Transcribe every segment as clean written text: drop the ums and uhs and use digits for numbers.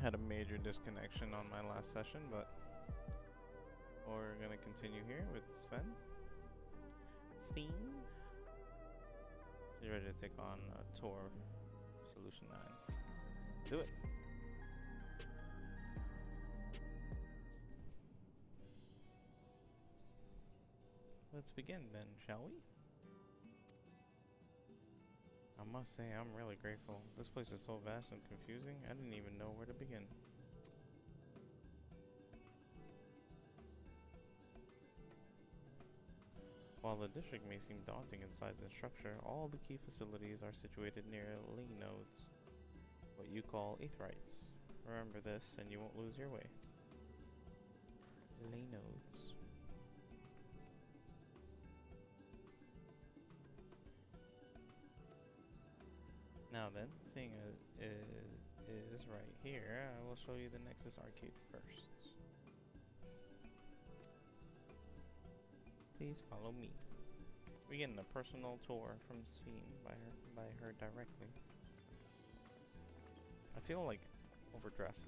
Had a major disconnection on my last session, but we're gonna continue here with Sven. Sven, you ready to take on Tor Solution 9? Do it! Let's begin then, shall we? I must say, I'm really grateful. This place is so vast and confusing, I didn't even know where to begin. While the district may seem daunting in size and structure, all the key facilities are situated near ley nodes, what you call aetherites. Remember this, and you won't lose your way. Ley nodes. Now then, seeing it is right here, I will show you the Nexus arcade first. Please follow me. We get a personal tour from Sven by her directly. I feel like overdressed.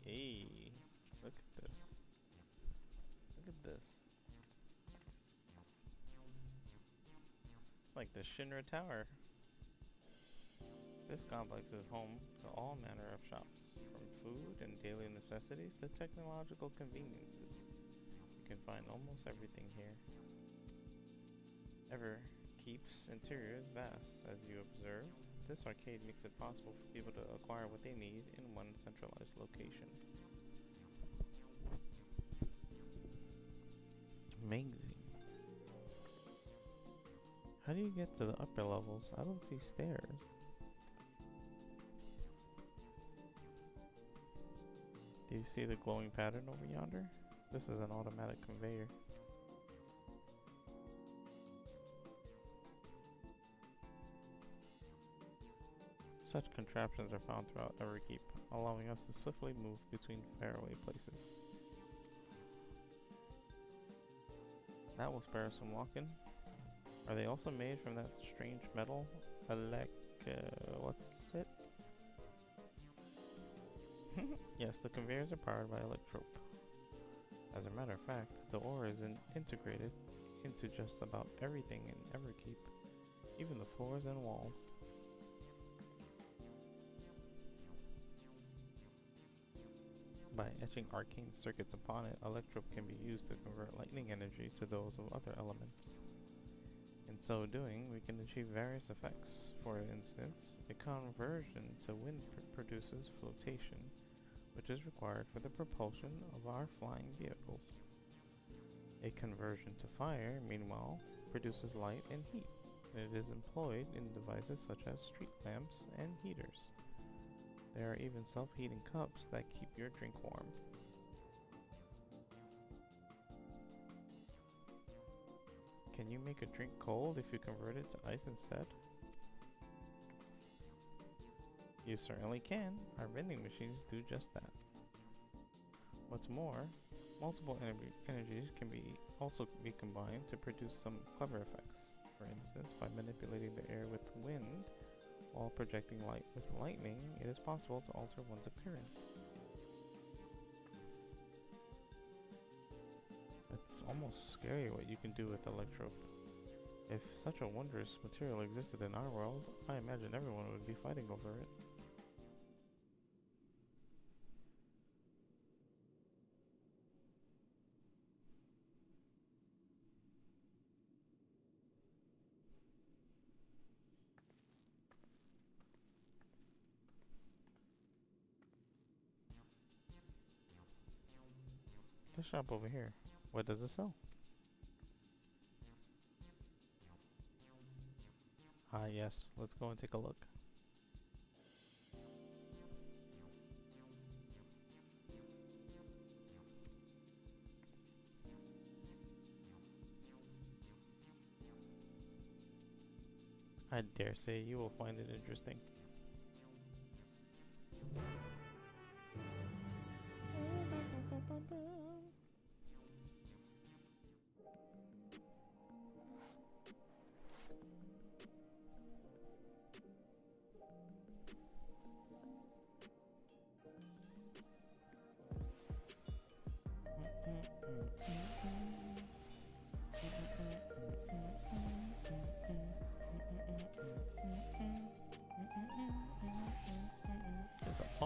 Hey, look at this. Look at this. It's like the Shinra Tower. This complex is home to all manner of shops, from food and daily necessities to technological conveniences. You can find almost everything here. Everkeep's interior is vast, as you observed. This arcade makes it possible for people to acquire what they need in one centralized location. Amazing. How do you get to the upper levels? I don't see stairs. Do you see the glowing pattern over yonder? This is an automatic conveyor. Such contraptions are found throughout Everkeep, allowing us to swiftly move between faraway places. That will spare us some walking. Are they also made from that strange metal? What's it? Yes, the conveyors are powered by electrope. As a matter of fact, the ore is integrated into just about everything in Everkeep, even the floors and walls. By etching arcane circuits upon it, electrope can be used to convert lightning energy to those of other elements. In so doing, we can achieve various effects. For instance, a conversion to wind produces flotation, which is required for the propulsion of our flying vehicles. A conversion to fire, meanwhile, produces light and heat, and it is employed in devices such as street lamps and heaters. There are even self-heating cups that keep your drink warm. Can you make a drink cold if you convert it to ice instead? You certainly can. Our vending machines do just that. What's more, multiple energies can also be combined to produce some clever effects. For instance, by manipulating the air with wind while projecting light with lightning, it is possible to alter one's appearance. It's almost scary what you can do with electrope. If such a wondrous material existed in our world, I imagine everyone would be fighting over it. This shop over here, what does it sell? Ah yes, let's go and take a look. I dare say you will find it interesting.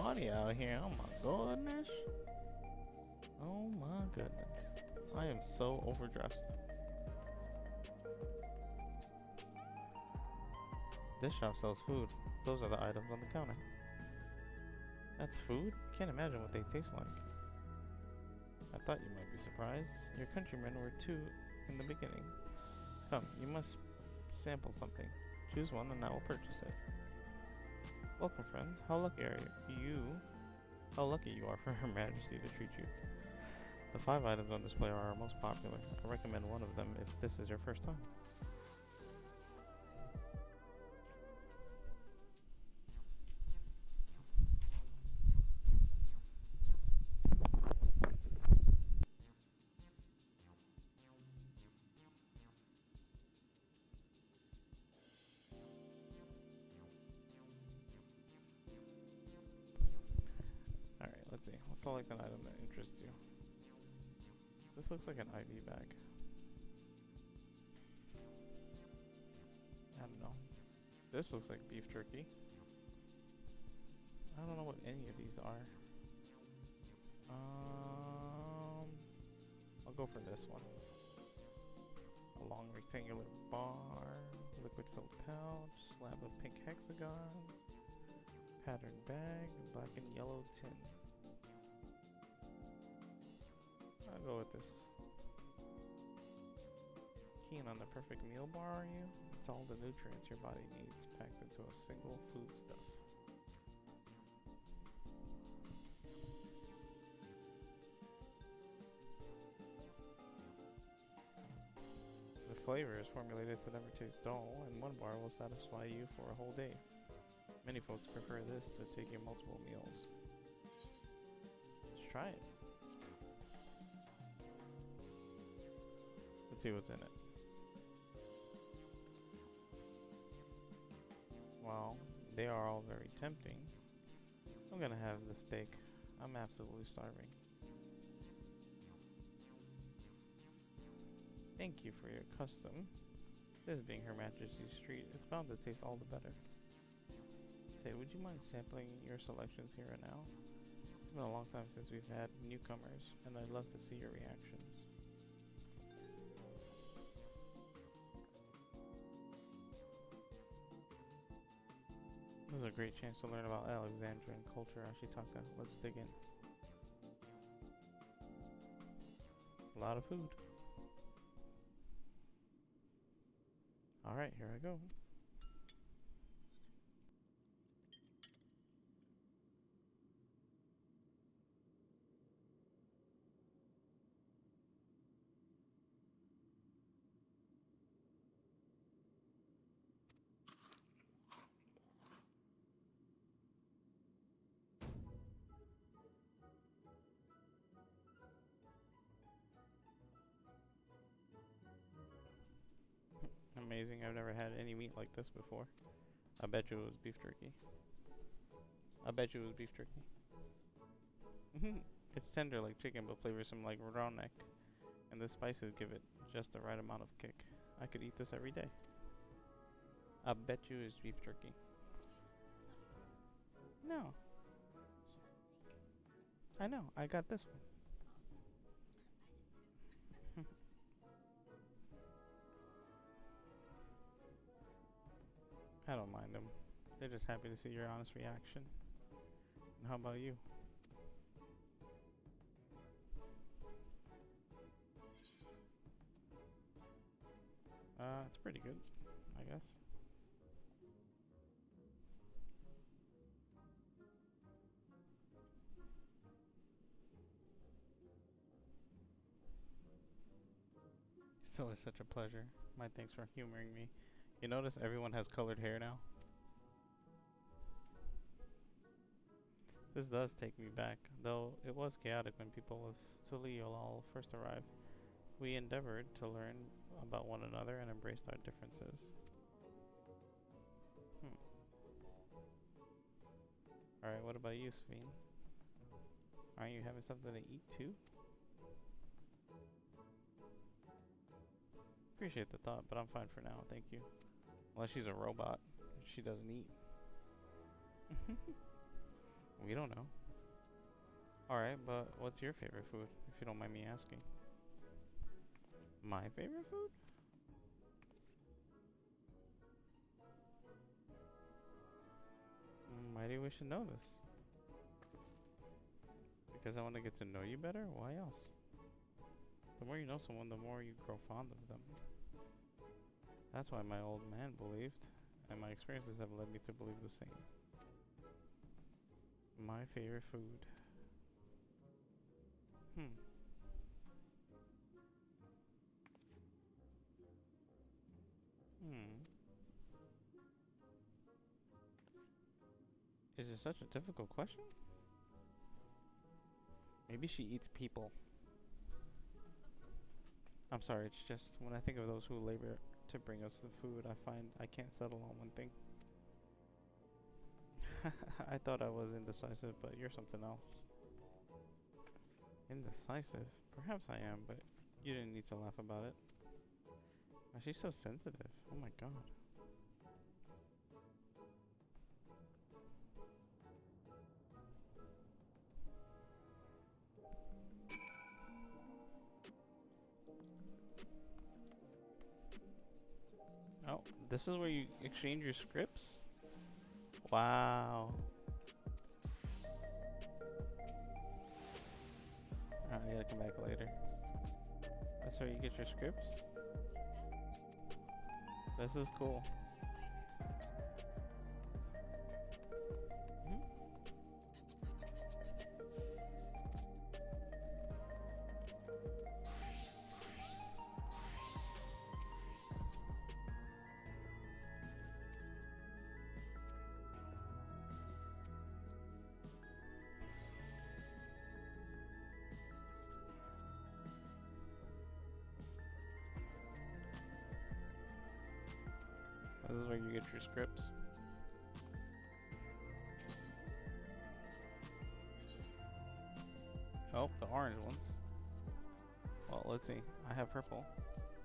party out here. Oh my goodness. Oh my goodness. I am so overdressed. This shop sells food. Those are the items on the counter. That's food? Can't imagine what they taste like. I thought you might be surprised. Your countrymen were too in the beginning. Come, you must sample something. Choose one and I will purchase it. Welcome, friends. How lucky you are for Her Majesty to treat you. The 5 items on display are our most popular. I recommend one of them if this is your first time. Alright, let's see. Let's select an item that interests you. This looks like an IV bag. I don't know. This looks like beef jerky. I don't know what any of these are. I'll go for this one. A long rectangular bar, liquid-filled pouch, slab of pink hexagons, patterned bag, black and yellow tin. I'll go with this. Keen on the perfect meal bar, are you? It's all the nutrients your body needs packed into a single foodstuff. The flavor is formulated to never taste dull, and one bar will satisfy you for a whole day. Many folks prefer this to taking multiple meals. Let's try it. Let's see what's in it. Well, they are all very tempting. I'm gonna have the steak. I'm absolutely starving. Thank you for your custom. This being Her Majesty's treat, it's bound to taste all the better. Say, would you mind sampling your selections here and now? It's been a long time since we've had newcomers, and I'd love to see your reactions. This is a great chance to learn about Alexandrian culture, Ashitaka. Let's dig in. It's a lot of food. Alright, here I go. Amazing, I've never had any meat like this before. I bet you it was beef jerky. I bet you it was beef jerky. It's tender like chicken but flavorsome like raw neck. And the spices give it just the right amount of kick. I could eat this every day. I bet you it's beef jerky. No. I know, I got this one. I don't mind them. They're just happy to see your honest reaction. And how about you? It's pretty good, I guess. So it's such a pleasure. My thanks for humoring me. You notice everyone has colored hair now? This does take me back, though it was chaotic when people of Tuliolal first arrived. We endeavored to learn about one another and embraced our differences. Alright, what about you, Sveen? Aren't you having something to eat too? Appreciate the thought, but I'm fine for now, thank you. Unless she's a robot, she doesn't eat. We don't know. Alright, but what's your favorite food, if you don't mind me asking? My favorite food? Why do you wish to know this? Because I want to get to know you better? Why else? The more you know someone, the more you grow fond of them. That's why my old man believed, and my experiences have led me to believe the same. My favorite food. Hmm. Is it such a difficult question? Maybe she eats people. I'm sorry, it's just when I think of those who labor to bring us the food, I find I can't settle on one thing. I thought I was indecisive, but you're something else. Indecisive? Perhaps I am, but you didn't need to laugh about it. Why, she's so sensitive. Oh my god. Oh, this is where you exchange your scripts? Wow. I gotta come back later. That's where you get your scripts? This is cool. Hmm? This is where you get your scripts. Oh, the orange ones. Well, let's see. I have purple.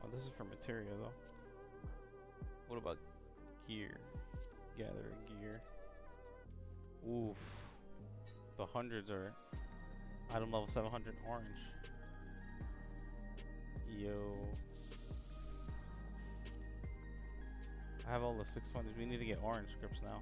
Oh, this is for materia though. What about gear? Gather gear. Oof. The hundreds are item level 700 orange. Yo. I have all the 600s. We need to get orange scripts now.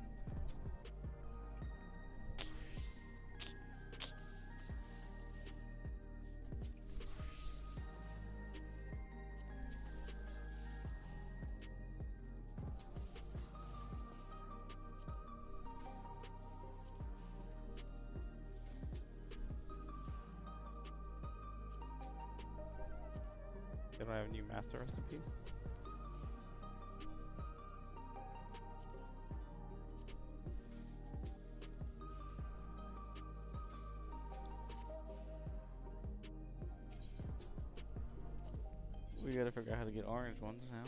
They don't have new master recipes. We gotta figure out how to get orange ones now.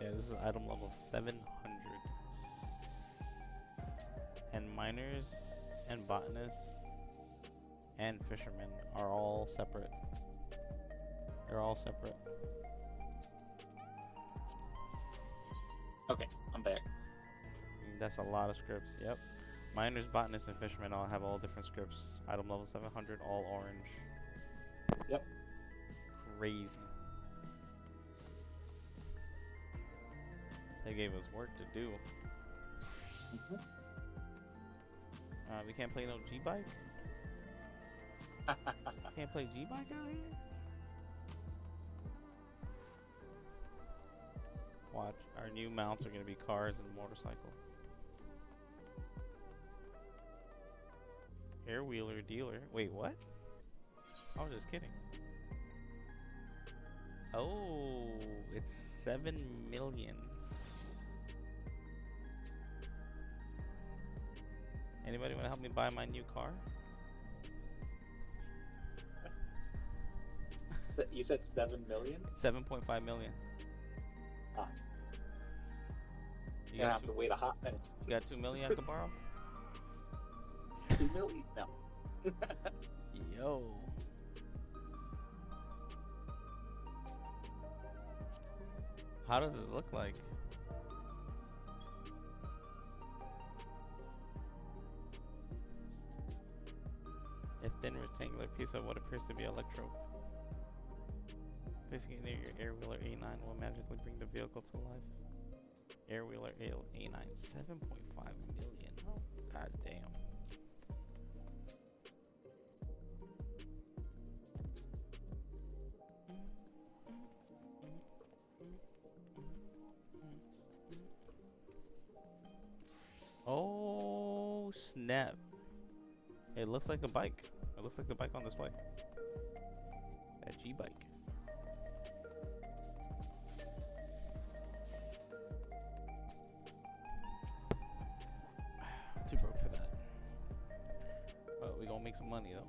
Yeah, this is item level 700. And miners and botanists and fishermen are all separate. They're all separate. Okay, I'm back. That's a lot of scripts, yep. Miners, botanists, and fishermen all have all different scripts. Item level 700, all orange. Yep. Crazy. They gave us work to do. We can't play no G-Bike? Can't play G-Bike out here? Watch, our new mounts are gonna be cars and motorcycles. Air wheeler dealer. Wait, what? I was just kidding. Oh, it's 7 million. Anybody want to help me buy my new car? You said 7 million? 7.5 million. Ah, You gonna got have two. to wait a hot minute. You got 2 million I could borrow. 2 million? No. Yo. How does this look like? A thin rectangular piece of what appears to be electrode. Placing it near your air wheeler A9 will magically bring the vehicle to life. Air wheeler A9, 7.5 million. Oh, god damn. Oh snap. It looks like a bike. It looks like the bike on display. That G-bike. Too broke for that. But we gonna make some money though.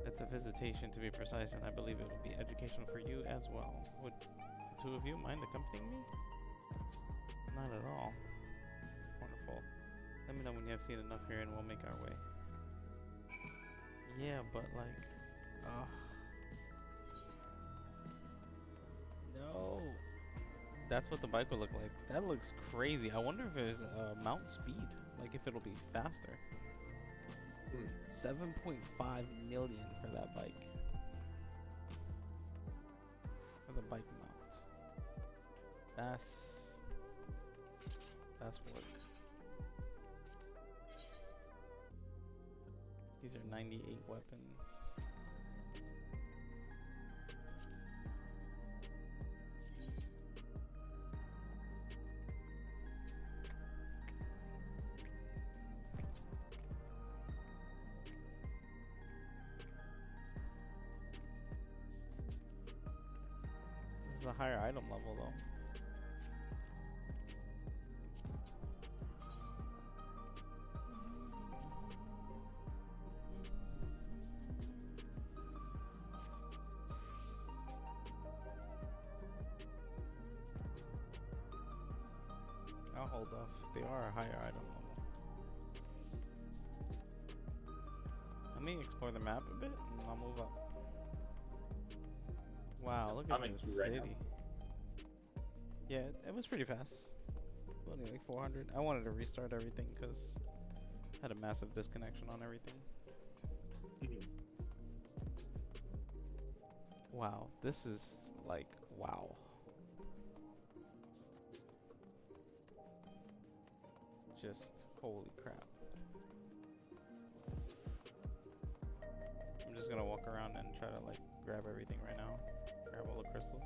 It's a visitation to be precise, and I believe it will be educational for you as well. Would the two of you mind accompanying me? Not at all. Wonderful. Let me know when you have seen enough here and we'll make our way. Yeah, but like... No! That's what the bike would look like. That looks crazy. I wonder if there's mount speed. Like if it'll be faster. 7.5 million for that bike. For the bike mounts. That's work. These are 98 weapons. This is a higher item level though. I'll hold off. They are a higher item level. Let me explore the map a bit and I'll move up. Wow, look at this city. Right, yeah, it was pretty fast. Only like 400. I wanted to restart everything because I had a massive disconnection on everything. Wow, this is like, wow. Just holy crap. I'm just gonna walk around and try to like grab everything right now. Grab all the crystals.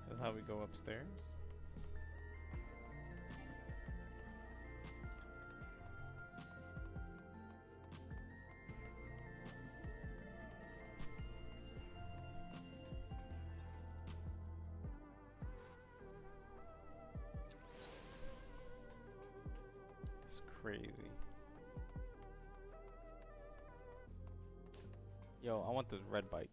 This is how we go upstairs. It's crazy. Yo, I want this red bike.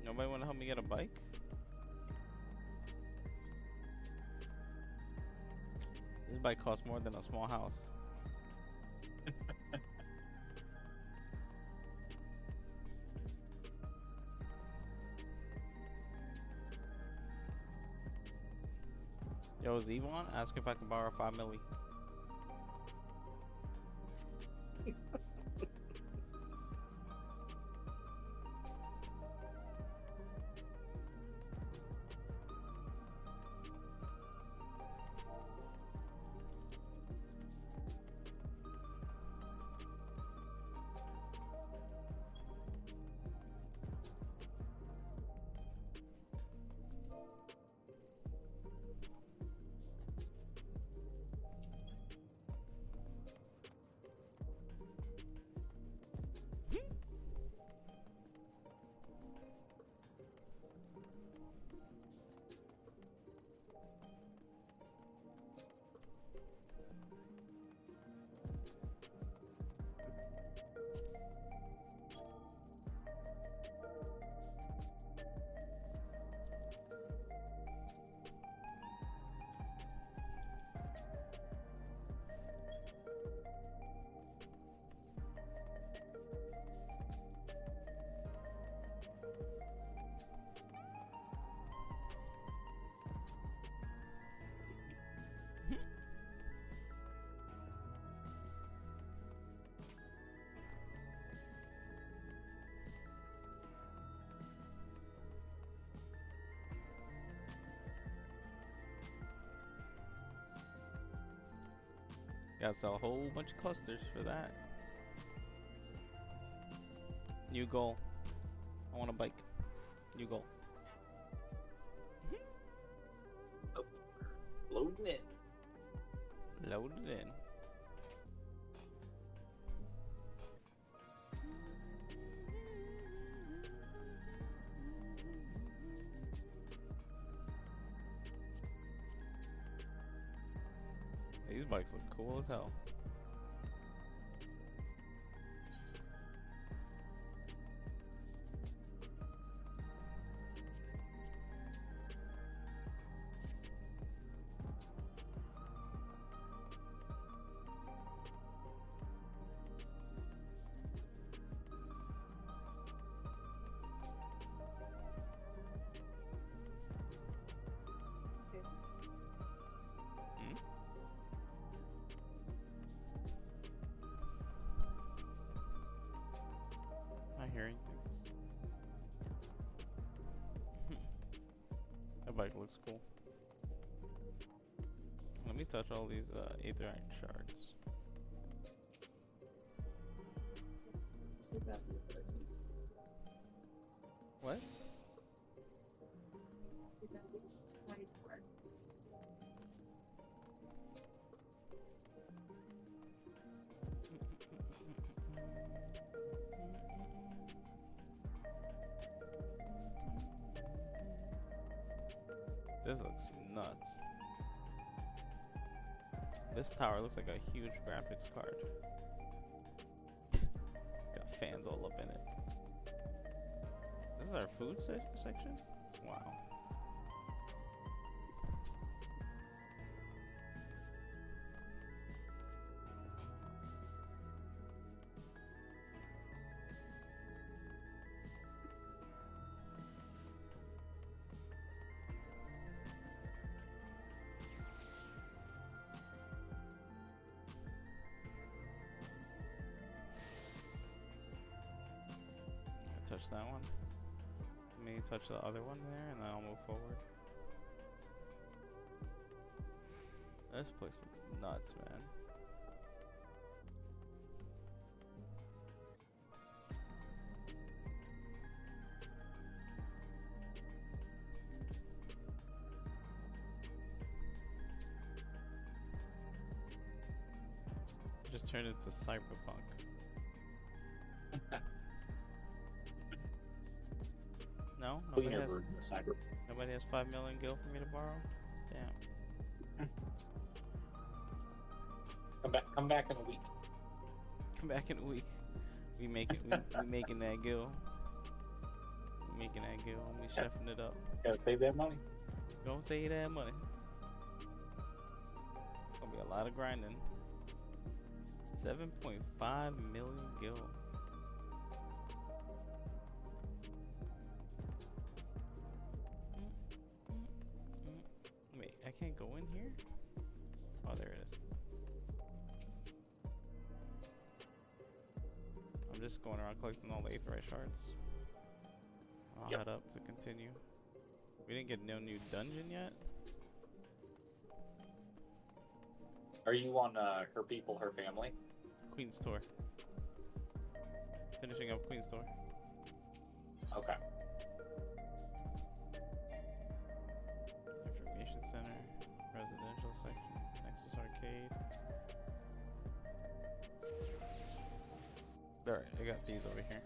Nobody want to help me get a bike? This bike costs more than a small house. Yo, is Yvonne? Ask if I can borrow 5 milli. Gotta sell a whole bunch of clusters for that. New goal. I want a bike. New goal. Oh, loading it. Load it in. These bikes look cool as hell. Not hearing things. That bike looks cool. Let me touch all these aetherite shards. What? This looks nuts. This tower looks like a huge graphics card. Got fans all up in it. This is our food section? Wow. Touch that one. Let me touch the other one there, and then I'll move forward. This place looks nuts, man. Just turned into cyberpunk. No? Nobody has 5 million gil for me to borrow? Damn. Come back in a week. Come back in a week. We making that gil. We making that gil and we chefing it up. Gotta save that money. Don't save that money. It's gonna be a lot of grinding. 7.5 million gil. Wait, I can't go in here? Oh, there it is. I'm just going around collecting all the aetherite shards. I'll head up to continue. We didn't get no new dungeon yet. Are you on her people, her family? Queen's Tour. Finishing up Queen's Tour. Okay. Information Center, residential section, Nexus Arcade. Alright, I got these over here.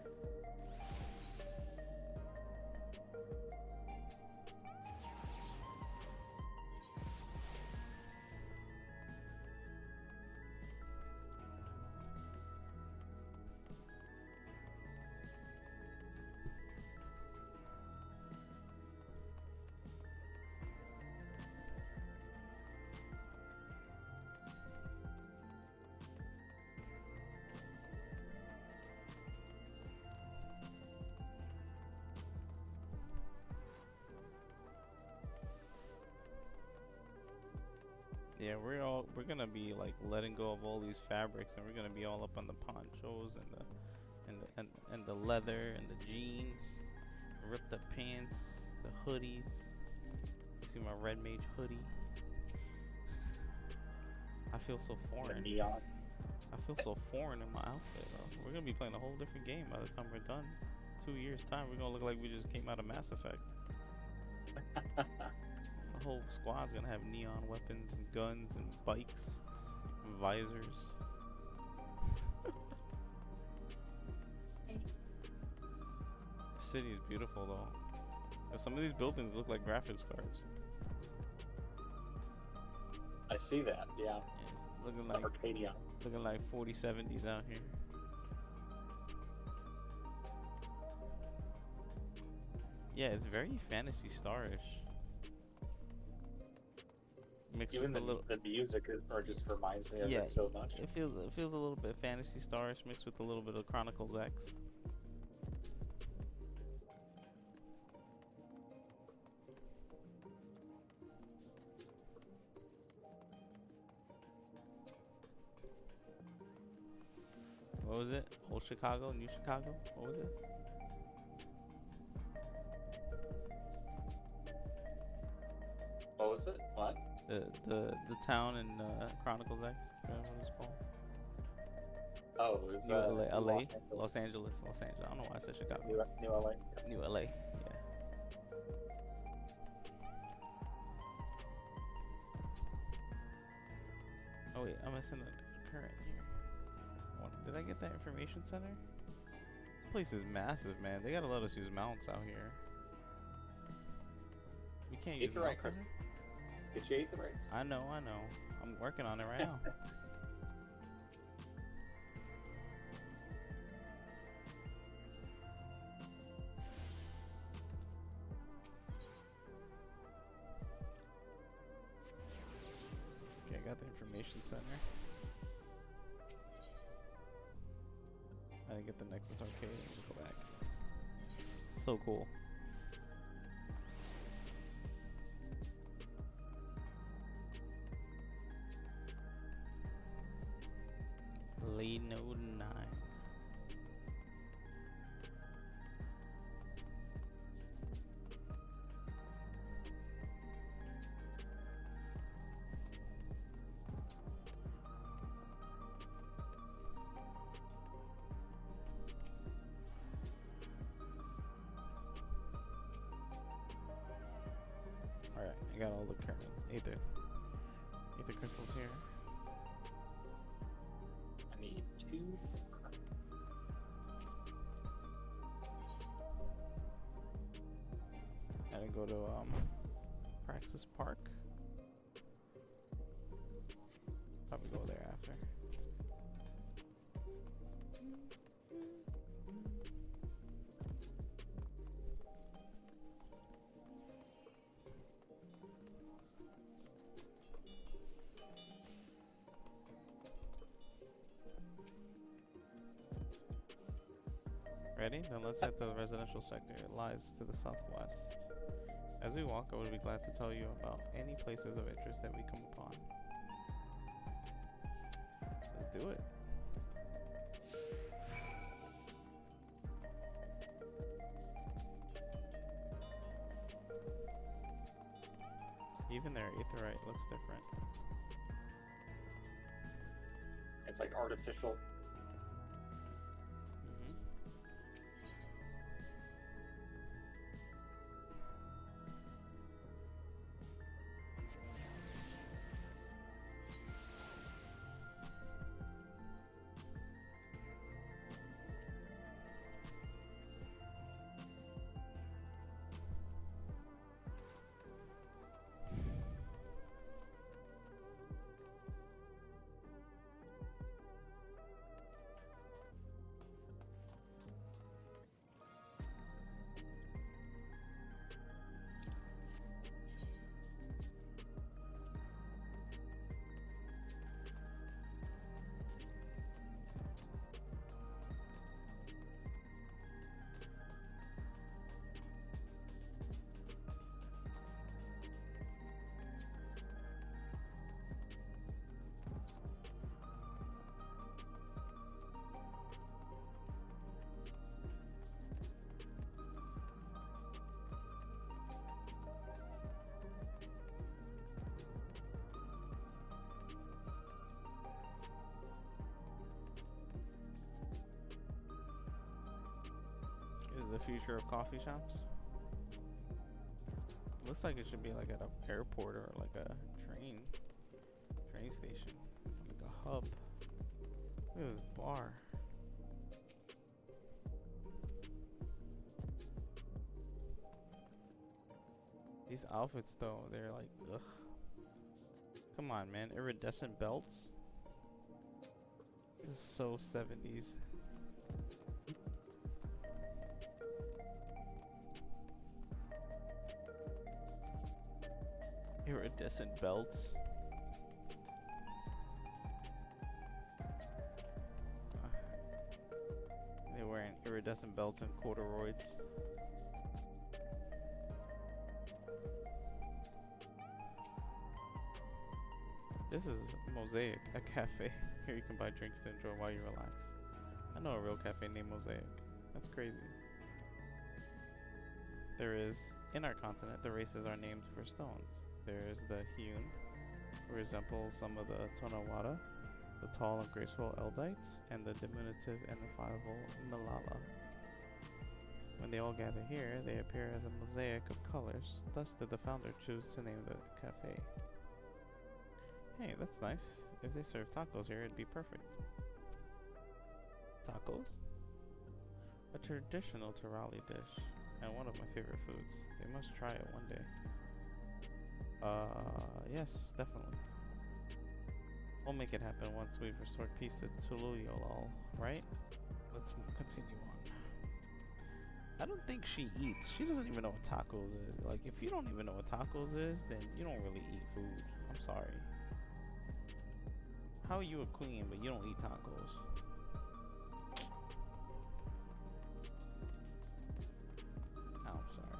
Yeah, we're gonna be like letting go of all these fabrics, and we're gonna be all up on the ponchos and the leather and the jeans, ripped up pants, the hoodies. You see my red mage hoodie. I feel so The foreign. neon. I feel so foreign in my outfit, though. We're gonna be playing a whole different game by the time we're done. 2 years time, we're gonna look like we just came out of Mass Effect. The whole squad's gonna have neon weapons and guns and bikes and visors. The city is beautiful, though. Some of these buildings look like graphics cards. I see that, yeah. Yeah, it's looking like Arcadia. 4070s out here. Yeah, it's very Fantasy Star-ish. Mixed Even with a little. the music just reminds me of Yeah, it so much. it feels a little bit Fantasy Star-ish mixed with a little bit of Chronicles X. What was it? Old Chicago, New Chicago? What was it? What was it? What? The town in Chronicles X. Remember what it's called? Oh, it was New LA, Los Angeles. Los Angeles. I don't know why I said Chicago. New LA. New LA. Yeah. Oh wait, I'm missing a current here. Did I get that information center? This place is massive, man. They gotta let us use mounts out here. We can't use mounts out here? Get you aetherites. I know. I'm working on it right now. Okay, I got the information center. I didn't get the Nexus Arcade. Let me go back. So cool. Leno 9. Alright, I got all the currents. Aether crystals here. I need 2. I gotta go to Praxis Park. Probably go there after. Ready? Then let's head to the residential sector. It lies to the southwest. As we walk, I would be glad to tell you about any places of interest that we come upon. Let's do it. Even their aetherite looks different. It's like artificial. the future of coffee shops. Looks like it should be like at an airport or like a train station, like a hub. Look at this bar. These outfits though, they're like, ugh. Come on, man, iridescent belts. This is so 70s. Iridescent belts. They're wearing iridescent belts and corduroys. This is Mosaic, a cafe. Here you can buy drinks to enjoy while you relax. I know a real cafe named Mosaic. That's crazy. There is, in our continent, the races are named for stones. There is the hewn, who resembles some of the Tonawada, the tall and graceful Eldites, and the diminutive and indefinable Malala. When they all gather here, they appear as a mosaic of colors. Thus did the founder choose to name the cafe. Hey, that's nice. If they serve tacos here, it'd be perfect. Tacos? A traditional Tirali dish, and one of my favorite foods. They must try it one day. Yes, definitely. We'll make it happen once we've restored peace to Tuluyolol, right? Let's continue on. I don't think she eats. She doesn't even know what tacos is. Like, if you don't even know what tacos is, then you don't really eat food. I'm sorry. How are you a queen, but you don't eat tacos? Oh, I'm sorry.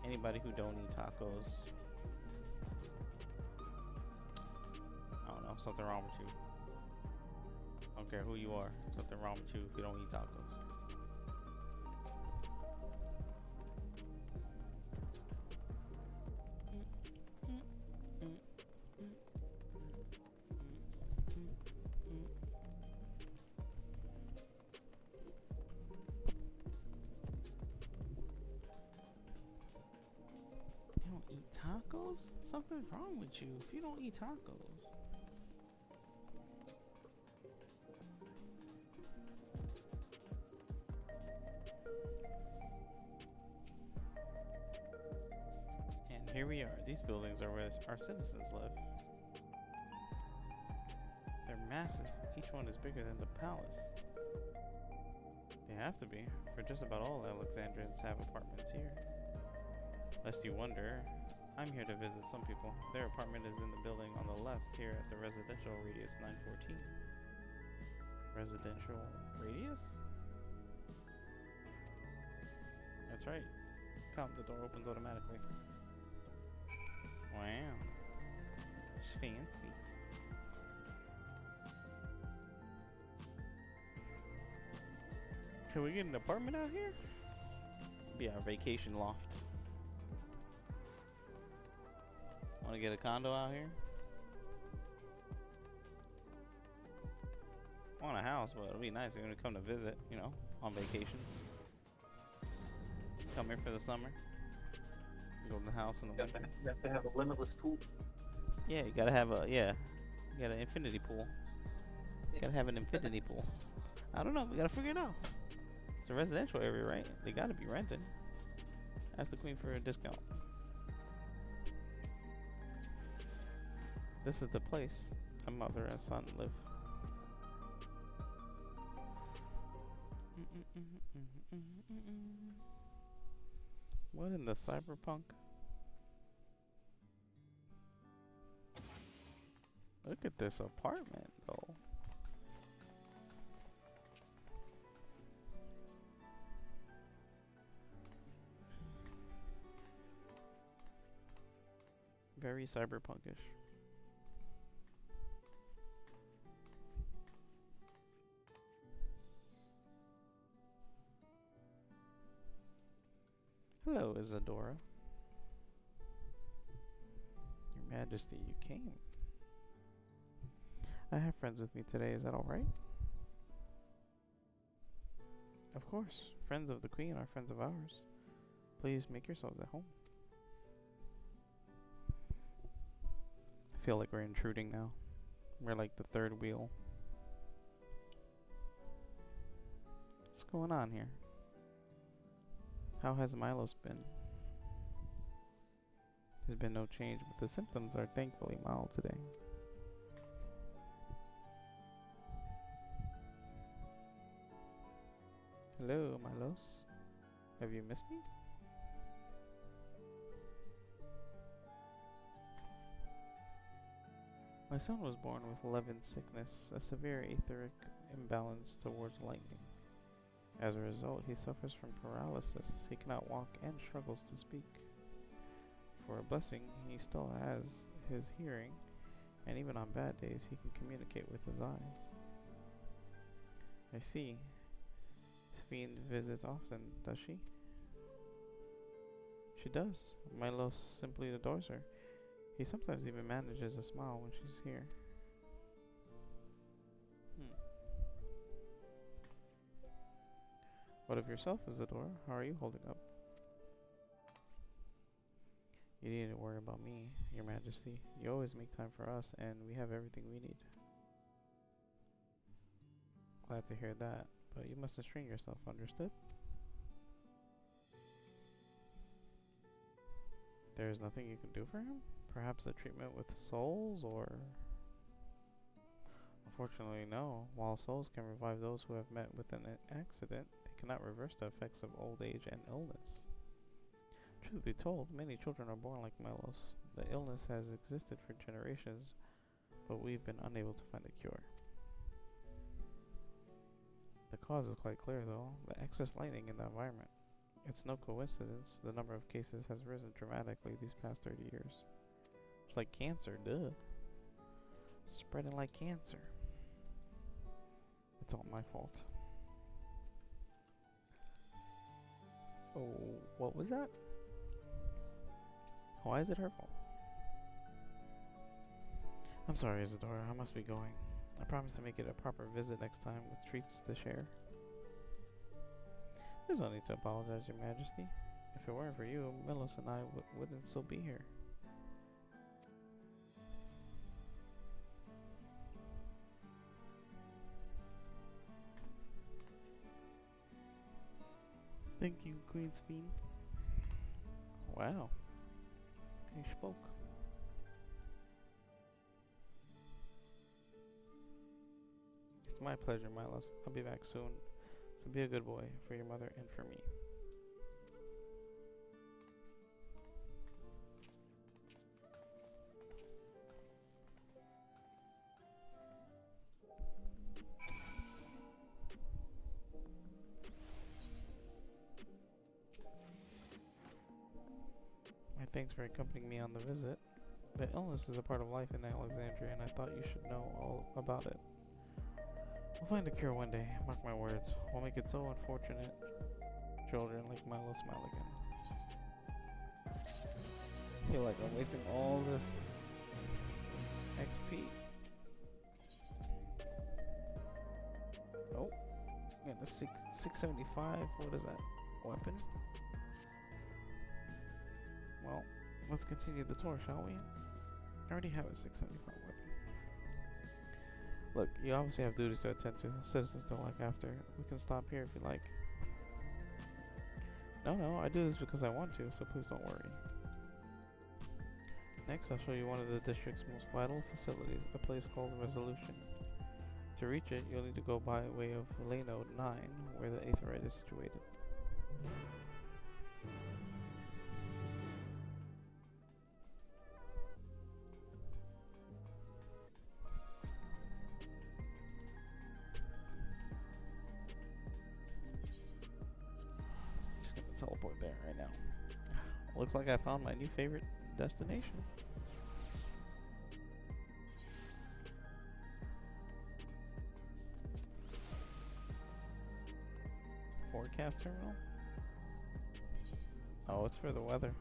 Anybody who don't eat tacos, I don't know, something wrong with you. I don't care who you are, something wrong with you if you don't eat tacos. Tacos? Something's wrong with you if you don't eat tacos. And here we are. These buildings are where our citizens live. They're massive. Each one is bigger than the palace. They have to be, for just about all Alexandrians have apartments here. Lest you wonder, I'm here to visit some people. Their apartment is in the building on the left here at the residential radius 914. Residential radius? That's right. Come, the door opens automatically. Wow. It's fancy. Can we get an apartment out here? Be our vacation loft. Want to get a condo out here? Want a house, but it'll be nice if you're gonna come to visit, you know, on vacations. Come here for the summer. Go to the house in the winter. You have to have a limitless pool. Yeah, you gotta have a, you got an infinity pool. You gotta have an infinity pool. I don't know, we gotta figure it out. It's a residential area, right? They gotta be renting. Ask the queen for a discount. This is the place a mother and son live. What in the cyberpunk? Look at this apartment, though. Very cyberpunkish. Hello, Isadora. Your Majesty, you came. I have friends with me today, is that alright? Of course, friends of the Queen are friends of ours. Please make yourselves at home. I feel like we're intruding now. We're like the third wheel. What's going on here? How has Milos been? There's been no change, but the symptoms are thankfully mild today. Hello, Milos. Have you missed me? My son was born with Levin sickness, a severe etheric imbalance towards lightning. As a result, he suffers from paralysis. He cannot walk and struggles to speak. For a blessing, he still has his hearing, and even on bad days, he can communicate with his eyes. I see. Fiend visits often, does she? She does. Milos simply adores her. He sometimes even manages a smile when she's here. What of yourself, Isadora? How are you holding up? You needn't worry about me, Your Majesty. You always make time for us, and we have everything we need. Glad to hear that, but you mustn't strain yourself, understood? There is nothing you can do for him? Perhaps a treatment with souls, or... Unfortunately, no. While souls can revive those who have met with an accident, they cannot reverse the effects of old age and illness. Truth be told, many children are born like Milos. The illness has existed for generations, but we've been unable to find a cure. The cause is quite clear, though. The excess lightning in the environment. It's no coincidence the number of cases has risen dramatically these past 30 years. It's like cancer, duh. Spreading like cancer. It's all my fault. Oh, what was that? Why is it her fault? I'm sorry, Isadora. I must be going. I promise to make it a proper visit next time with treats to share. There's no need to apologize, Your Majesty. If it weren't for you, Milos and I wouldn't still be here. Thank you, Queen's Fiend. Wow. He spoke. It's my pleasure, Milos. I'll be back soon. So be a good boy for your mother and for me. My thanks for accompanying me on the visit. The illness is a part of life in Alexandria, and I thought you should know all about it. We'll find a cure one day, mark my words. We'll make it so unfortunate children like Milo smile again. I feel like I'm wasting all this XP. Oh, got a 675. What is that? Weapon? Well, let's continue the tour, shall we? I already have a 675 weapon. Look, you obviously have duties to attend to. Citizens to look after. We can stop here if you like. No, I do this because I want to, so please don't worry. Next, I'll show you one of the district's most vital facilities, a place called Resolution. To reach it, you'll need to go by way of Lane Node 9, where the Aetherite is situated. Just gonna teleport there right now. Looks like I found my new favorite destination. Forecast terminal? Oh, it's for the weather.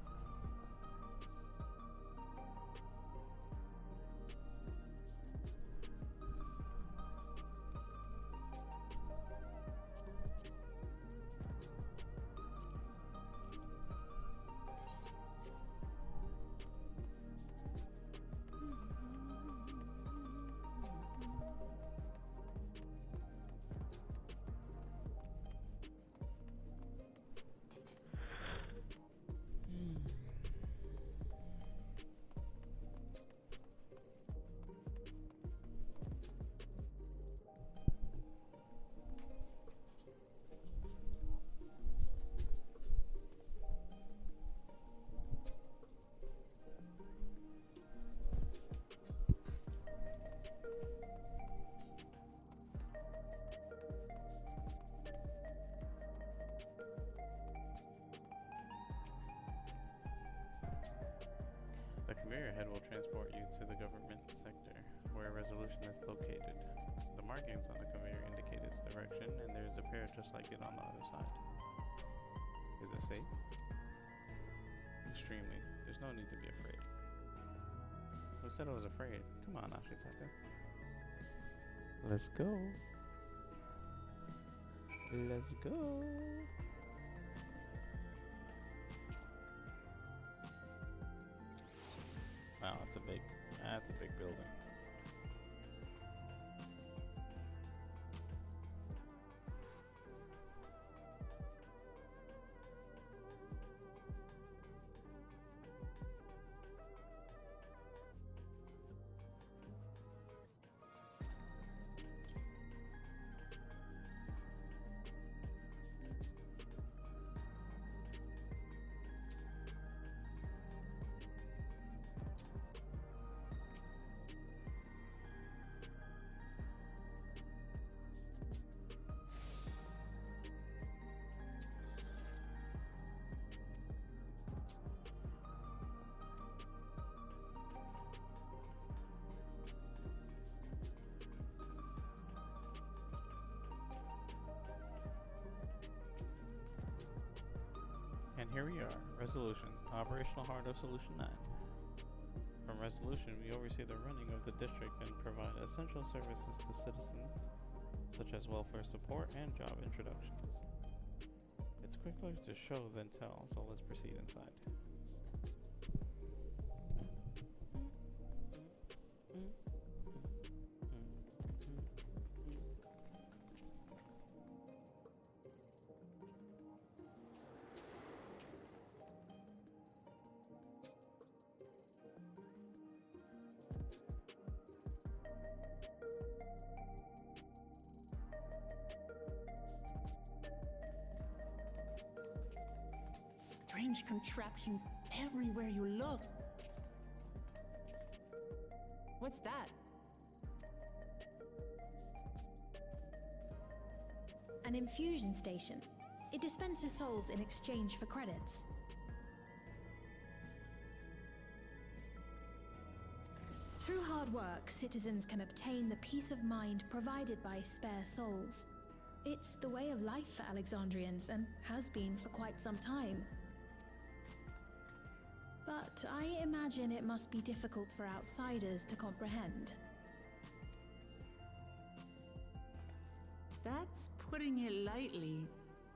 severe head will transport you to the government sector, where resolution is located. The markings on the conveyor indicate its direction, and there is a pair just like it on the other side. Is it safe? Extremely. There's no need to be afraid. Who said I was afraid? Come on, Ashitaka. Let's go. Let's go. Wow, that's a big building. And here we are, Resolution, operational heart of Solution 9. From Resolution, we oversee the running of the district and provide essential services to citizens, such as welfare support and job introductions. It's quicker to show than tell, so let's proceed inside. Strange contraptions everywhere you look. What's that? An infusion station. It dispenses souls in exchange for credits. Through hard work, citizens can obtain the peace of mind provided by spare souls. It's the way of life for Alexandrians and has been for quite some time. But I imagine it must be difficult for outsiders to comprehend. That's putting it lightly.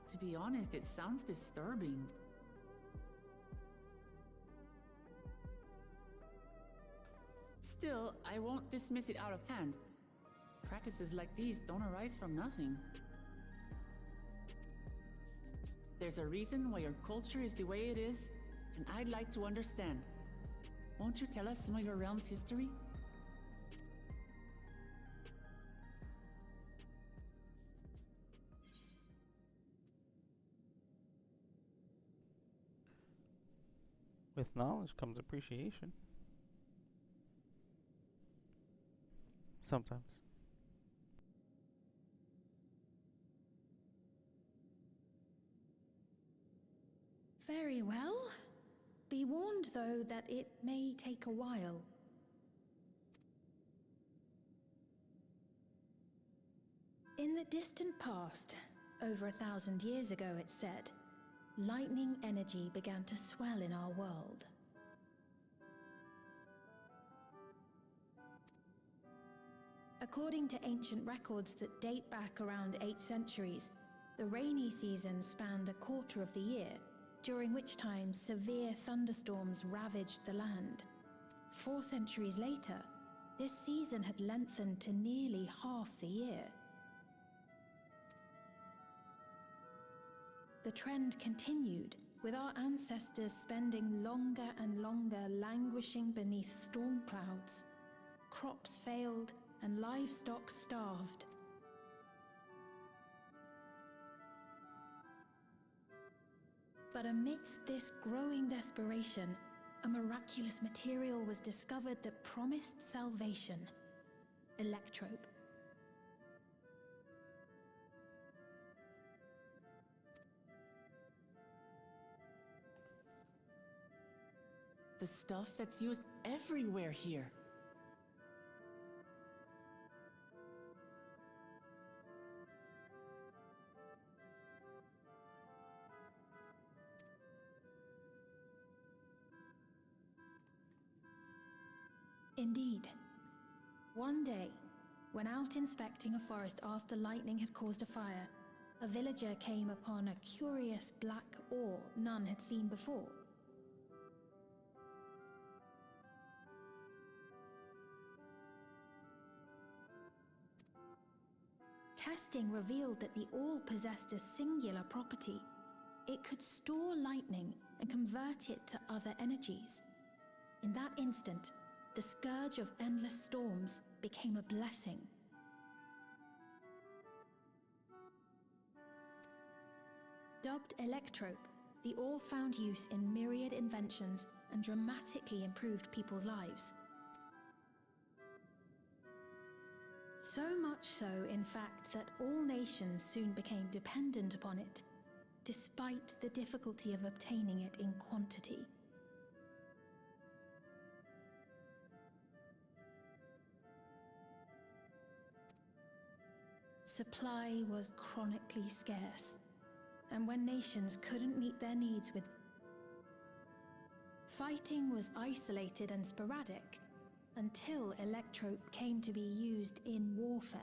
To be honest, it sounds disturbing. Still, I won't dismiss it out of hand. Practices like these don't arise from nothing. There's a reason why your culture is the way it is, and I'd like to understand. Won't you tell us some of your realm's history? With knowledge comes appreciation. Sometimes. Very well. Be warned, though, that it may take a while. In the distant past, over 1,000 years ago, it's said, lightning energy began to swell in our world. According to ancient records that date back around 8 centuries, the rainy season spanned a quarter of the year, during which time severe thunderstorms ravaged the land. 4 centuries later, this season had lengthened to nearly half the year. The trend continued, with our ancestors spending longer and longer languishing beneath storm clouds. Crops failed and livestock starved. But amidst this growing desperation, a miraculous material was discovered that promised salvation: electrope. The stuff that's used everywhere here. Indeed. One day, when out inspecting a forest after lightning had caused a fire, a villager came upon a curious black ore none had seen before. Testing revealed that the ore possessed a singular property. It could store lightning and convert it to other energies. In that instant, the scourge of endless storms became a blessing. Dubbed electrope, the ore found use in myriad inventions and dramatically improved people's lives. So much so, in fact, that all nations soon became dependent upon it, despite the difficulty of obtaining it in quantity. Supply was chronically scarce, and when nations couldn't meet their needs with fighting was isolated and sporadic until electrope came to be used in warfare.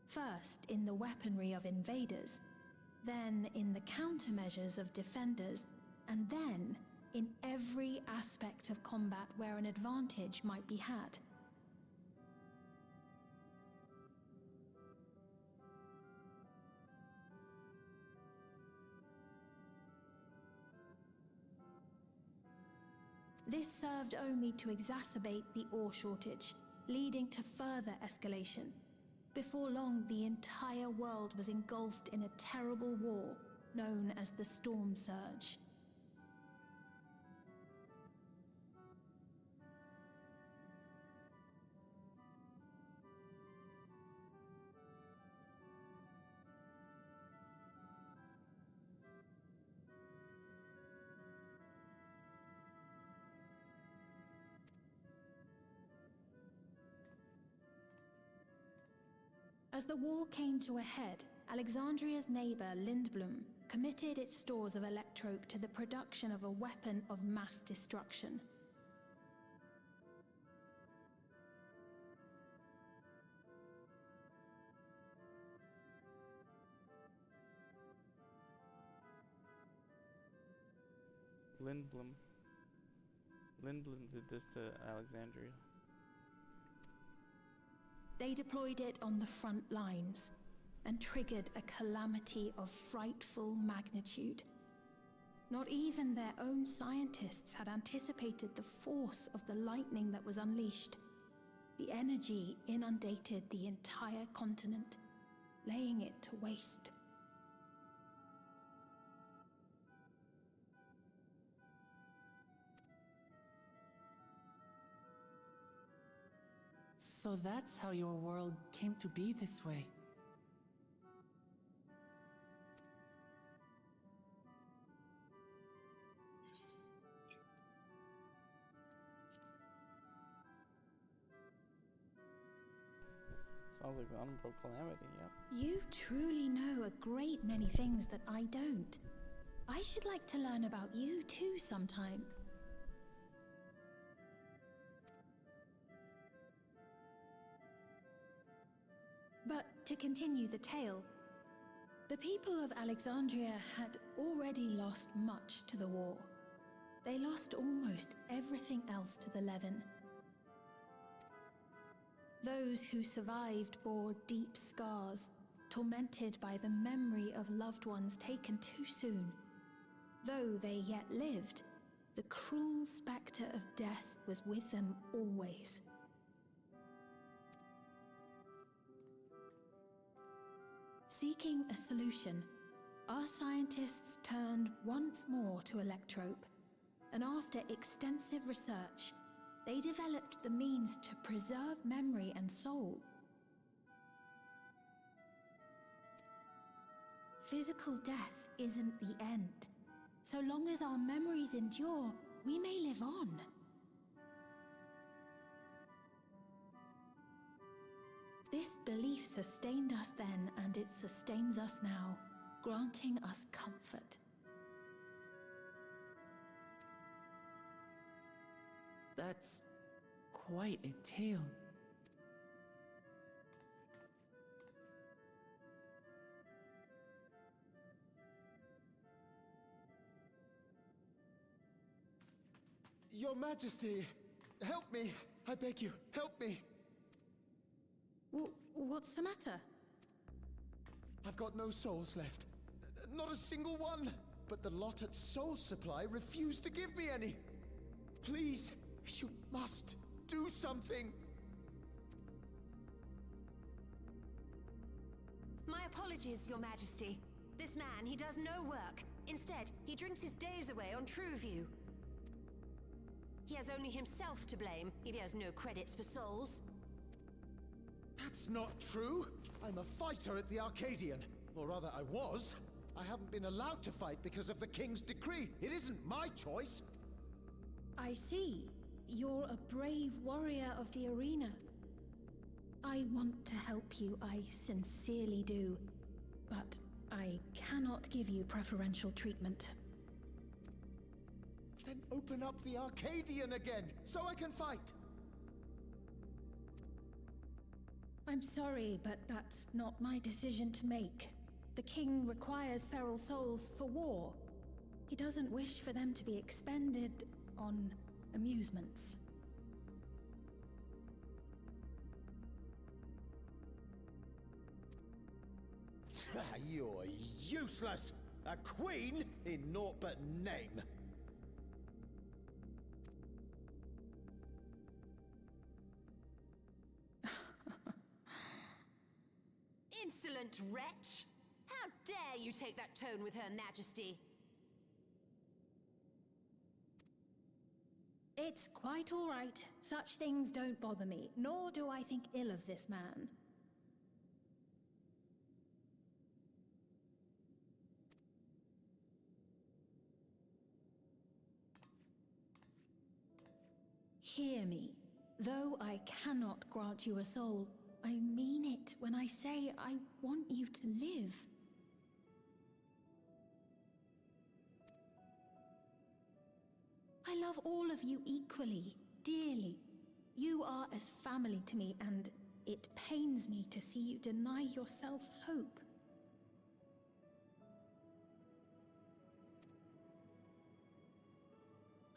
First in the weaponry of invaders, then in the countermeasures of defenders, and then in every aspect of combat where an advantage might be had. This served only to exacerbate the ore shortage, leading to further escalation. Before long, the entire world was engulfed in a terrible war known as the Storm Surge. As the war came to a head, Alexandria's neighbor Lindblum committed its stores of electrope to the production of a weapon of mass destruction. Lindblum did this to Alexandria. They deployed it on the front lines and triggered a calamity of frightful magnitude. Not even their own scientists had anticipated the force of the lightning that was unleashed. The energy inundated the entire continent, laying it to waste. So that's how your world came to be this way. Sounds like the Umbral Calamity, yep. You truly know a great many things that I don't. I should like to learn about you too sometime. But to continue the tale, the people of Alexandria had already lost much to the war. They lost almost everything else to the Levin. Those who survived bore deep scars, tormented by the memory of loved ones taken too soon. Though they yet lived, the cruel spectre of death was with them always. Seeking a solution, our scientists turned once more to electrope, and after extensive research, they developed the means to preserve memory and soul. Physical death isn't the end. So long as our memories endure, we may live on. This belief sustained us then, and it sustains us now, granting us comfort. That's quite a tale. Your Majesty, help me! I beg you, help me! What's the matter? I've got no souls left. Not a single one! But the lot at Soul Supply refused to give me any! Please, you must do something! My apologies, Your Majesty. This man, he does no work. Instead, he drinks his days away on Trueview. He has only himself to blame if he has no credits for souls. That's not true! I'm a fighter at the Arcadian. Or rather, I was. I haven't been allowed to fight because of the King's decree. It isn't my choice. I see. You're a brave warrior of the arena. I want to help you, I sincerely do. But I cannot give you preferential treatment. Then open up the Arcadian again, so I can fight! I'm sorry, but that's not my decision to make. The king requires feral souls for war. He doesn't wish for them to be expended on amusements. You're useless! A queen in naught but name! Insolent wretch! How dare you take that tone with Her Majesty? It's quite all right. Such things don't bother me, nor do I think ill of this man. Hear me. Though I cannot grant you a soul, I mean it when I say I want you to live. I love all of you equally, dearly. You are as family to me, and it pains me to see you deny yourself hope.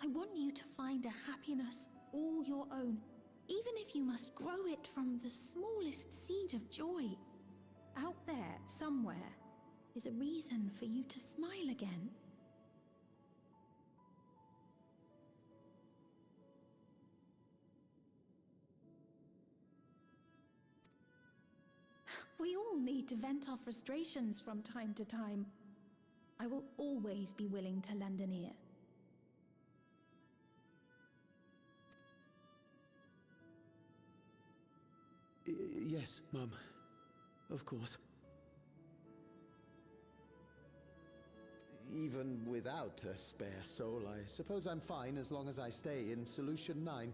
I want you to find a happiness all your own, even if you must grow it from the smallest seed of joy. Out there, somewhere, is a reason for you to smile again. We all need to vent our frustrations from time to time. I will always be willing to lend an ear. Yes, Mum. Of course. Even without a spare soul, I suppose I'm fine as long as I stay in Solution 9.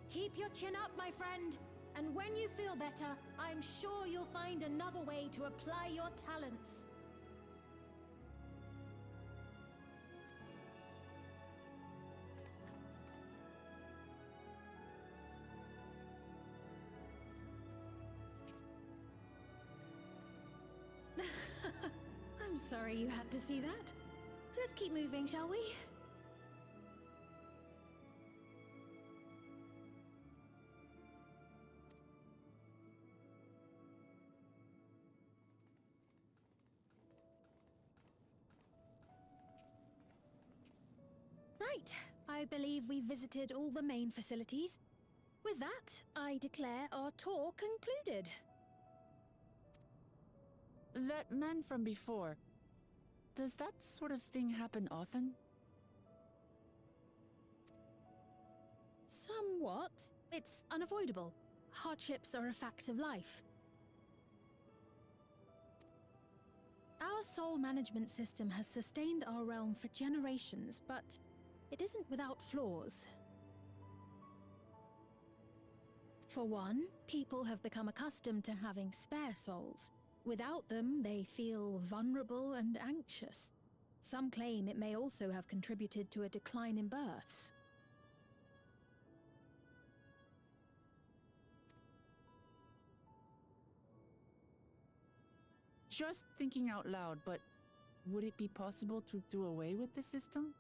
Keep your chin up, my friend. And when you feel better, I'm sure you'll find another way to apply your talents. I'm sorry you had to see that. Let's keep moving, shall we? Right, I believe we've visited all the main facilities. With that, I declare our tour concluded. That man from before. Does that sort of thing happen often? Somewhat. It's unavoidable. Hardships are a fact of life. Our soul management system has sustained our realm for generations, but it isn't without flaws. For one, people have become accustomed to having spare souls. Without them, they feel vulnerable and anxious. Some claim it may also have contributed to a decline in births. Just thinking out loud, but would it be possible to do away with the system?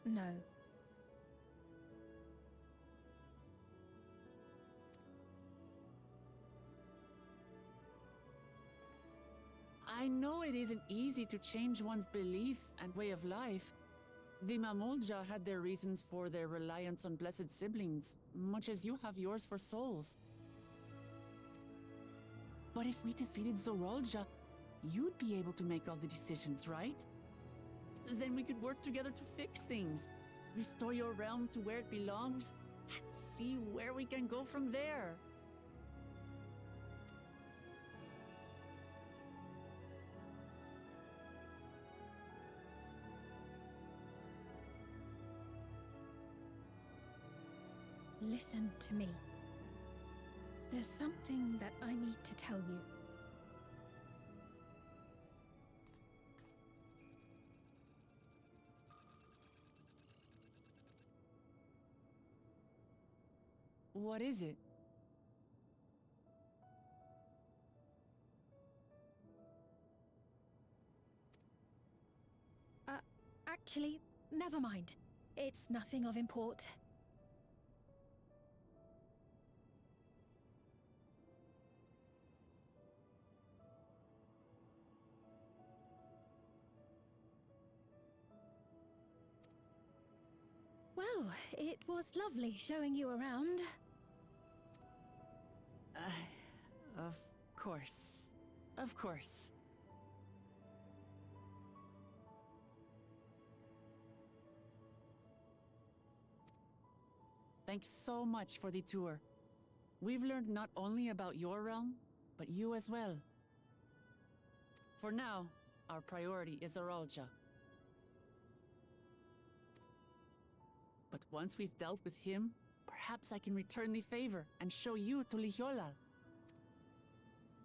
No. I know it isn't easy to change one's beliefs and way of life. The Mamolja had their reasons for their reliance on blessed siblings, much as you have yours for souls. But if we defeated Zoralja, you'd be able to make all the decisions, right? Then we could work together to fix things, restore your realm to where it belongs, and see where we can go from there. Listen to me. There's something that I need to tell you. What is it? Actually, never mind. It's nothing of import. Well, it was lovely showing you around. Of course. Of course. Thanks so much for the tour. We've learned not only about your realm, but you as well. For now, our priority is Aralja. But once we've dealt with him, perhaps I can return the favor and show you to Lihiolal.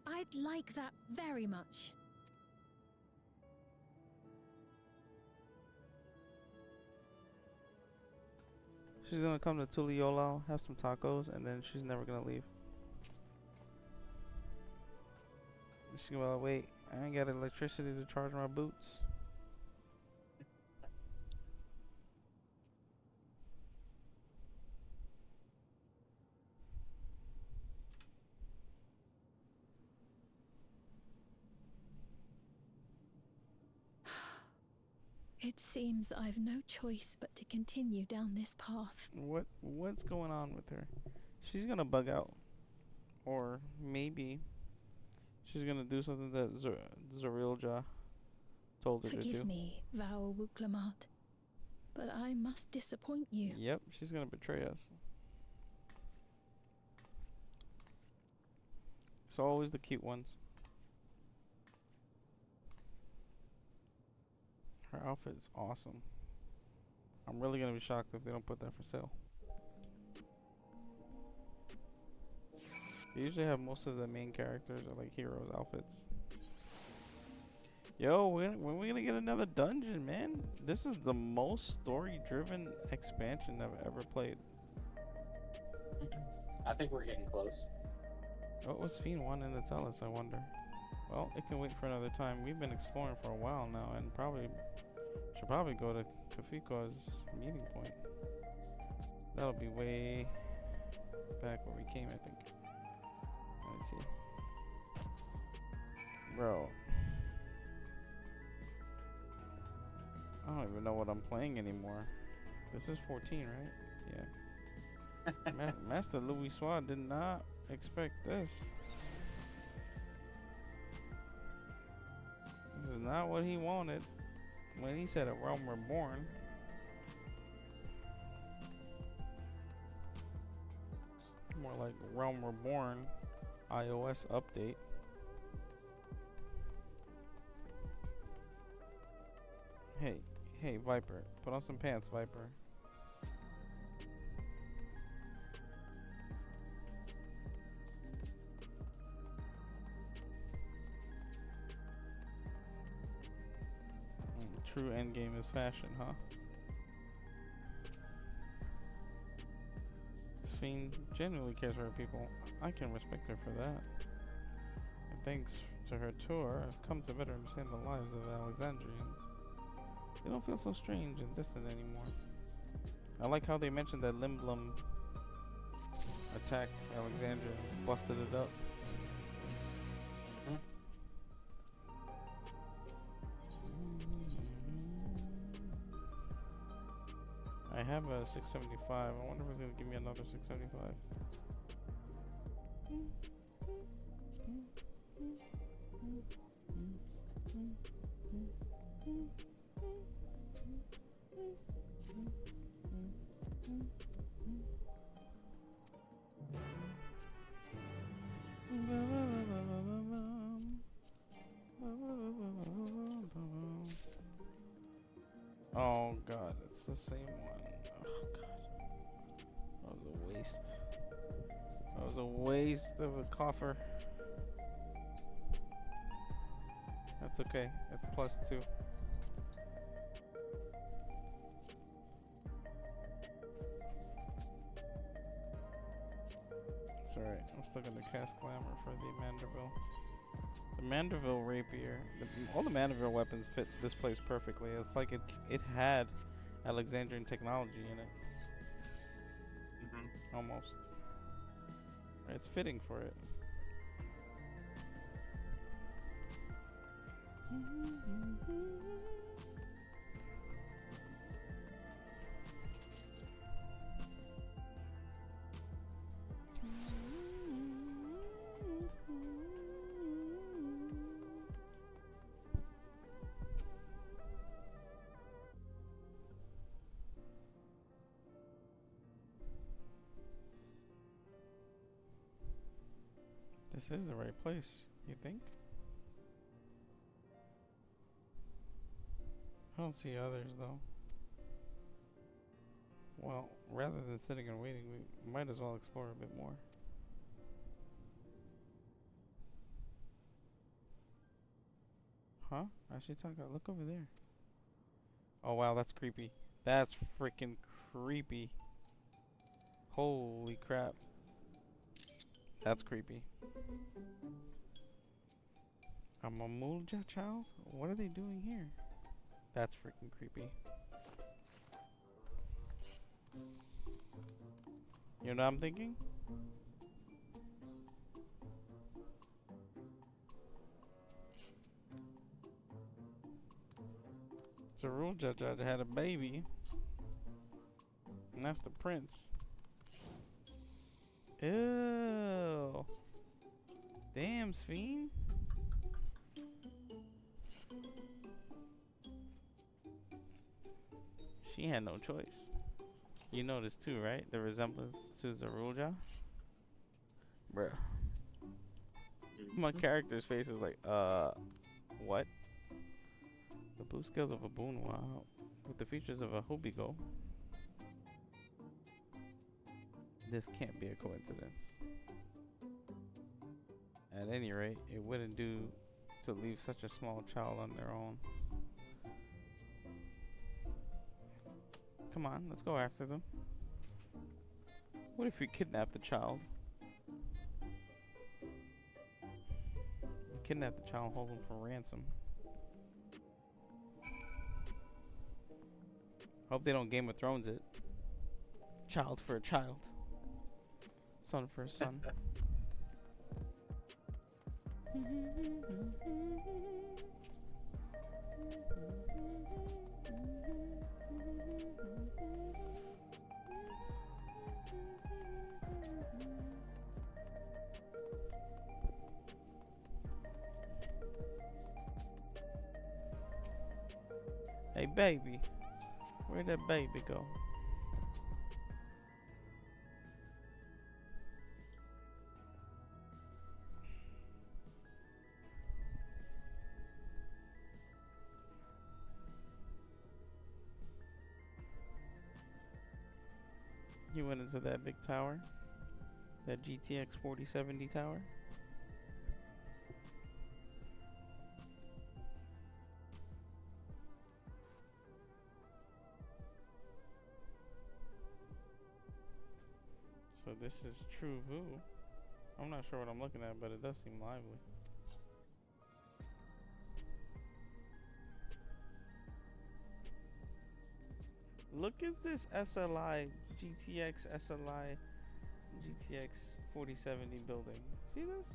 I'd like that very much. She's gonna come to Tuliolal, have some tacos, and then she's never gonna leave. She's gonna be like, wait, I ain't got electricity to charge my boots. It seems I've no choice but to continue down this path. What's going on with her? She's gonna bug out. Or maybe she's gonna do something that Zorilja told her to do. Forgive me, Val Wuklamat, but I must disappoint you. Yep, she's gonna betray us. It's always the cute ones. Her outfit is awesome. I'm really gonna be shocked if they don't put that for sale. They usually have most of the main characters or like heroes' outfits. Yo, when we gonna get another dungeon, man? This is the most story-driven expansion I've ever played. I think we're getting close. What was Fiend wanting to tell us, I wonder? Well, it can wait for another time. We've been exploring for a while now and should probably go to Kafiko's meeting point. That'll be way back where we came, I think. Let me see. Bro. I don't even know what I'm playing anymore. This is 14, right? Yeah. Master Louis Suave did not expect this. This is not what he wanted when he said a realm reborn. More like realm reborn iOS update. Hey, Viper, put on some pants, Viper. True endgame is fashion, huh? Fiend genuinely cares for her people. I can respect her for that. And thanks to her tour, I've come to better understand the lives of Alexandrians. They don't feel so strange and distant anymore. I like how they mentioned that Limblum attacked Alexandria and busted it up. I have a 675. I wonder if it's gonna give me another 675. Oh god, it's the same one. Oh god. That was a waste. That was a waste of a coffer. That's okay. It's +2. It's alright. I'm still gonna cast Glamour for the Manderville. The Manderville rapier. All the Manderville weapons fit this place perfectly. It's like it had Alexandrian technology in it. Almost. It's fitting for it. This is the right place, you think? I don't see others though. Well, rather than sitting and waiting, we might as well explore a bit more. Huh? Ashitaka, look over there. Oh wow, that's creepy. That's freaking creepy. Holy crap. That's creepy. A Mamulja child? What are they doing here? That's freaking creepy. You know what I'm thinking? Zarulja had a baby. And that's the prince. Ew. Damn, Sphene. She had no choice. You noticed too, right? The resemblance to Zarulja? Bruh. My character's face is like, what? The blue scales of a Bunwa with the features of a Hobigo. This can't be a coincidence. At any rate, it wouldn't do to leave such a small child on their own. Come on, let's go after them. What if we kidnap the child? Kidnap the child and hold him for ransom. Hope they don't Game of Thrones it. Child for a child. Son for a son. Hey baby, where'd that baby go? You went into that big tower? That GTX 4070 tower? So this is True Vu. I'm not sure what I'm looking at, but it does seem lively. Look at this SLI GTX SLI GTX 4070 building. See this?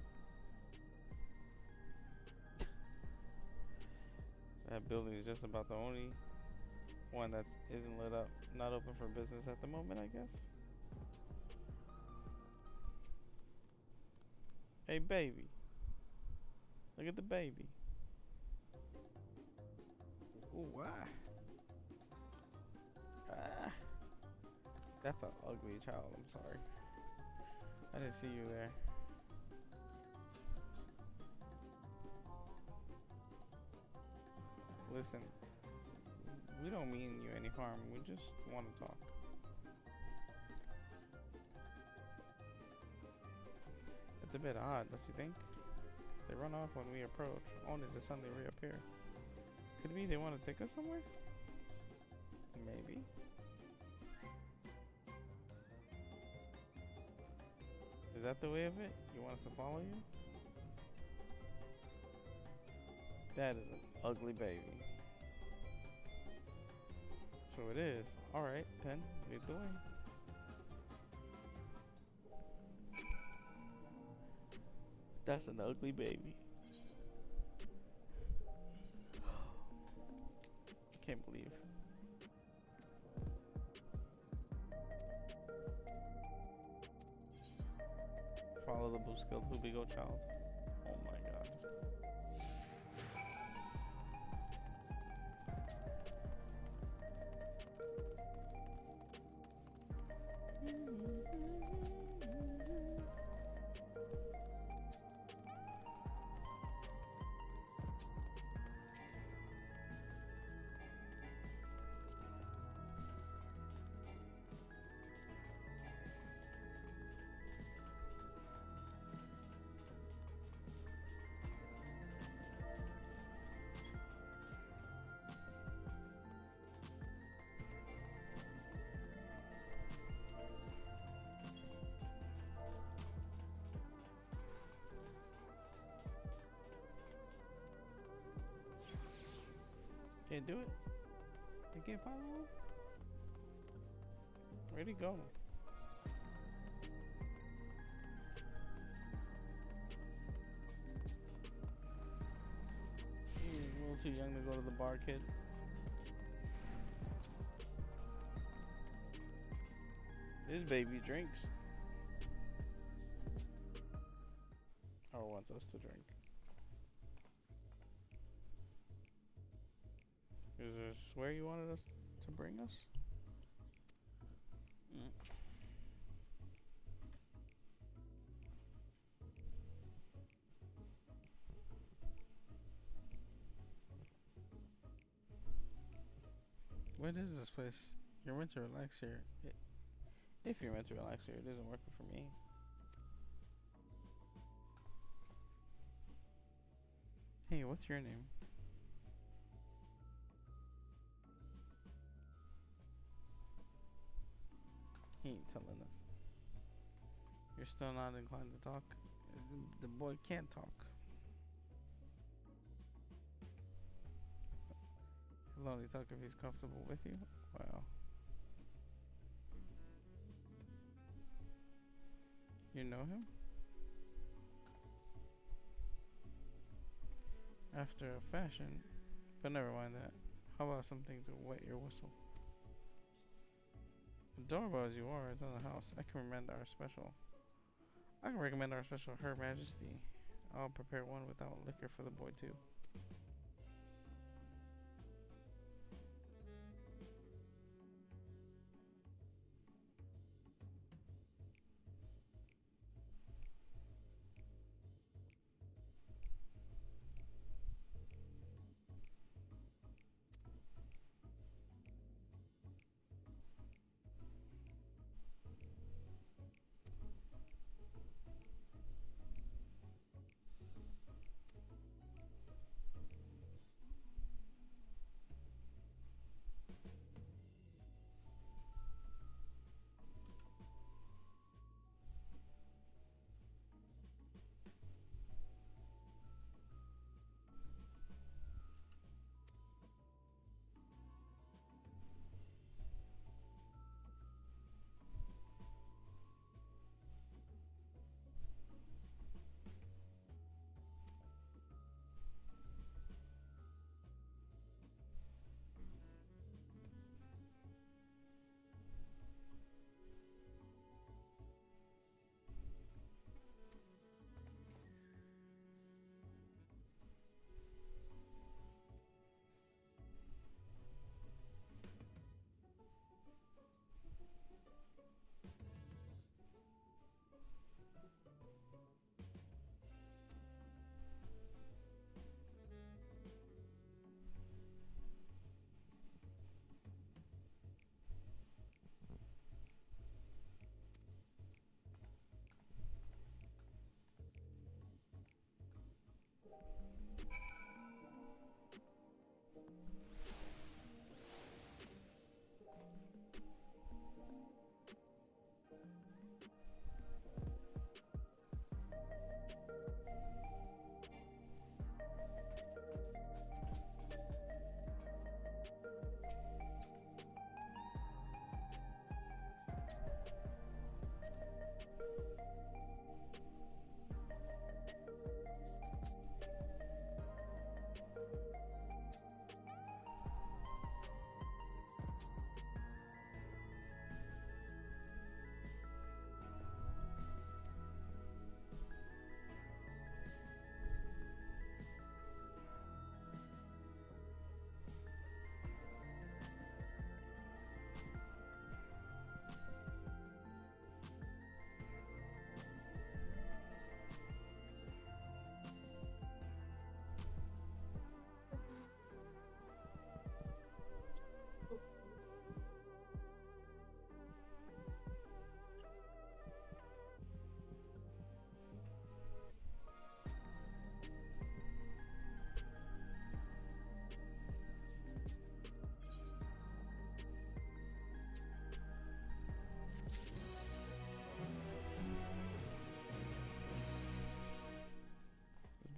That building is just about the only one that isn't lit up. Not open for business at the moment, I guess. Hey baby. Look at the baby. Ooh, ah. Ah. That's an ugly child, I'm sorry. I didn't see you there. Listen, we don't mean you any harm, we just want to talk. It's a bit odd, don't you think? They run off when we approach, only to suddenly reappear. Could it be they want to take us somewhere? Maybe. Is that the way of it? You want us to follow you? That is an ugly baby. So it is. Alright, then, lead the way. That's an ugly baby. Can't believe. Follow the blue skilled Hubigo child. Oh my god. Can't do it? You can't follow him? Where'd he go? He's a little too young to go to the bar, kid. This baby drinks. Or wants us to drink. Is this where you wanted us to bring us? What is this place? You're meant to relax here. If you're meant to relax here, it isn't working for me. Hey, what's your name? He ain't telling us. You're still not inclined to talk? The boy can't talk. He'll only talk if he's comfortable with you? Wow. You know him? After a fashion. But never mind that. How about something to wet your whistle? Adorable as you are, it's in the house. I can recommend our special Her Majesty. I'll prepare one without liquor for the boy too.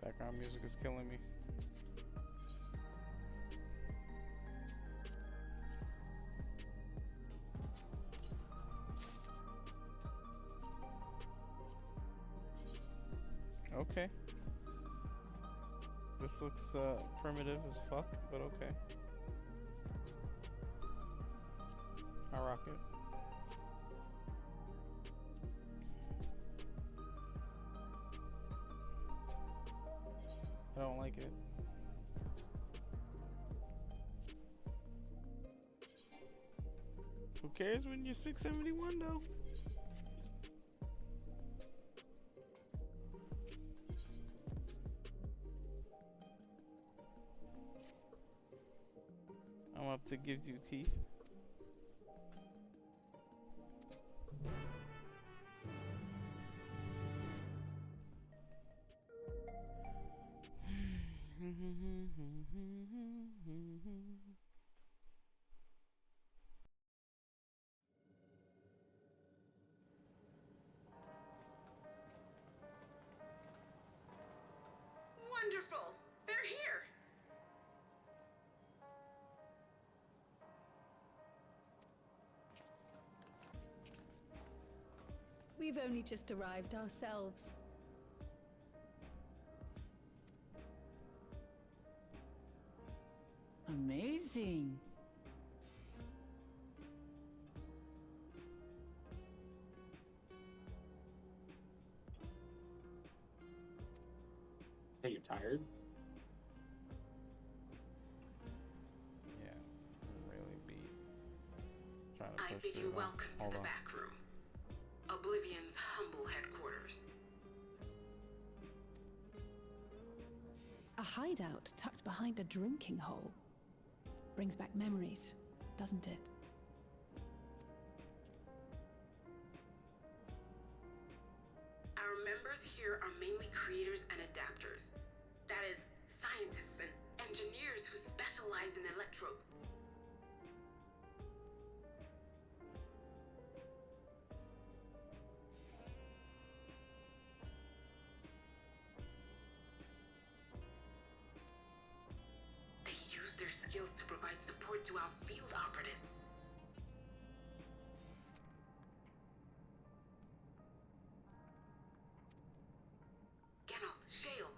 Background music is killing me. Okay. This looks primitive as fuck, but okay. I rock it. I don't like it. Who cares when you're 671 though? I'm up to gives you teeth. Wonderful! They're here! We've only just arrived ourselves. Amazing! tired? Yeah, I'm really beat. Trying to I push bid through you them. welcome to Hold the on. back room. Oblivion's humble headquarters. A hideout tucked behind a drinking hole. Brings back memories, doesn't it? Our members here are mainly creators and adapters. That is, scientists and engineers who specialize in electro. They use their skills to provide support to our field operatives. Geralt, Shale,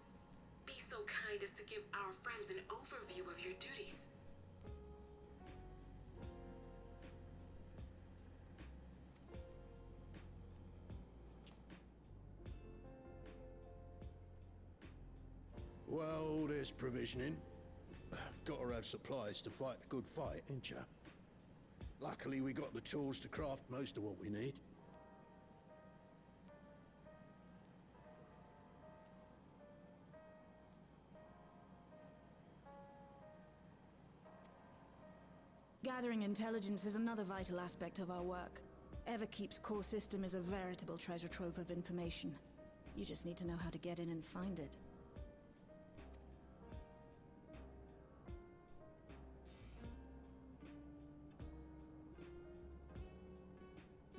be so kind as to give our friends an overview of your duties. Well, there's provisioning. Gotta have supplies to fight a good fight, ain't ya? Luckily, we got the tools to craft most of what we need. Gathering intelligence is another vital aspect of our work. Everkeep's core system is a veritable treasure trove of information. You just need to know how to get in and find it.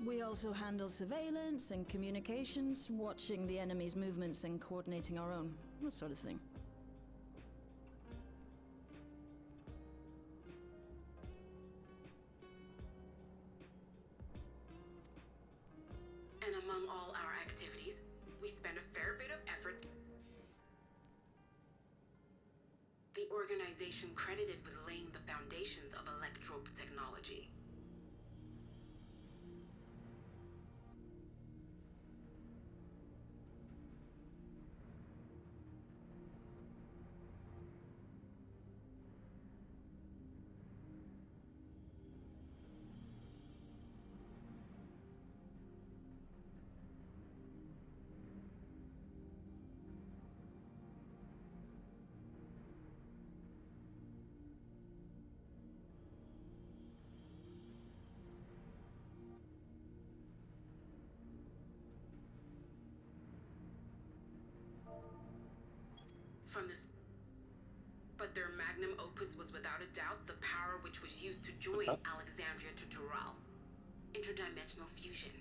We also handle surveillance and communications, watching the enemy's movements and coordinating our own, that sort of thing. And among all our activities, we spend a fair bit of effort. The organization credited with laying the foundations of electrope technology. From this, but their magnum opus was without a doubt the power which was used to join up? Alexandria to Tural. Interdimensional fusion.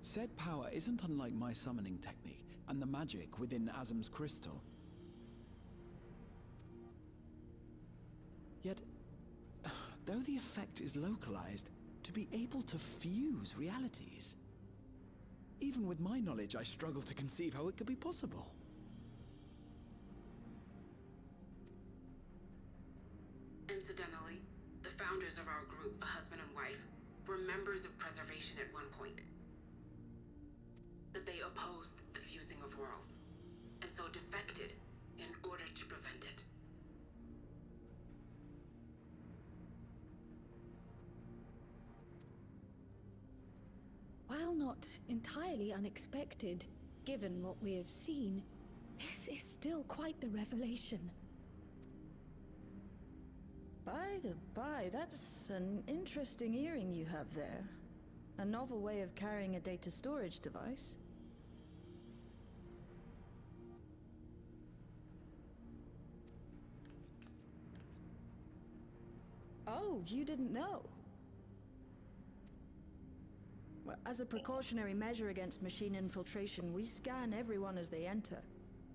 Said power isn't unlike my summoning technique and the magic within Azam's crystal. Yet, though the effect is localized, to be able to fuse realities. Even with my knowledge, I struggle to conceive how it could be possible. Incidentally, the founders of our group, a husband and wife, were members of Preservation at one point. That they opposed the fusing of worlds, and so defected in order to prevent it. While not entirely unexpected, given what we have seen, this is still quite the revelation. By the by, that's an interesting earring you have there. A novel way of carrying a data storage device. Oh, you didn't know? Well, as a precautionary measure against machine infiltration, we scan everyone as they enter.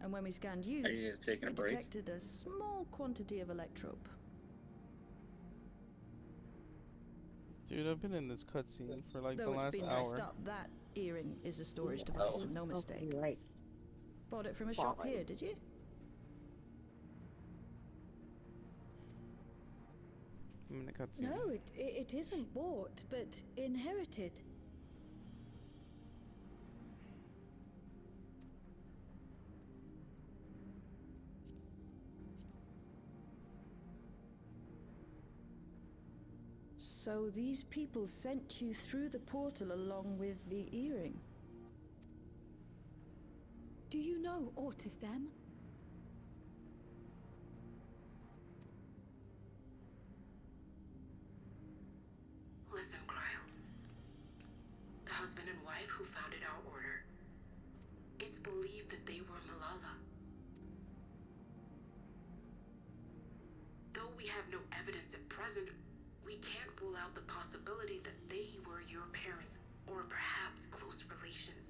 And when we scanned you, Are you guys taking we a break? detected a small quantity of electrope. Dude, I've been in this cutscene for like Though the it's last been dressed hour. up, that earring is a storage device and no mistake. Right. Bought it from a shop here, did you? I'm in a cutscene. No, it isn't bought, but inherited. So these people sent you through the portal along with the earring? Do you know aught of them? Listen, Cryle. The husband and wife who founded our order. It's believed that they were Malala. Though we have no evidence at present, we can't rule out the possibility that they were your parents, or perhaps close relations.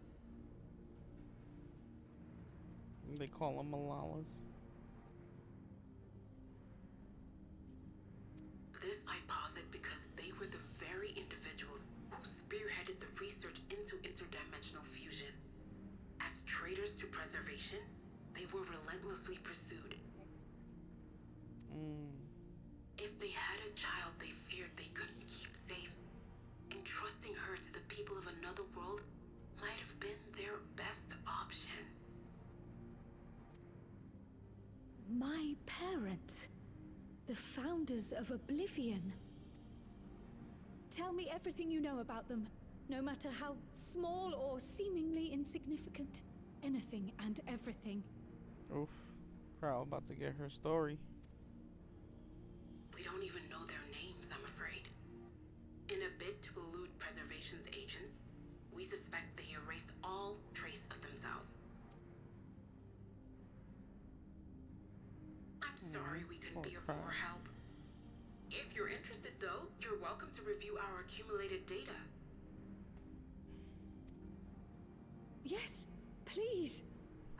They call them Malalas. This I posit because they were the very individuals who spearheaded the research into interdimensional fusion. As traitors to preservation, they were relentlessly pursued. If they had a child they feared they couldn't keep safe, entrusting her to the people of another world might have been their best option. My parents, the founders of Oblivion. Tell me everything you know about them, no matter how small or seemingly insignificant. Anything and everything. Oof. Crowd about to get her story. We don't even know their names, I'm afraid. In a bid to elude preservation's agents, we suspect they erased all trace of themselves. I'm sorry we couldn't be of more help. If you're interested, though, you're welcome to review our accumulated data. Yes, please.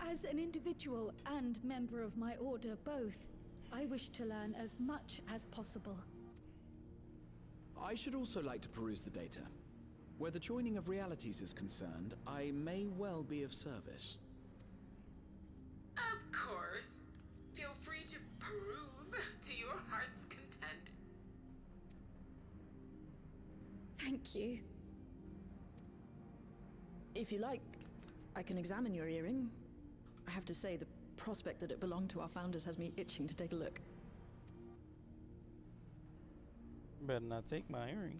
As an individual and member of my order both, I wish to learn as much as possible. I should also like to peruse the data. Where the joining of realities is concerned, I may well be of service. Of course. Feel free to peruse to your heart's content. Thank you. If you like, I can examine your earring. I have to say, the prospect that it belonged to our founders has me itching to take a look. Better not take my earring.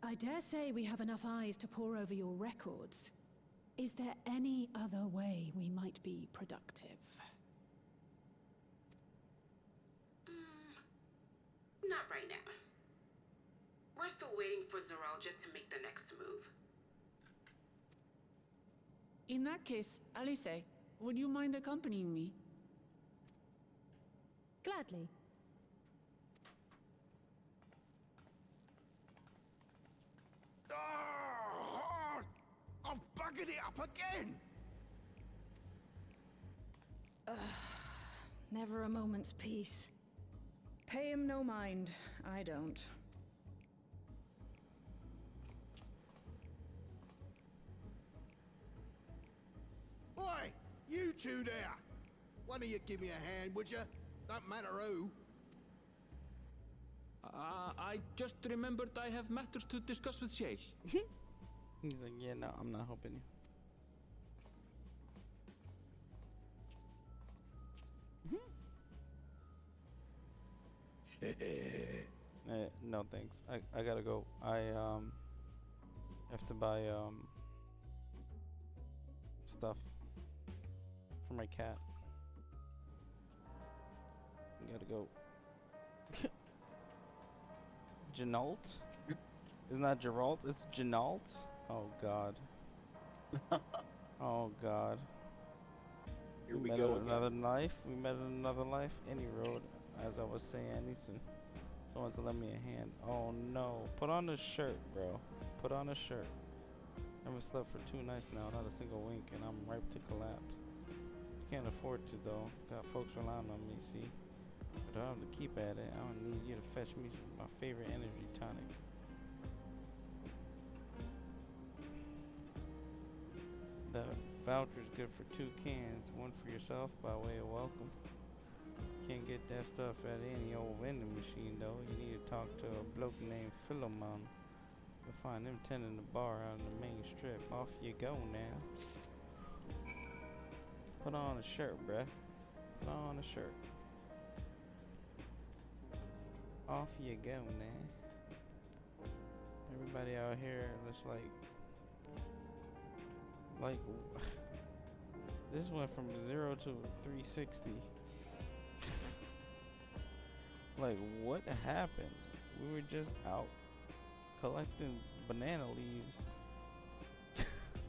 I dare say we have enough eyes to pore over your records. Is there any other way we might be productive? Not right now. We're still waiting for Zoralja to make the next move. In that case, Alice, would you mind accompanying me? Gladly. Oh, I've buggered it up again! Never a moment's peace. Pay him no mind. I don't. Oi! You two there! One of you give me a hand, would you? Don't matter who. I just remembered I have matters to discuss with Shay. He's like, yeah, no, I'm not helping you. No thanks. I gotta go. I have to buy stuff for my cat. Gotta go. Janault? Isn't that Geralt? It's Janault? Oh god. Oh god. Here we met go in another again. life. We met in another life. Any road. As I was saying, I need someone to lend me a hand. Oh no. Put on a shirt, bro. Put on a shirt. I haven't slept for 2 nights now, not a single wink, and I'm ripe to collapse. Can't afford to though. Got folks relying on me, see? But I have to keep at it. I don't need you to fetch me my favorite energy tonic. The voucher's good for 2 cans, one for yourself by way of welcome. Can't get that stuff at any old vending machine though. You need to talk to a bloke named Philemon. You'll find him tending the bar out on the main strip. Off you go now. Put on a shirt, bruh. Put on a shirt. Off you go, man. Everybody out here looks like this went from 0 to 360. Like, what happened? We were just out collecting banana leaves.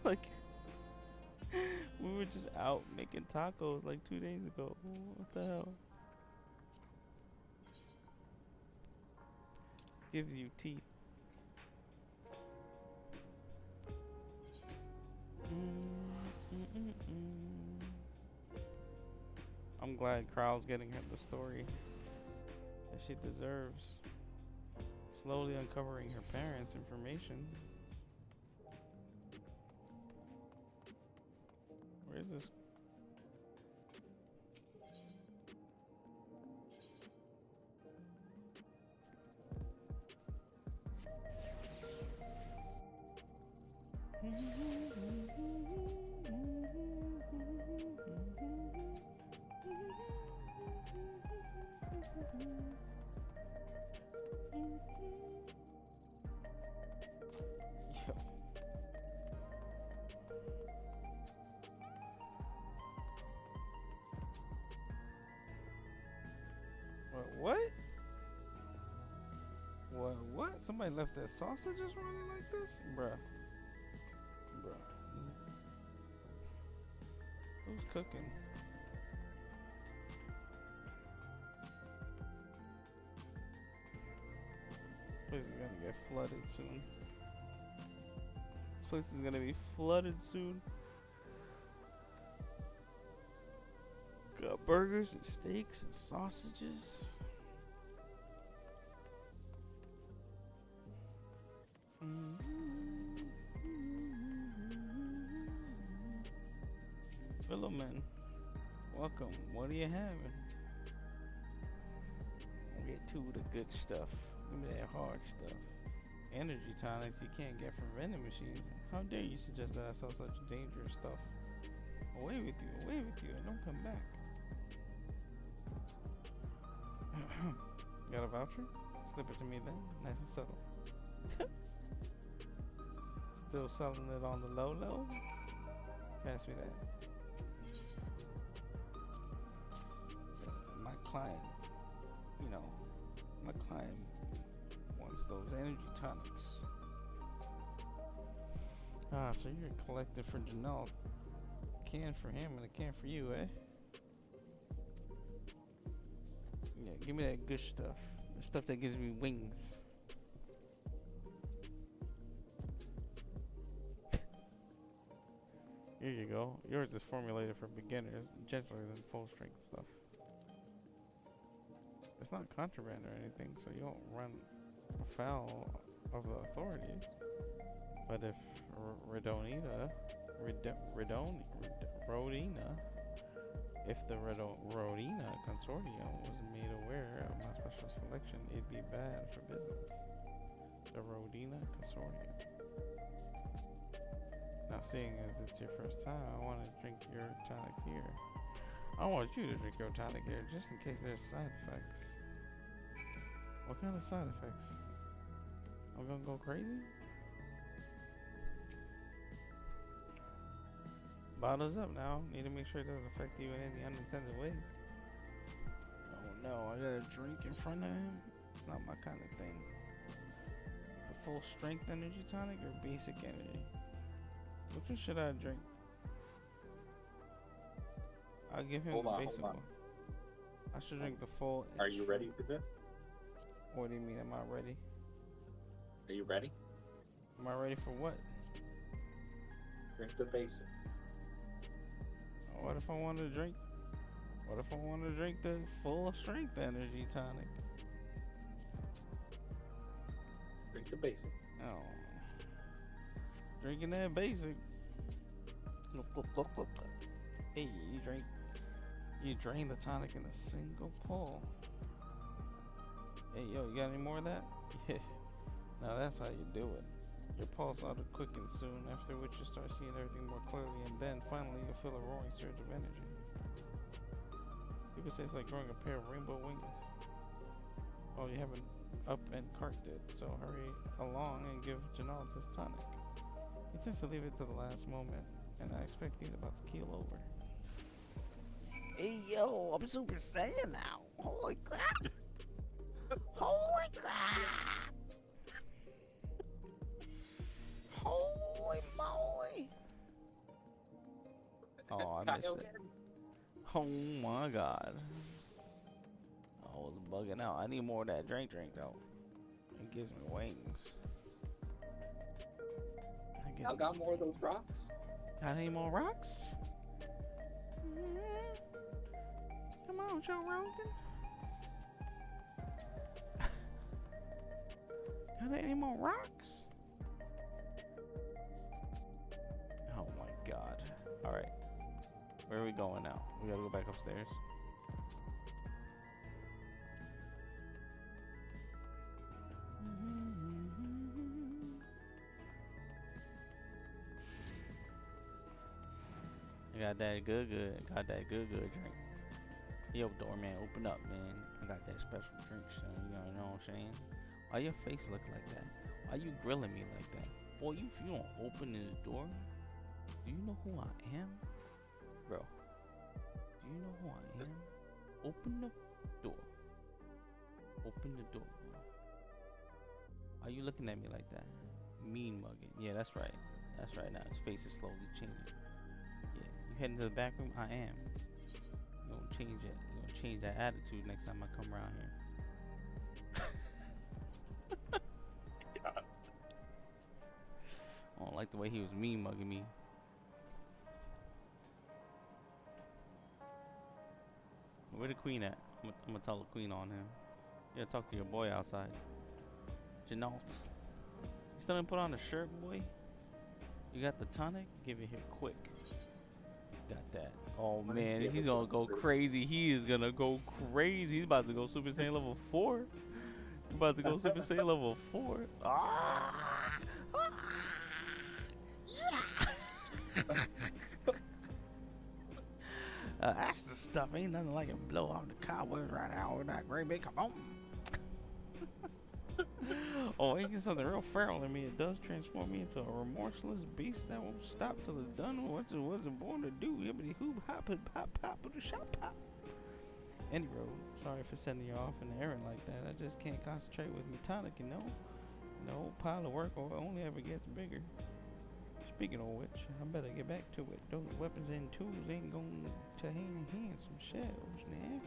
Like, we were just out making tacos like 2 days ago. What the hell? Gives you teeth. I'm glad Crowell's getting her the story that she deserves. Slowly uncovering her parents' information. Where is this? Yo. What? What? Somebody left their sausages running like this? Bruh. Who's cooking? This place is gonna get flooded soon. This place is gonna be flooded soon. Got burgers and steaks and sausages. Philomen, welcome. What are you having? We'll get to the good stuff. Give me that hard stuff. Energy tonics you can't get from vending machines. How dare you suggest that I sell such dangerous stuff? Away with you, and don't come back. Got a voucher? Slip it to me then. Nice and subtle. Still selling it on the low? Pass me that. My client, wants those energy tonics. Ah, so you're collecting for Janelle. A can for him and a can for you, eh? Yeah, give me that good stuff. The stuff that gives me wings. Here you go. Yours is formulated for beginners, gentler than full strength stuff. It's not contraband or anything, so you don't run afoul of the authorities. But if Rodina, if the Rodina Consortium was made aware of my special selection, it'd be bad for business. The Rodina Consortium. Now, seeing as it's your first time, I want to drink your tonic here. I want you to drink your tonic here, just in case there's side effects. What kind of side effects? I'm gonna go crazy? Bottle's up now. Need to make sure it doesn't affect you in any unintended ways. Oh no, I gotta drink in front of him? It's not my kind of thing. The full strength energy tonic or basic energy? Which one should I drink? I'll give him the basic one. I should drink the full. Are you ready for this? What do you mean, am I ready? Are you ready? Am I ready for what? Drink the basic. What if I want to drink? What if I want to drink the full strength energy tonic? Drink the basic. Oh. Drinking that basic. Hey, you drain the tonic in a single pull. Hey, yo, you got any more of that? Yeah. Now that's how you do it. Your pulse ought to quicken soon, after which you start seeing everything more clearly, and then finally you'll feel a roaring surge of energy. People say it's like growing a pair of rainbow wings. Oh, you haven't up and carked it, so hurry along and give Janelle this tonic. He tends to leave it to the last moment, and I expect he's about to keel over. Hey yo, I'm Super Saiyan now! Holy crap! Holy crap! Holy moly! Oh, I missed it. Oh my god. I was bugging out. I need more of that drink though. It gives me wings. I got more of those rocks. Got any more rocks? Come on, Joe Rogan. Got any more rocks? Oh my god. Alright. Where are we going now? We gotta go back upstairs. I got that good. Got that good drink. Yo, doorman, open up, man. I got that special drink, son. You know what I'm saying? Why your face look like that? Why you grilling me like that? Boy, if you don't open the door, do you know who I am? Bro, do you know who I am? Open the door. Open the door, bro. Why you looking at me like that? Mean mugging. Yeah, that's right. That's right. Now his face is slowly changing. Yeah, you heading to the back room? I am. You gonna change it. You gonna change that attitude next time I come around here. I don't like the way he was mean mugging me. Where the queen at? I'm gonna tell the queen on him. You gotta talk to your boy outside. Janalt. You still didn't put on a shirt, boy? You got the tonic? Give it here quick. Got that. Oh man, he's gonna go crazy. He is gonna go crazy. He's about to go Super Saiyan level 4. He's about to go Super Saiyan level 4. Ah! That's the stuff. Ain't nothing like it blow off the cobwebs right now with that great big kaboom. Oh, it gets something real feral in me. It does transform me into a remorseless beast that won't stop till it's done what it wasn't born to do. Yippity hoop hop and pop pop with a shop pop. Anyway, sorry for sending you off in the errand like that. I just can't concentrate with me tonic, you know. The old pile of work only ever gets bigger. Speaking of which, I better get back to it. Those weapons and tools ain't going to hand in hand some shadows now.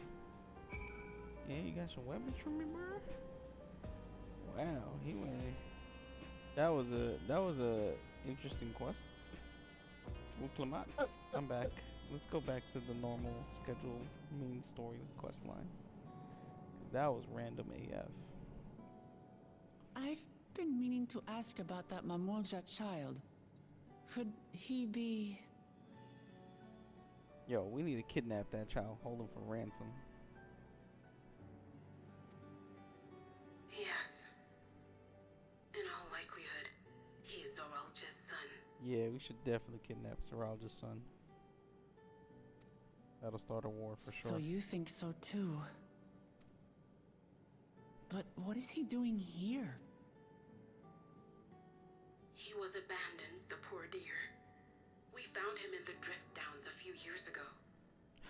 Yeah, you got some weapons for me, bro? Wow, he went. That was a interesting quest. Well, Clement, I'm back. Let's go back to the normal scheduled main story quest line. That was random AF. I've been meaning to ask about that Mamulja child. Could he be... Yo, we need to kidnap that child, hold him for ransom. Yes. In all likelihood, he's Zoralja's son. Yeah, we should definitely kidnap Zoralja's son. That'll start a war for sure. So you think so too. But what is he doing here? He was abandoned, the poor dear. We found him in the Drift Downs a few years ago.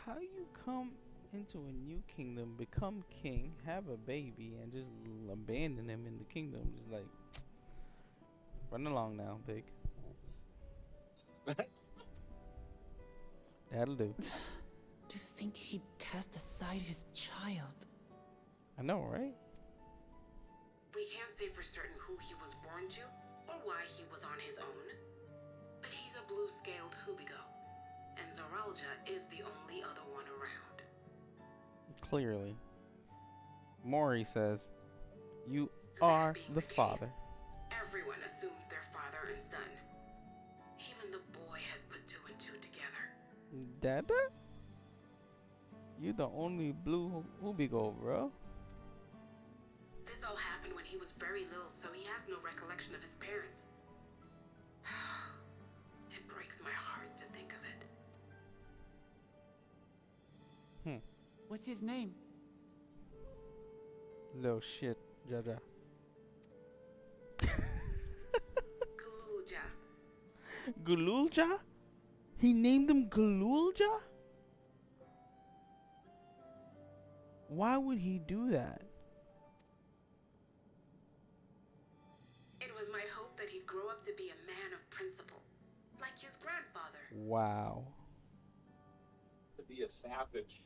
How you come into a new kingdom, become king, have a baby, and just abandon him in the kingdom? Just like, run along now, pig. That'll do. To think he'd cast aside his child. I know, right? We can't say for certain who he was born to, or why he was on his own. But he's a blue-scaled Hubigo, and Zoralja is the only other one around. Clearly. Mori says, you are the father. Everyone assumes they're father and son. Even the boy has put two and two together. Dada? You the only blue Hubigo, bro. This all happened when he was very little, so he has no recollection of his parents. It breaks my heart to think of it. What's his name? Little shit, Jaja. Gulja. Gululja? He named him Gululja? Why would he do that? It was my hope that he'd grow up to be a man of principle, like his grandfather. Wow. To be a savage.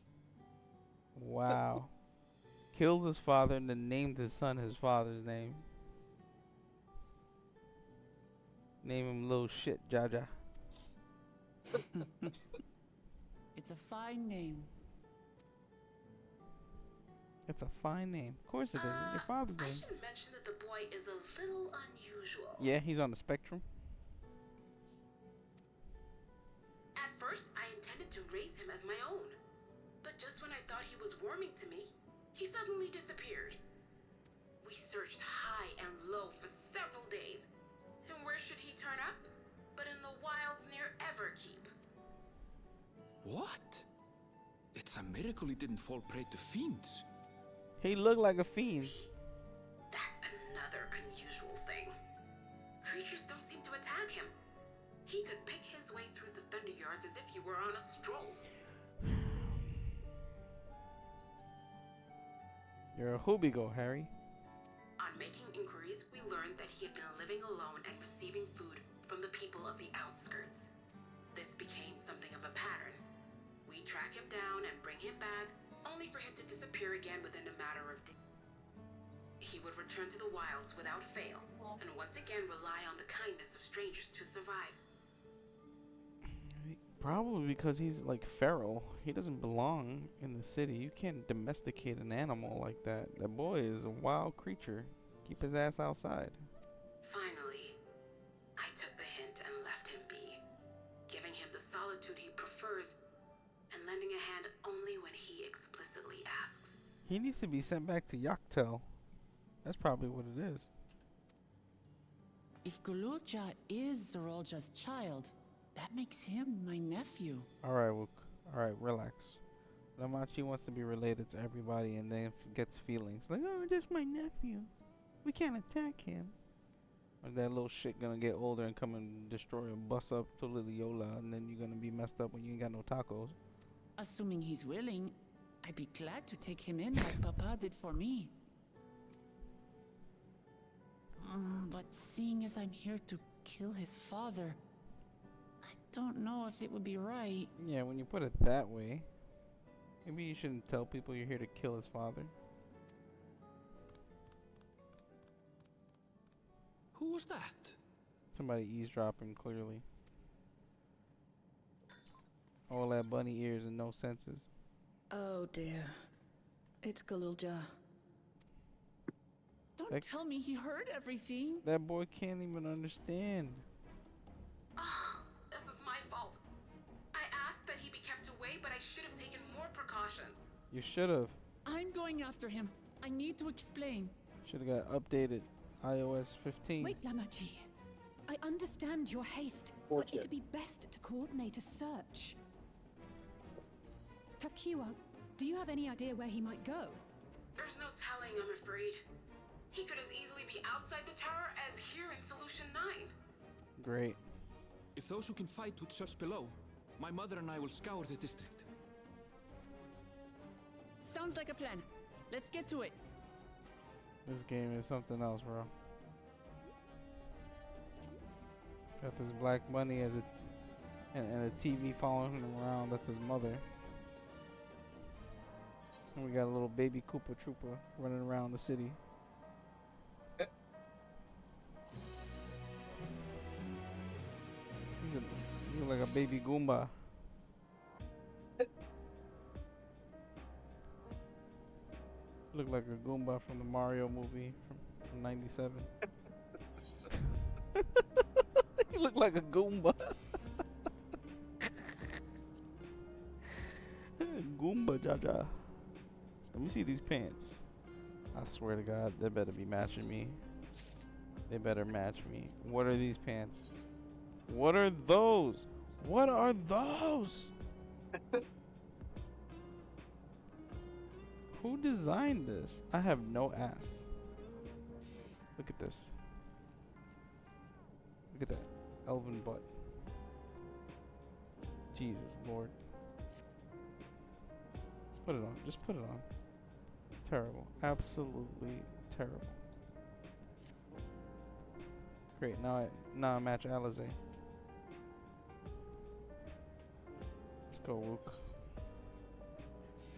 Wow. Killed his father and then named his son his father's name. Name him little shit, Jaja. It's a fine name. It's a fine name. Of course it is. It's your father's I name. should mention that the boy is a little unusual. Yeah, he's on the spectrum. At first, I intended to raise him as my own. But just when I thought he was warming to me, he suddenly disappeared. We searched high and low for several days. And where should he turn up? But in the wilds near Everkeep. What? It's a miracle he didn't fall prey to fiends. He looked like a fiend. That's another unusual thing. Creatures don't seem to attack him. He could pick his way through the Thunder Yards as if he were on a stroll. You're a hoobigo, Harry. On making inquiries, we learned that he had been living alone and receiving food from the people of the outskirts. This became something of a pattern. We track him down and bring him back, only for him to disappear again within a matter of days. He would return to the wilds without fail, and once again rely on the kindness of strangers to survive. Probably because he's like feral. He doesn't belong in the city. You can't domesticate an animal like that. That boy is a wild creature. Keep his ass outside. Finally, I took the hint and left him be, giving him the solitude he prefers and lending a hand only when he explicitly asks. He needs to be sent back to Yaktel. That's probably what it is. If Gululja is Zorolja's child, that makes him my nephew. Alright, alright, relax. Namachi wants to be related to everybody and then gets feelings. Like, oh, that's my nephew. We can't attack him. Or that little shit gonna get older and come and destroy and bust up to Liliola, and then you're gonna be messed up when you ain't got no tacos. Assuming he's willing, I'd be glad to take him in like Papa did for me. But seeing as I'm here to kill his father, I don't know if it would be right. Yeah, when you put it that way, maybe you shouldn't tell people you're here to kill his father. Who was that? Somebody eavesdropping, clearly. All that bunny ears and no senses. Oh dear. It's Gululja. Don't tell me he heard everything. That boy can't even understand. Oh, this is my fault. I asked that he be kept away, but I should have taken more precautions. You should have. I'm going after him. I need to explain. Should have got updated iOS 15. Wait, Lamachi. I understand your haste, but it'd be best to coordinate a search. Kakiwa, do you have any idea where he might go? There's no telling, I'm afraid. He could as easily be outside the tower as here in Solution 9. Great. If those who can fight would search below, my mother and I will scour the district. Sounds like a plan. Let's get to it. This game is something else, bro. Got this black bunny as and a TV following him around. That's his mother. And we got a little baby Koopa Troopa running around the city. He look like a baby Goomba. Look like a Goomba from the Mario movie from '97. He look like a Goomba. Goomba Jaja. Let me see these pants. I swear to God, they better be matching me. They better match me. What are these pants? What are those? What are those? Who designed this? I have no ass. Look at this. Look at that elven butt. Jesus Lord. Put it on. Just put it on. Terrible. Absolutely terrible. Great. Now I match Alize. Let's go, Wook.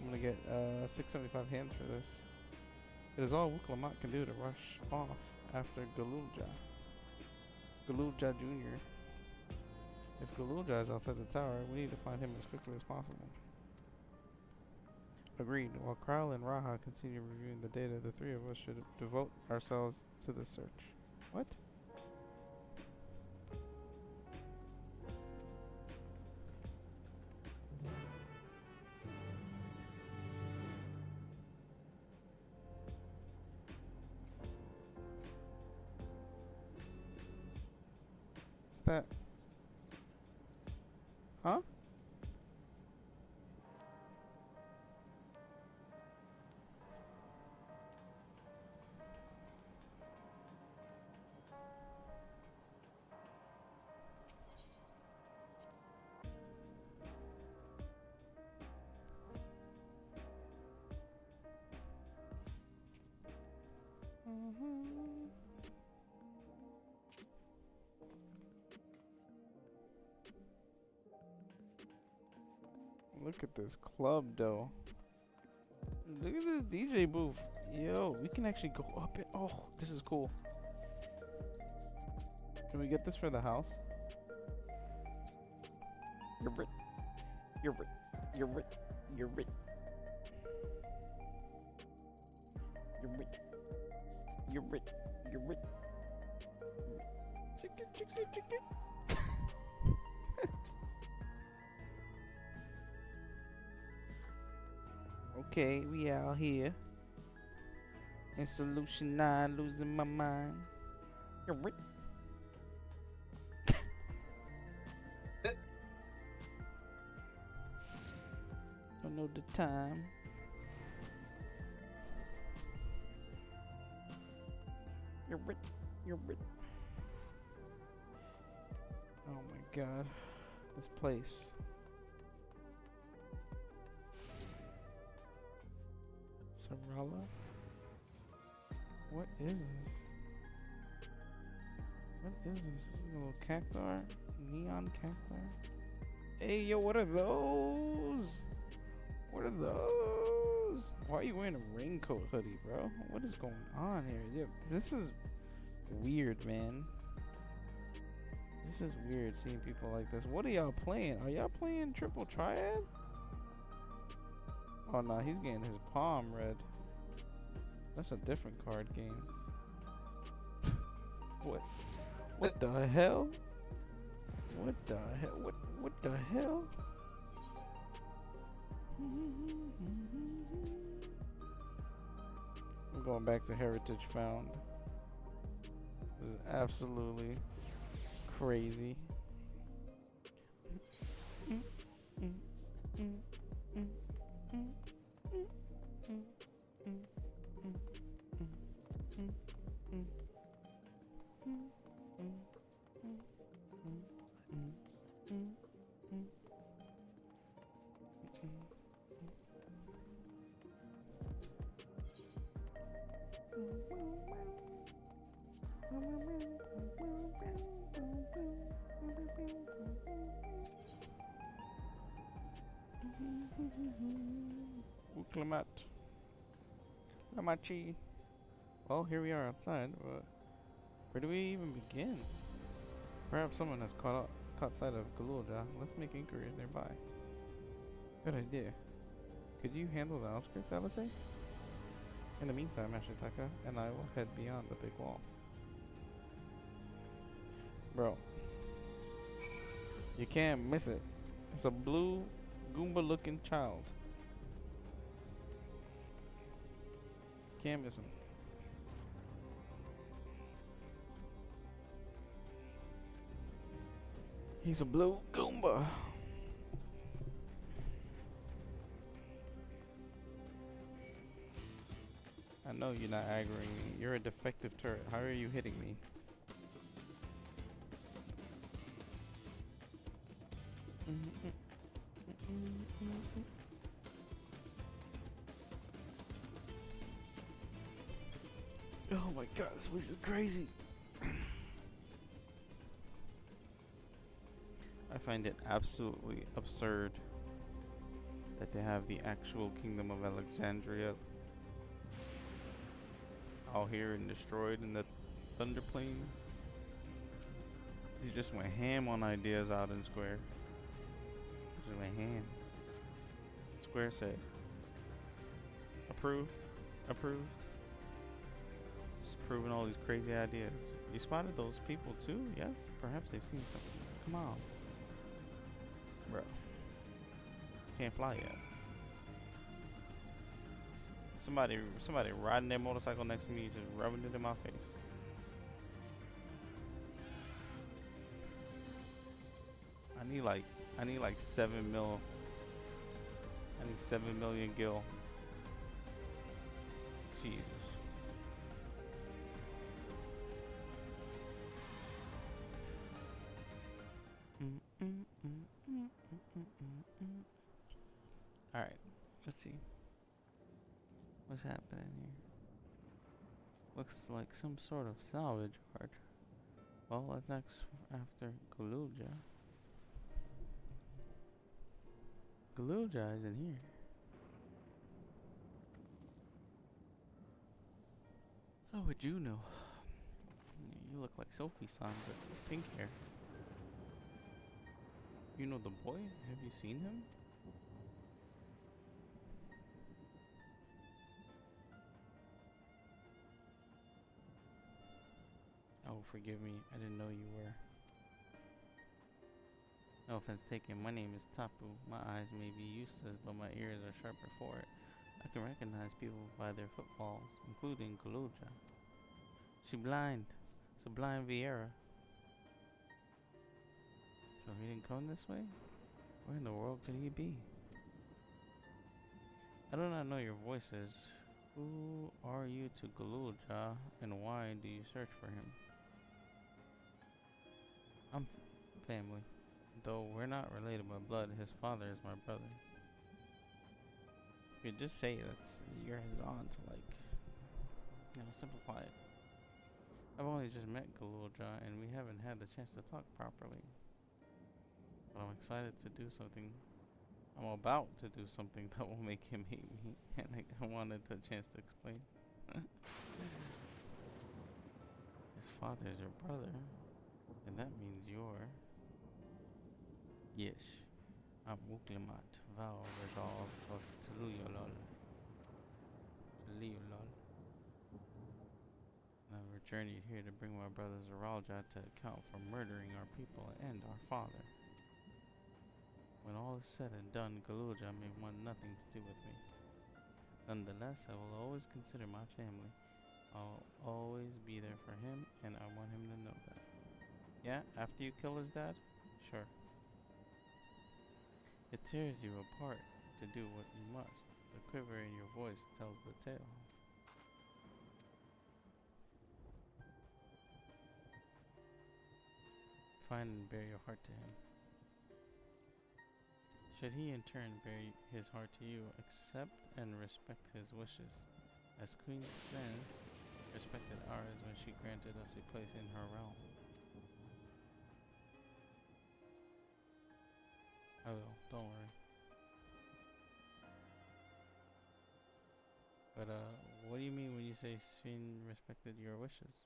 I'm gonna get 675 hands for this. It is all Wook Lamont can do to rush off after Galulja. Galulja Jr. If Galulja is outside the tower, we need to find him as quickly as possible. Agreed. While Kral and Raha continue reviewing the data, the three of us should devote ourselves to the search. What? What's that? Huh? Look at this club though. Look at this DJ booth. Yo, we can actually go up it. Oh, this is cool. Can we get this for the house? You're rich. You're rich. You're rich. You're rich. You're rich. You're rich. You're rich. Chicken, chicken, chicken. Okay, we out here. In Solution 9, losing my mind. You're rich. Don't know the time. You're rich. You're rich. Oh my god. This place. Sarala? What is this? What is this? Is it a little cactar? Neon cactar? Hey, yo, what are those? What are those? Why are you wearing a raincoat hoodie, bro? What is going on here? Yeah, this is weird, man. This is weird seeing people like this. What are y'all playing? Are y'all playing Triple Triad? Oh no, he's getting his palm red. That's a different card game. What the hell? What the hell? What the hell? I'm going back to Heritage Found. This is absolutely crazy. Uklamat. Lamachi. Well, here we are outside, but where do we even begin? Perhaps someone has caught sight of Galulja. Let's make inquiries nearby. Good idea. Could you handle the outskirts, Alice? In the meantime, Ashitaka and I will head beyond the big wall. Bro, you can't miss it. It's a blue Goomba looking child. Can't miss him. He's a blue Goomba. I know you're not aggroing me. You're a defective turret. How are you hitting me? Oh my god, this place is crazy. I find it absolutely absurd that they have the actual Kingdom of Alexandria out here and destroyed in the Thunder Plains. He just went ham on ideas out in Square. Just went ham. Square said, approved, approved. Just approving all these crazy ideas. You spotted those people too? Yes? Perhaps they've seen something. Come on. Bro. Can't fly yet. Somebody riding their motorcycle next to me, just rubbing it in my face. I need like 7 mil. I need 7 million gil. Jesus. Alright, let's see. What's happening here? Looks like some sort of salvage yard. Well, that's next after Galuja. Galuja isn't here. How would you know? You look like Sophie's son, but with pink hair. You know the boy? Have you seen him? Oh, forgive me. I didn't know you were. No offense taken. My name is Tapu. My eyes may be useless, but my ears are sharper for it. I can recognize people by their footfalls, including Galuja. She blind. It's a blind Vieira. So he didn't come this way? Where in the world could he be? I do not know your voices. Who are you to Galuja, and why do you search for him? I'm family. Though we're not related by blood, his father is my brother. You could just say that's you're his aunt to, like, you know, simplify it. I've only just met Galuja, and we haven't had the chance to talk properly. But I'm excited to do something. I'm about to do something that will make him hate me, and I wanted the chance to explain. His father is your brother, and that means you're... Yes, I'm Uklimat, vow resolve of Tuluyolol. Tuluyolol. I've journeyed here to bring my brother Zaralja to account for murdering our people and our father. When all is said and done, Galuja may want nothing to do with me. Nonetheless, I will always consider my family. I'll always be there for him, and I want him to know that. Yeah, after you kill his dad? Sure. It tears you apart to do what you must. The quiver in your voice tells the tale. Find and bear your heart to him. Should he in turn bear his heart to you, accept and respect his wishes, as Queen Sven respected ours when she granted us a place in her realm. I will, don't worry. But, what do you mean when you say Sven respected your wishes?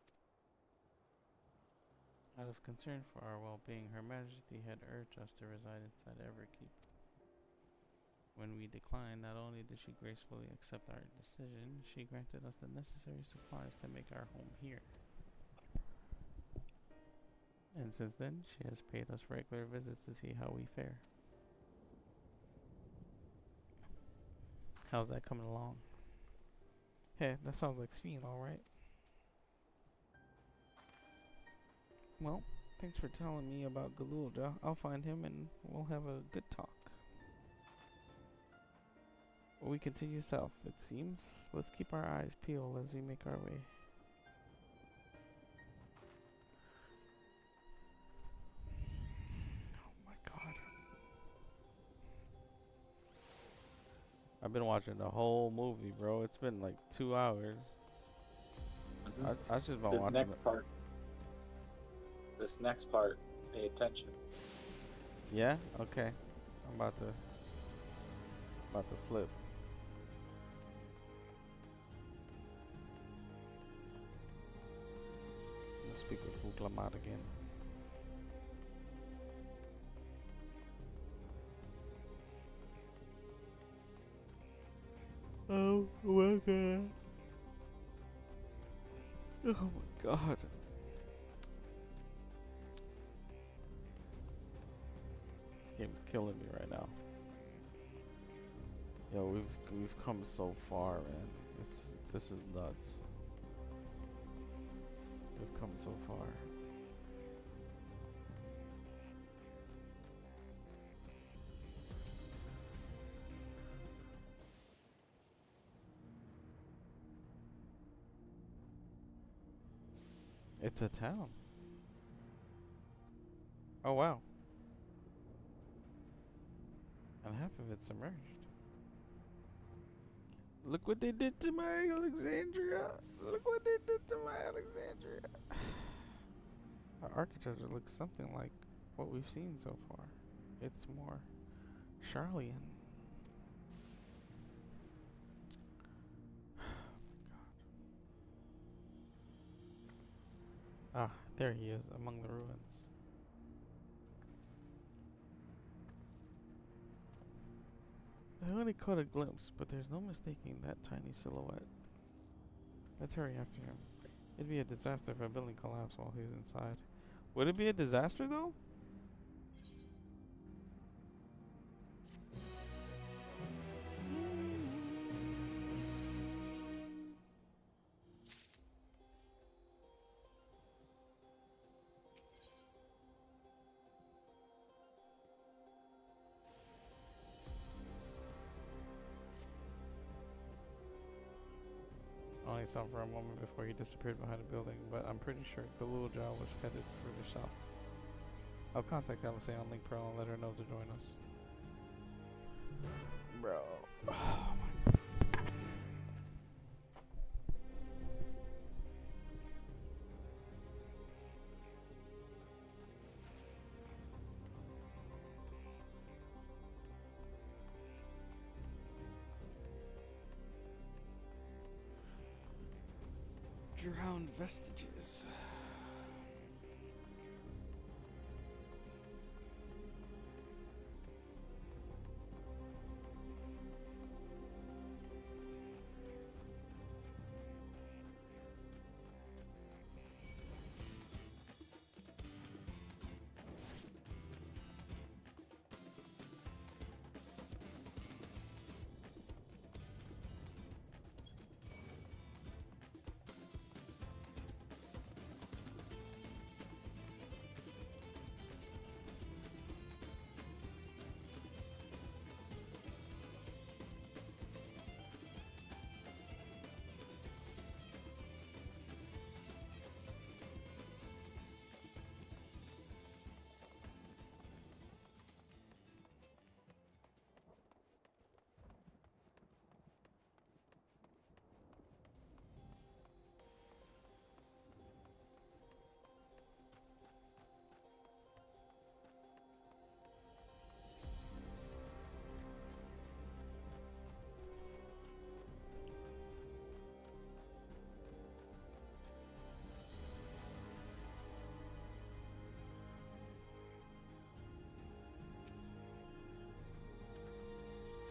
Out of concern for our well-being, Her Majesty had urged us to reside inside Everkeep. When we declined, not only did she gracefully accept our decision, she granted us the necessary supplies to make our home here. And since then, she has paid us regular visits to see how we fare. How's that coming along? Hey, that sounds like Sven, alright. Well, thanks for telling me about Galulja. I'll find him and we'll have a good talk. We continue south, it seems. Let's keep our eyes peeled as we make our way. Oh my god. I've been watching the whole movie, bro. It's been like 2 hours. I just been watching it. This next part, pay attention. Yeah? Okay. I'm about to flip. Let's speak with Buklamat again. Oh my god. Oh my god. Game's killing me right now. Yo, we've come so far, man. This is nuts. We've come so far. It's a town. Oh wow. And half of it's submerged. Look what they did to my Alexandria. Look what they did to my Alexandria. The architecture looks something like what we've seen so far. It's more Charlian. Ah, there he is among the ruins. I only caught a glimpse, but there's no mistaking that tiny silhouette. Let's hurry after him. It'd be a disaster if a building collapsed while he's inside. Would it be a disaster though? I only saw him for a moment before he disappeared behind a building, but I'm pretty sure Galulja was headed further south. I'll contact Alice on Link Pearl and let her know to join us. Bro. Oh my. Drowned vestiges.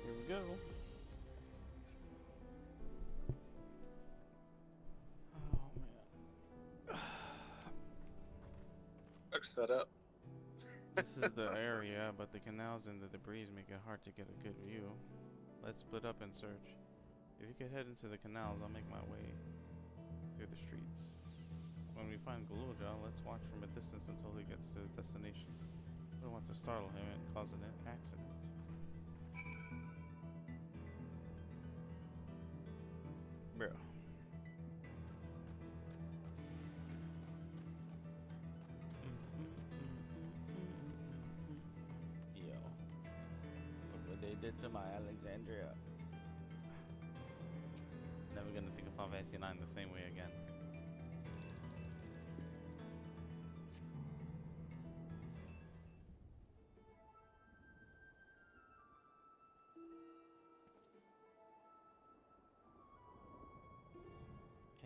Here we go. Oh man. Looks set up. This is the area, but the canals and the debris make it hard to get a good view. Let's split up and search. If you could head into the canals, I'll make my way through the streets. When we find Galulja, let's watch from a distance until he gets to his destination. We don't want to startle him and cause an accident. Bro. Yo. Look what they did to my Alexandria. Never gonna think of Final Fantasy 9 the same way again.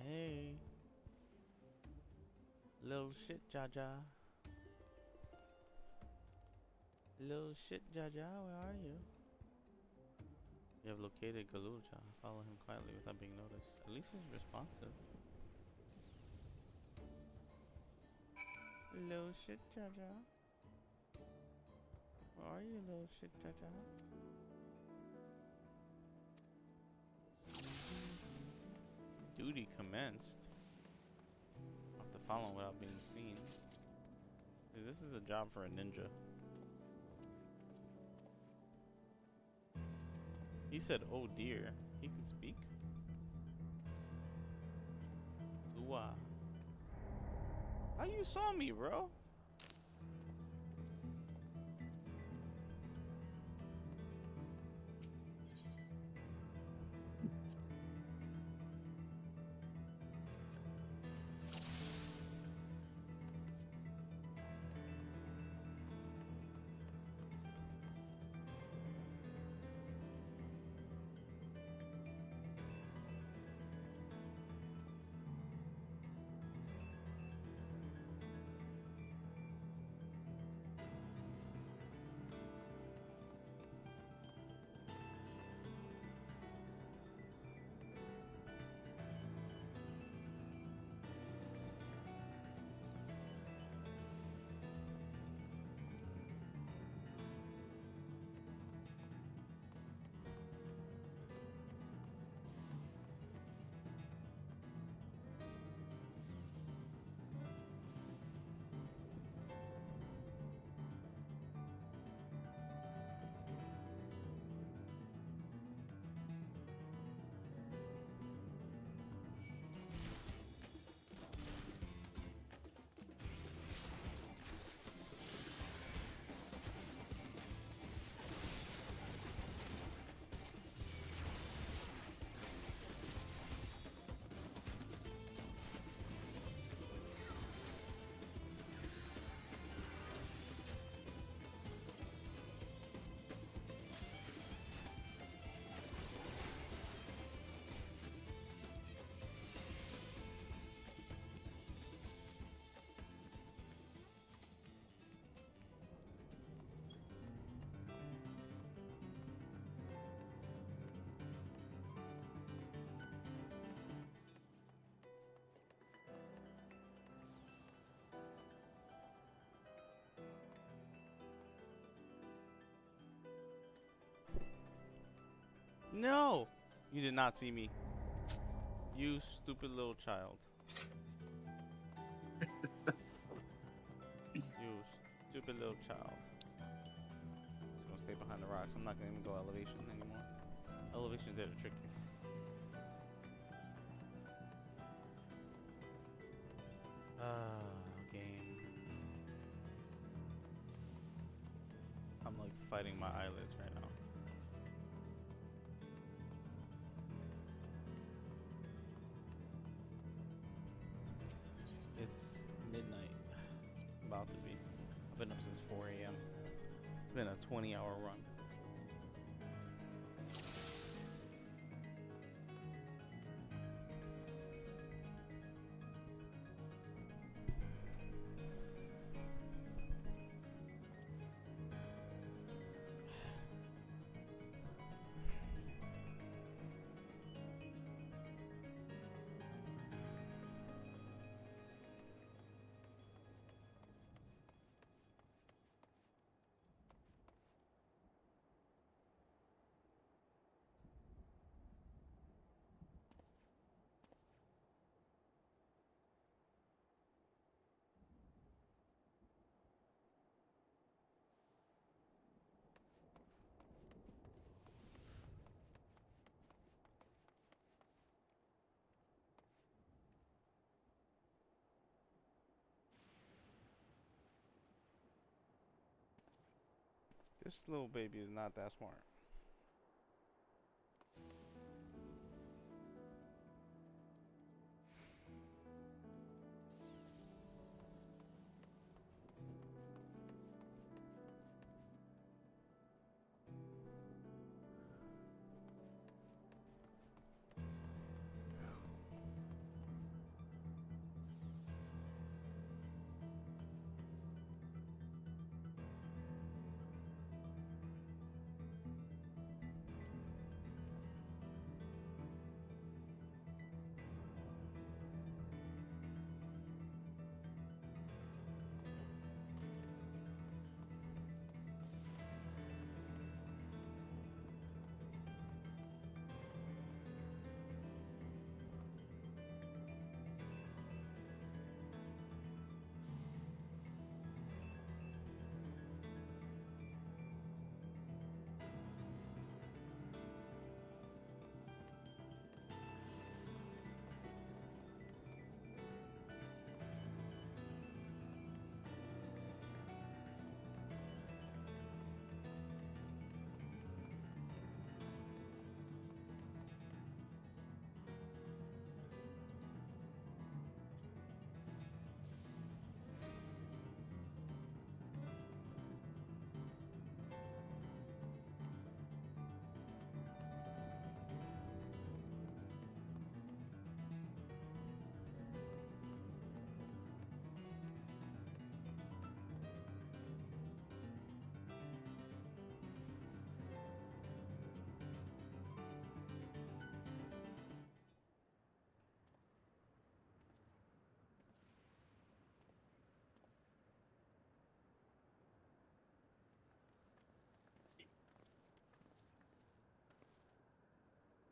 Hey. Little shit, Jaja. Little shit, Jaja, where are you? You have located Galuja. Follow him quietly without being noticed. At least he's responsive. Little shit, Jaja. Where are you, little shit, Jaja? Duty commenced. I'll have to follow him without being seen. Dude, this is a job for a ninja. He said, oh dear. He can speak? Ooh, how you saw me, bro? No! You did not see me. You stupid little child. You stupid little child. Just gonna stay behind the rocks. I'm not gonna even go elevation anymore. Elevation's there to trick you. Game. I'm like fighting my eyelids right now. It's midnight. About to be. I've been up since 4 a.m. It's been a 20-hour run. This little baby is not that smart.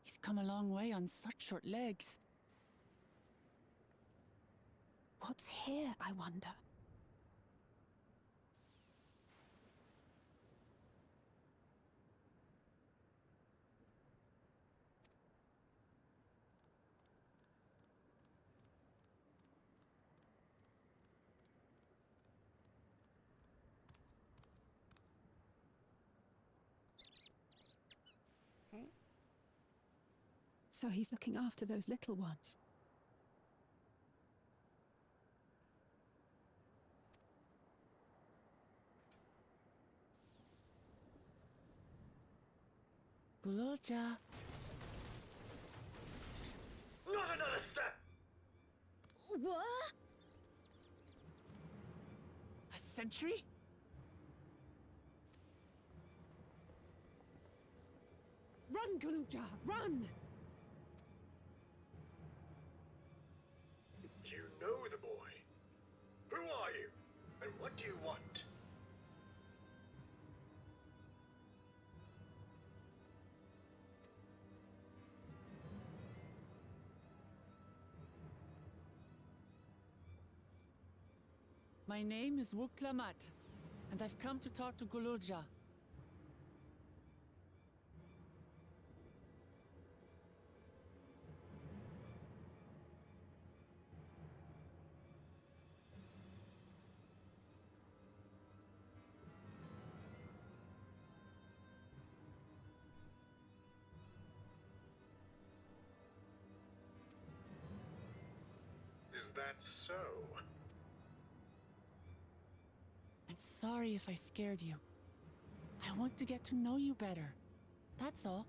He's come a long way on such short legs. What's here, I wonder? So he's looking after those little ones. Gululja. Not another step! What? A sentry? Run, Gulubja, run! You know the boy. Who are you? And what do you want? My name is Wuklamat, and I've come to talk to Gululja. Is that so? I'm sorry if I scared you. I want to get to know you better. That's all.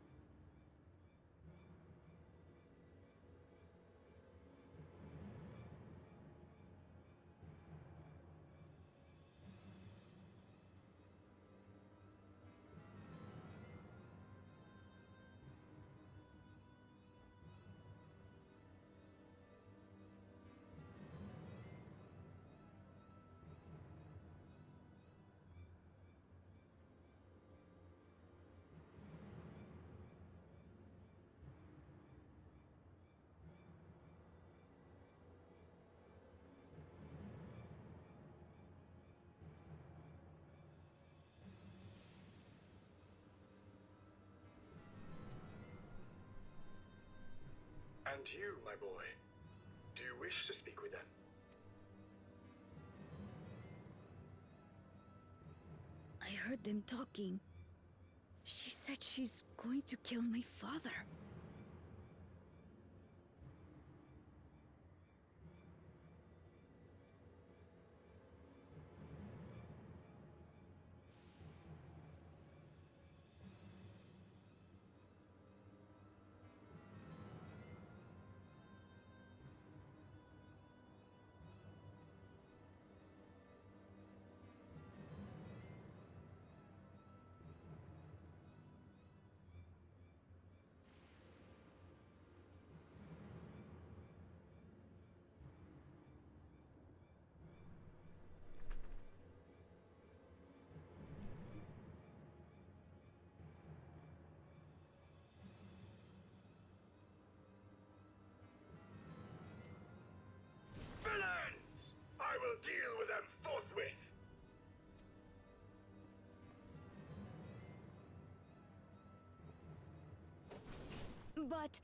And you, my boy, do you wish to speak with them? I heard them talking. She said she's going to kill my father. Villains! I will deal with them forthwith! But...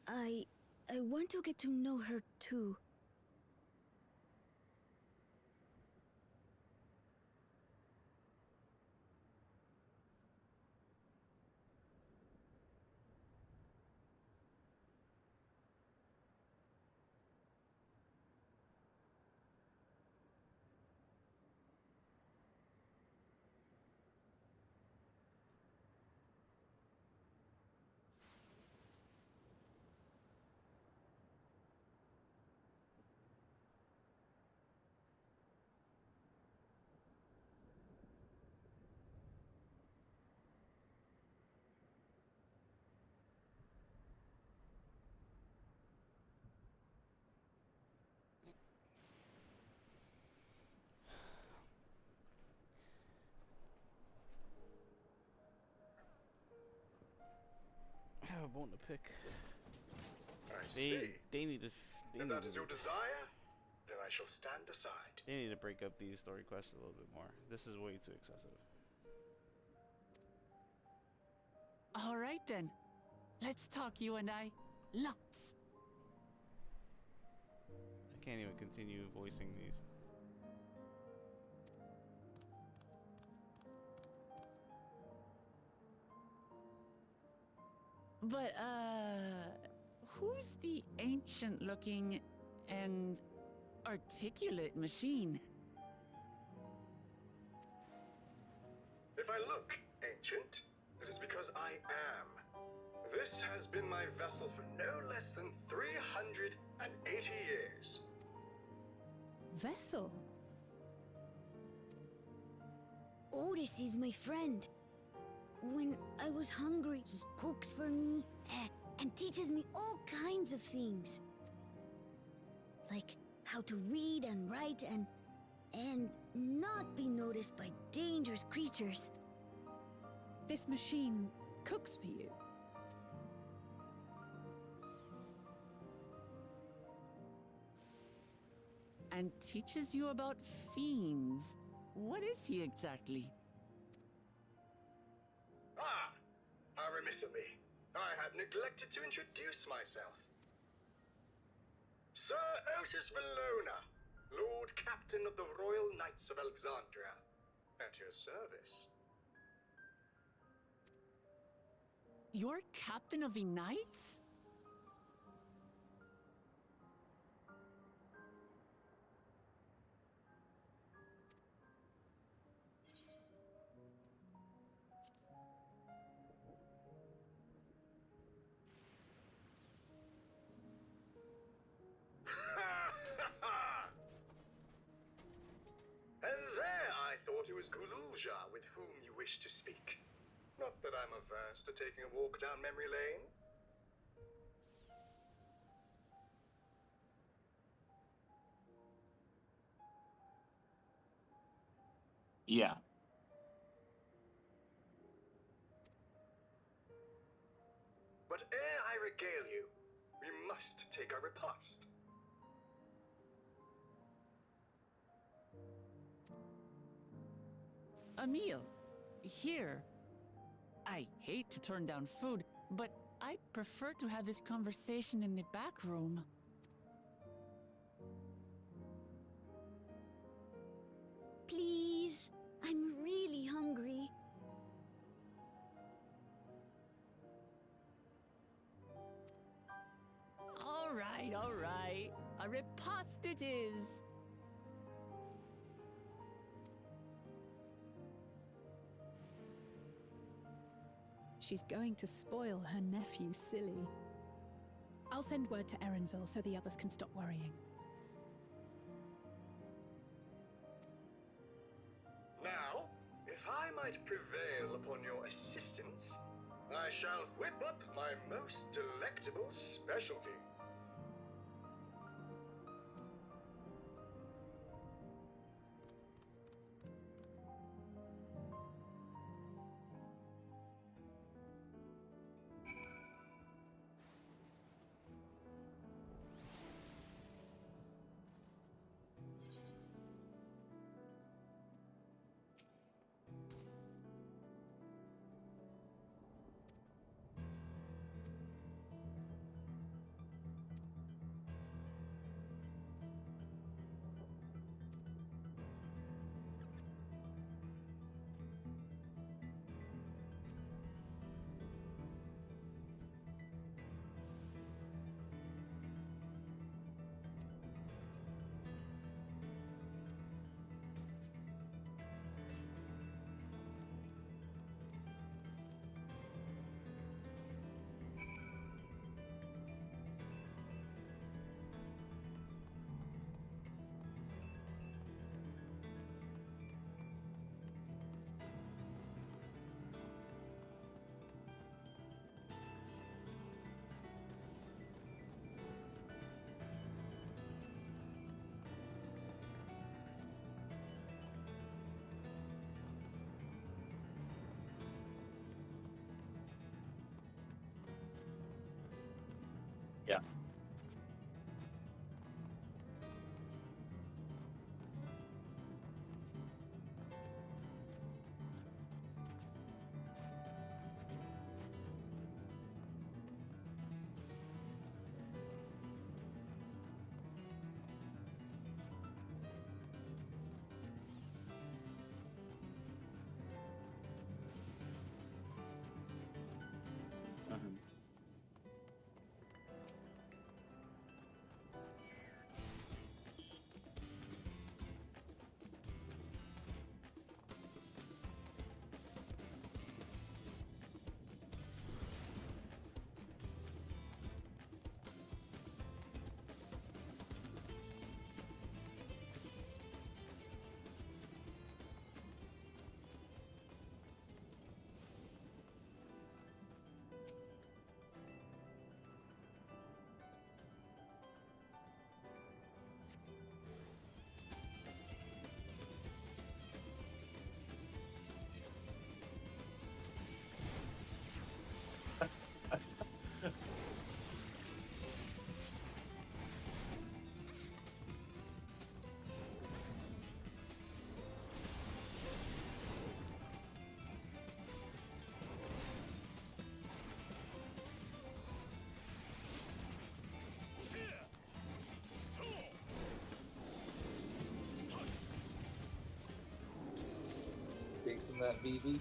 I want to get to know her too. I have a bone to pick. I see. They need to. If that is your desire, then I shall stand aside. They need to break up these story quests a little bit more. This is way too excessive. All right then. Let's talk, you and I. Lots. I can't even continue voicing these. But, who's the ancient-looking and articulate machine? If I look ancient, it is because I am. This has been my vessel for no less than 380 years. Vessel? Otis is my friend. When I was hungry, he cooks for me and teaches me all kinds of things. Like how to read and write and not be noticed by dangerous creatures. This machine cooks for you. And teaches you about fiends. What is he exactly? Ah! How remiss of me. I had neglected to introduce myself. Sir Otis Valona, Lord Captain of the Royal Knights of Alexandria. At your service. You're captain of the knights? And there I thought it was Gululja with whom you wish to speak. Not that I'm averse to taking a walk down memory lane. Yeah. But ere I regale you, we must take our repast. A meal. Here. I hate to turn down food, but I'd prefer to have this conversation in the back room. Please, I'm really hungry. All right. A riposte it is. She's going to spoil her nephew silly. I'll send word to Erenville so the others can stop worrying. Now, if I might prevail upon your assistance, I shall whip up my most delectable specialty. Yeah. Fixing that BB.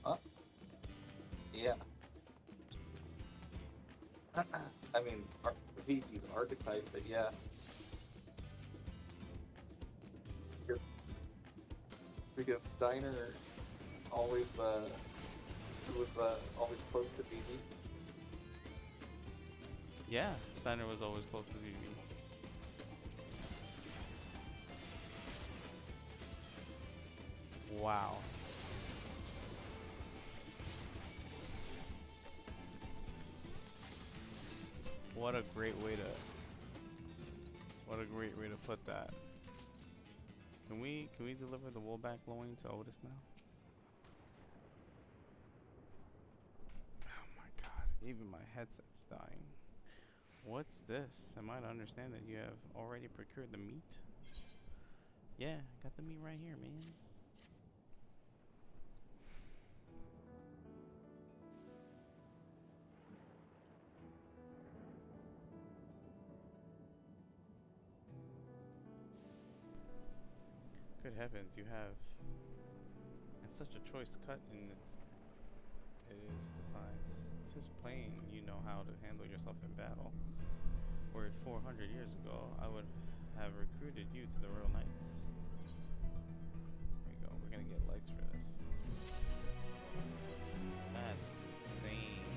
Huh? Yeah. I mean, Vivi's archetype, but yeah. Because Steiner always was always close to Vivi. Yeah, Steiner was always close to Vivi. Wow. What a great way to put that. Can we deliver the woolback loin to Otis now? Oh my god, even my headset's dying. What's this? Am I to understand that you have already procured the meat? Yeah, got the meat right here, man. Good heavens, you have... It's such a choice cut, and it is besides. It's just plain you know how to handle yourself in battle. Were it 400 years ago, I would have recruited you to the Royal Knights. There we go, we're gonna get legs for this. That's insane.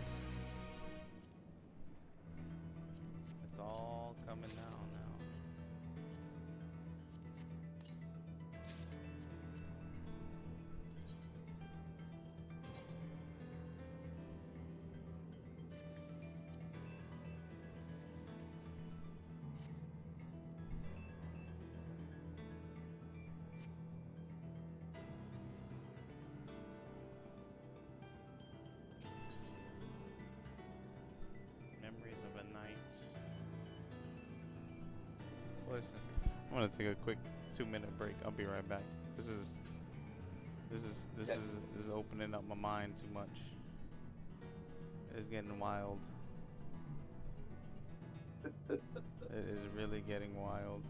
It's all coming down now. Memories of a night. Listen, I'm gonna take a quick 2-minute break. I'll be right back. This is opening up my mind too much. It's getting wild. It is really getting wild.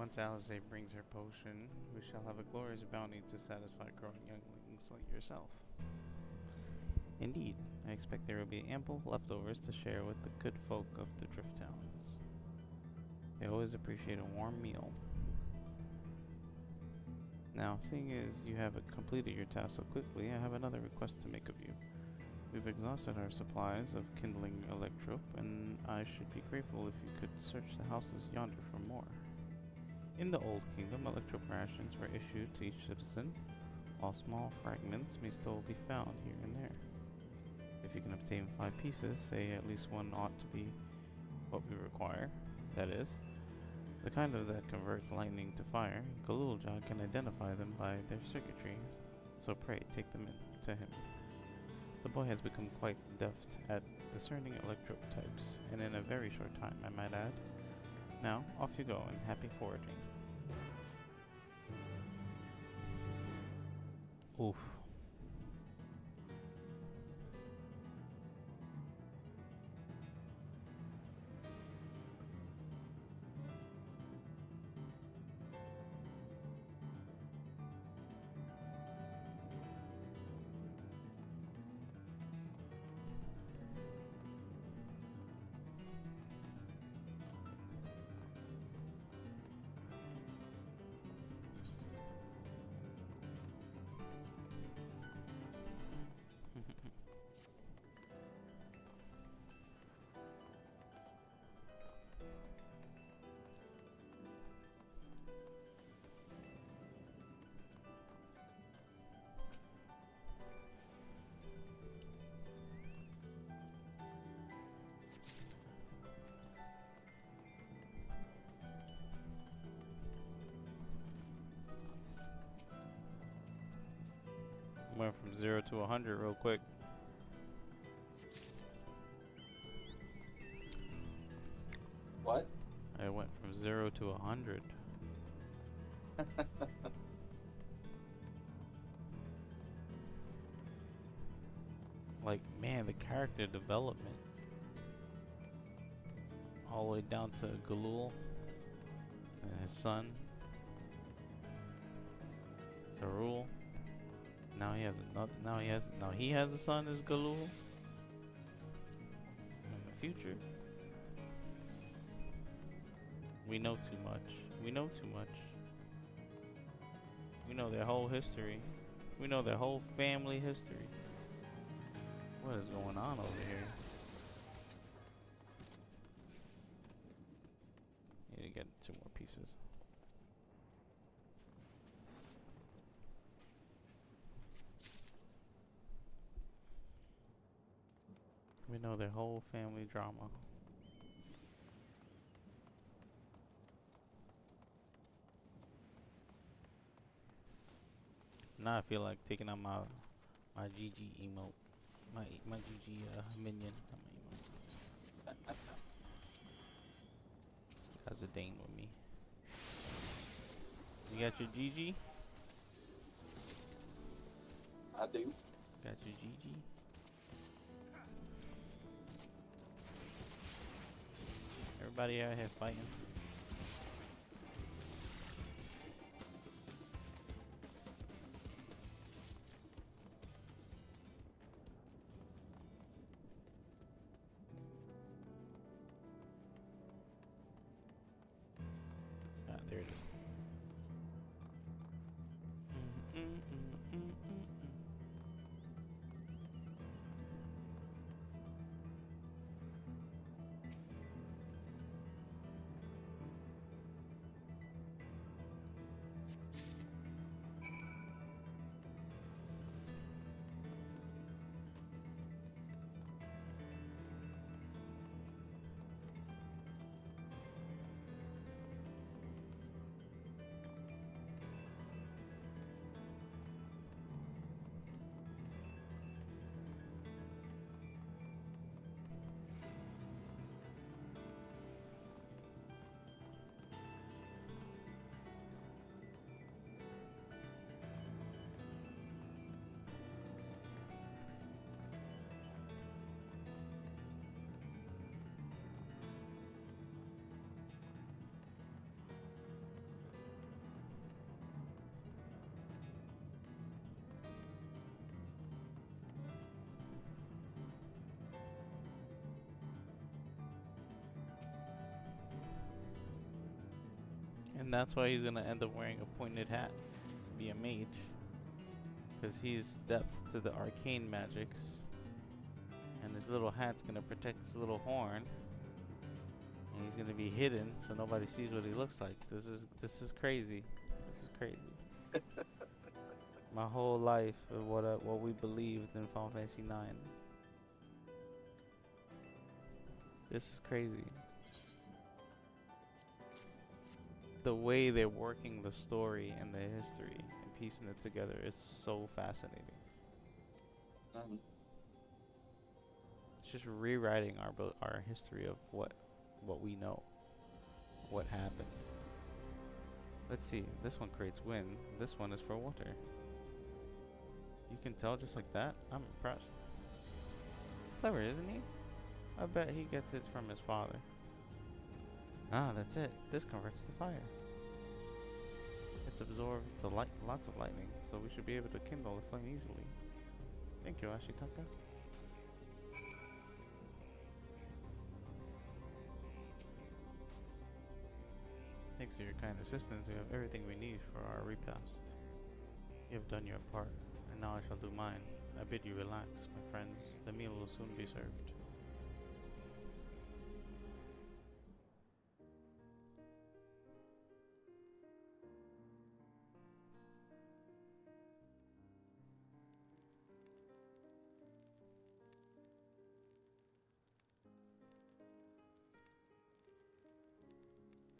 Once Alizé brings her potion, we shall have a glorious bounty to satisfy growing younglings like yourself. Indeed, I expect there will be ample leftovers to share with the good folk of the Drift Towns. They always appreciate a warm meal. Now, seeing as you have completed your task so quickly, I have another request to make of you. We've exhausted our supplies of kindling electrope, and I should be grateful if you could search the houses yonder for more. In the Old Kingdom, electrope rations were issued to each citizen, while small fragments may still be found here and there. If you can obtain 5 pieces, say at least one ought to be what we require, that is, the kind of that converts lightning to fire. Galulja can identify them by their circuitries, so pray take them in to him. The boy has become quite deft at discerning electrope types, and in a very short time, I might add. Now, off you go, and happy foraging. Oof. Went from 0 to 100 real quick. What? I went from 0 to 100. Like, man, the character development. All the way down to Galul and his son, Zarul. Now he has another. Now he has a son as Galul. In the future, we know too much. We know too much. We know their whole history. We know their whole family history. What is going on over here? Need to get 2 more pieces. We know their whole family drama. Now I feel like taking out my GG emote, my GG minion. Not my emote. Has a Dane with me. You got your GG? I do. Got your GG? Everybody out here fighting. Ah, there it is. And that's why he's gonna end up wearing a pointed hat, be a mage. Because he's depth to the arcane magics. And his little hat's gonna protect his little horn. And he's gonna be hidden so nobody sees what he looks like. This is crazy. This is crazy. My whole life of what we believed in Final Fantasy 9. This is crazy. The way they're working the story and the history and piecing it together is so fascinating. It's just rewriting our history of what we know, what happened. Let's see. This one creates wind. This one is for water. You can tell just like that. I'm impressed. Clever, isn't he? I bet he gets it from his father. Ah, that's it. This converts to fire. It's absorbed the lots of lightning, so we should be able to kindle the flame easily. Thank you, Ashitaka. Thanks to your kind assistance, we have everything we need for our repast. You have done your part, and now I shall do mine. I bid you relax, my friends. The meal will soon be served.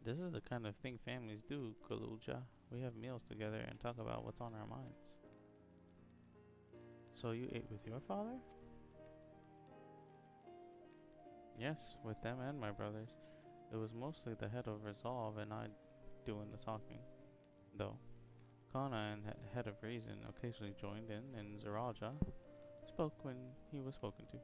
This is the kind of thing families do, Kaluja. We have meals together and talk about what's on our minds. So you ate with your father? Yes, with them and my brothers. It was mostly the head of Resolve and I doing the talking. Though, Kana and head of Reason occasionally joined in, and Zaraja spoke when he was spoken to.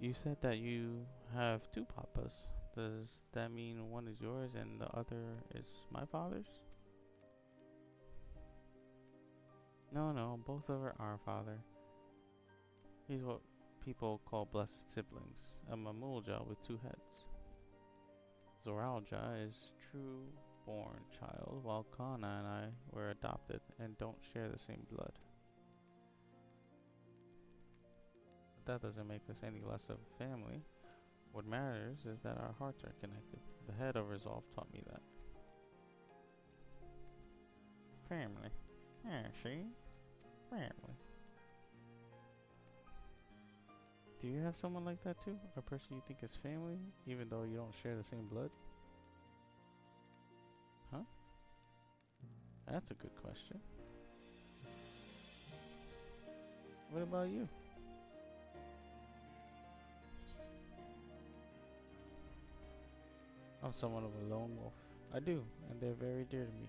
You said that you have two papas. Does that mean one is yours and the other is my father's? No, both are our father. He's what people call blessed siblings, a Mamulja with two heads. Zoralja is true born child, while Kana and I were adopted and don't share the same blood. But that doesn't make us any less of a family. What matters is that our hearts are connected. The head of Resolve taught me that. Family. Yeah, see? Family. Do you have someone like that too? A person you think is family, even though you don't share the same blood? Huh? That's a good question. What about you? I'm somewhat of a lone wolf. I do, and they're very dear to me.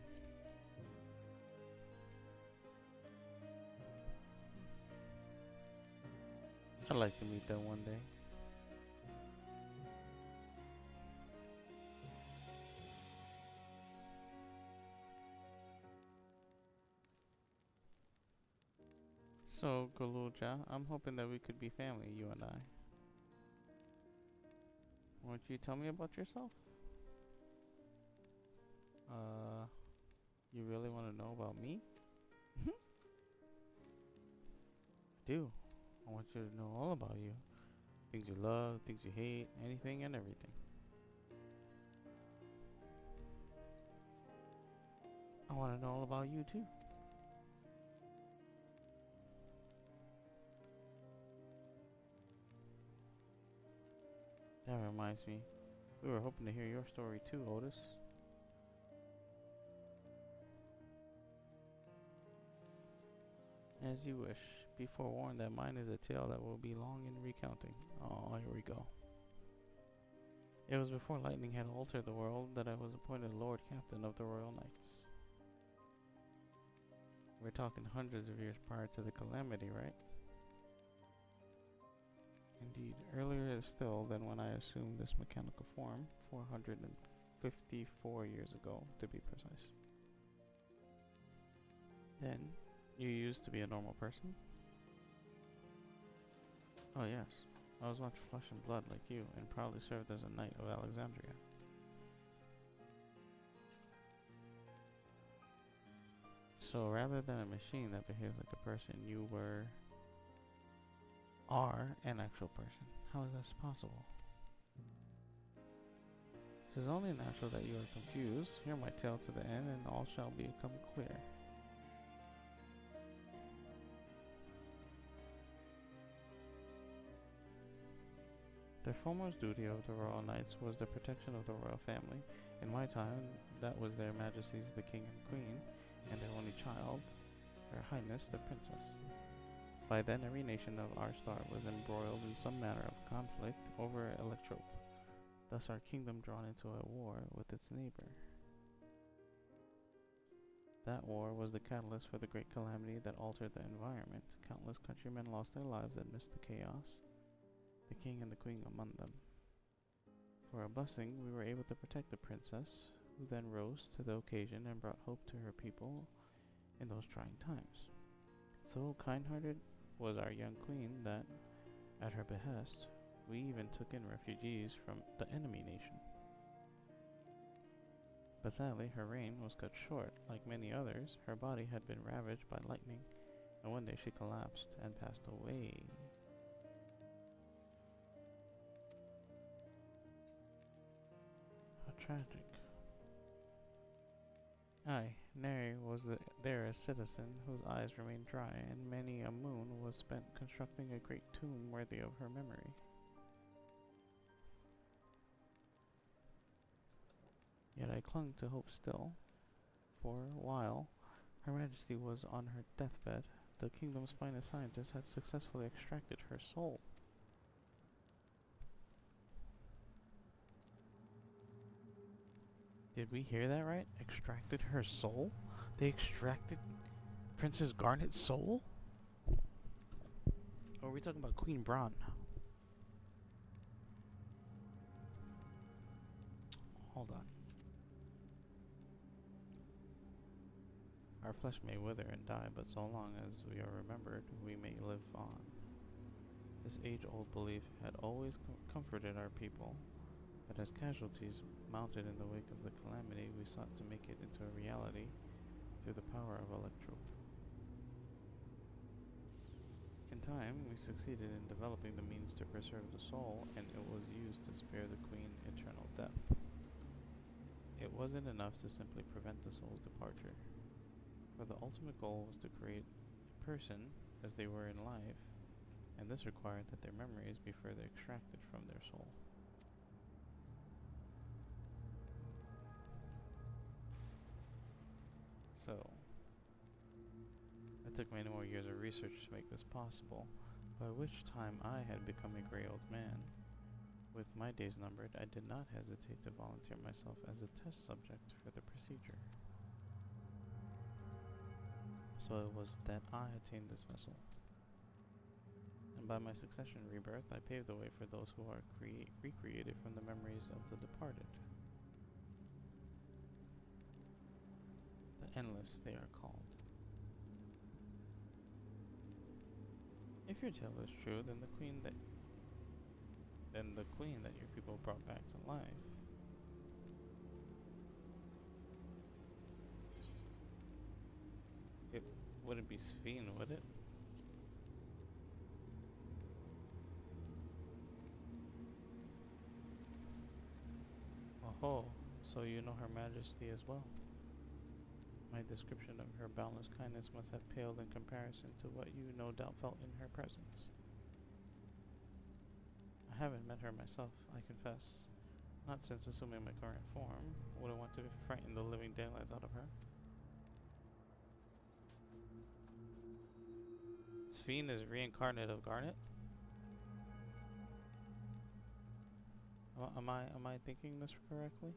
I'd like to meet them one day. So, Galuja, I'm hoping that we could be family, you and I. Won't you tell me about yourself? You really want to know about me? I do. I want you to know all about you. Things you love, things you hate, anything and everything. I want to know all about you too. That reminds me, we were hoping to hear your story too, Otis. As you wish. Be forewarned that mine is a tale that will be long in recounting. Oh, here we go. It was before lightning had altered the world that I was appointed Lord Captain of the Royal Knights. We're talking hundreds of years prior to the calamity, right? Indeed, earlier still than when I assumed this mechanical form, 454 years ago, to be precise. Then, you used to be a normal person? Oh yes, I was much flesh and blood like you, and proudly served as a knight of Alexandria. So rather than a machine that behaves like a person, you are an actual person. How is this possible? It is only natural that you are confused. Hear my tale to the end, and all shall become clear. The foremost duty of the royal knights was the protection of the royal family. In my time, that was their majesties the king and queen, and their only child, her highness the princess. By then every nation of our star was embroiled in some manner of conflict over Electrope, thus our kingdom drawn into a war with its neighbor. That war was the catalyst for the great calamity that altered the environment. Countless countrymen lost their lives amidst the chaos, the king and the queen among them. For a blessing, we were able to protect the princess, who then rose to the occasion and brought hope to her people in those trying times. So kind-hearted was our young queen that, at her behest, we even took in refugees from the enemy nation. But sadly, her reign was cut short. Like many others, her body had been ravaged by lightning, and one day she collapsed and passed away. How tragic. Aye, Neri was there a citizen whose eyes remained dry, and many a moon was spent constructing a great tomb worthy of her memory. Yet I clung to hope still, for while Her Majesty was on her deathbed, the kingdom's finest scientists had successfully extracted her soul. Did we hear that right? Extracted her soul? They extracted Princess Garnet's soul? Or are we talking about Queen Braun? Hold on. Our flesh may wither and die, but so long as we are remembered, we may live on. This age-old belief had always comforted our people, but as casualties mounted in the wake of the calamity, we sought to make it into a reality through the power of Electrope. In time, we succeeded in developing the means to preserve the soul, and it was used to spare the Queen eternal death. It wasn't enough to simply prevent the soul's departure, for the ultimate goal was to create a person as they were in life, and this required that their memories be further extracted from their soul. So, it took many more years of research to make this possible, by which time I had become a gray old man. With my days numbered, I did not hesitate to volunteer myself as a test subject for the procedure. So it was that I attained this vessel. And by my succession rebirth, I paved the way for those who are recreated from the memories of the departed. The Endless, they are called. If your tale is true, then the queen that your people brought back to life it wouldn't be Sphene, would it? Oh, so you know Her Majesty as well. My description of her boundless kindness must have paled in comparison to what you no doubt felt in her presence. I haven't met her myself, I confess. Not since assuming my current form. Would I want to frighten the living daylights out of her? Sphene is reincarnate of Garnet? Am I thinking this correctly?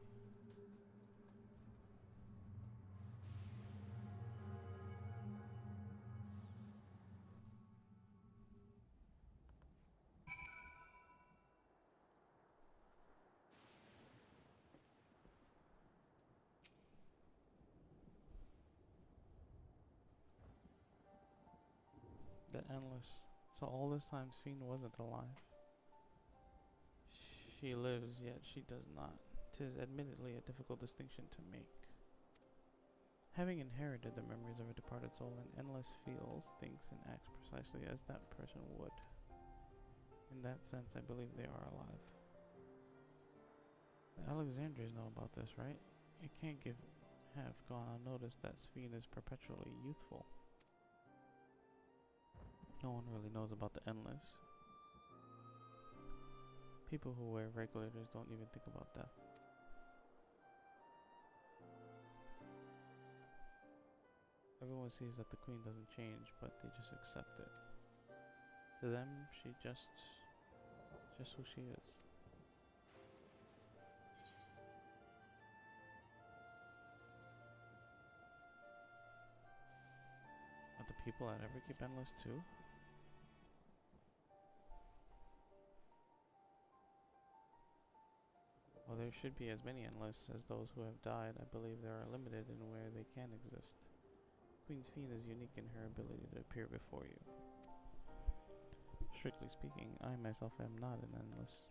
The Endless. So all this time Sphene wasn't alive. She lives, yet she does not. 'Tis admittedly a difficult distinction to make. Having inherited the memories of a departed soul, an endless feels, thinks, and acts precisely as that person would. In that sense, I believe they are alive. The Alexandrians know about this, right? It can't have gone unnoticed that Sphene is perpetually youthful. No one really knows about the endless. People who wear regulators don't even think about death. Everyone sees that the queen doesn't change, but they just accept it. To them, she just who she is. Are the people at Everkeep endless too? While there should be as many endless as those who have died, I believe they are limited in where they can exist. Queen Sphene is unique in her ability to appear before you. Strictly speaking, I myself am not an endless.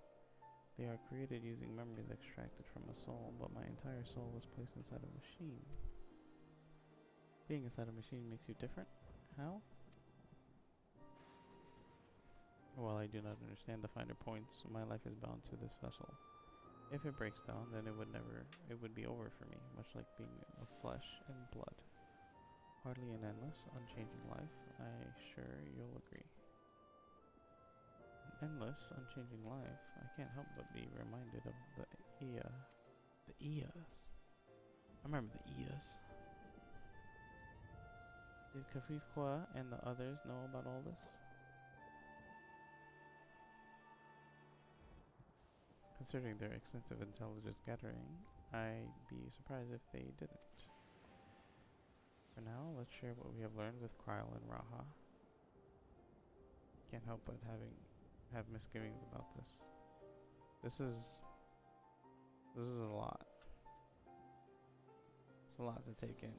They are created using memories extracted from a soul, but my entire soul was placed inside a machine. Being inside a machine makes you different? How? While I do not understand the finer points, my life is bound to this vessel. If it breaks down, then it would be over for me, much like being of flesh and blood. Hardly an endless, unchanging life, I'm sure you'll agree. An endless, unchanging life, I can't help but be reminded of the Eas. I remember the Eas. Did Kafifqua and the others know about all this? Considering their extensive intelligence gathering, I'd be surprised if they didn't. For now, let's share what we have learned with Kryl and Raha. Can't help but have misgivings about this. This is a lot. It's a lot to take in.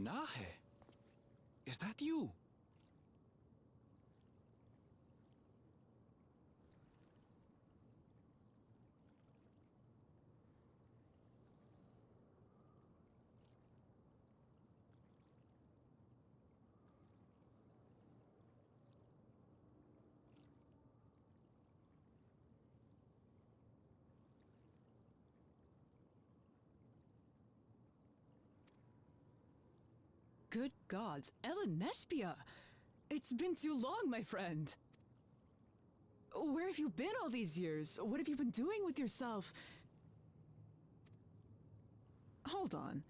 Nahe, is that you? Good gods, Ellen Nespia! It's been too long, my friend! Where have you been all these years? What have you been doing with yourself? Hold on.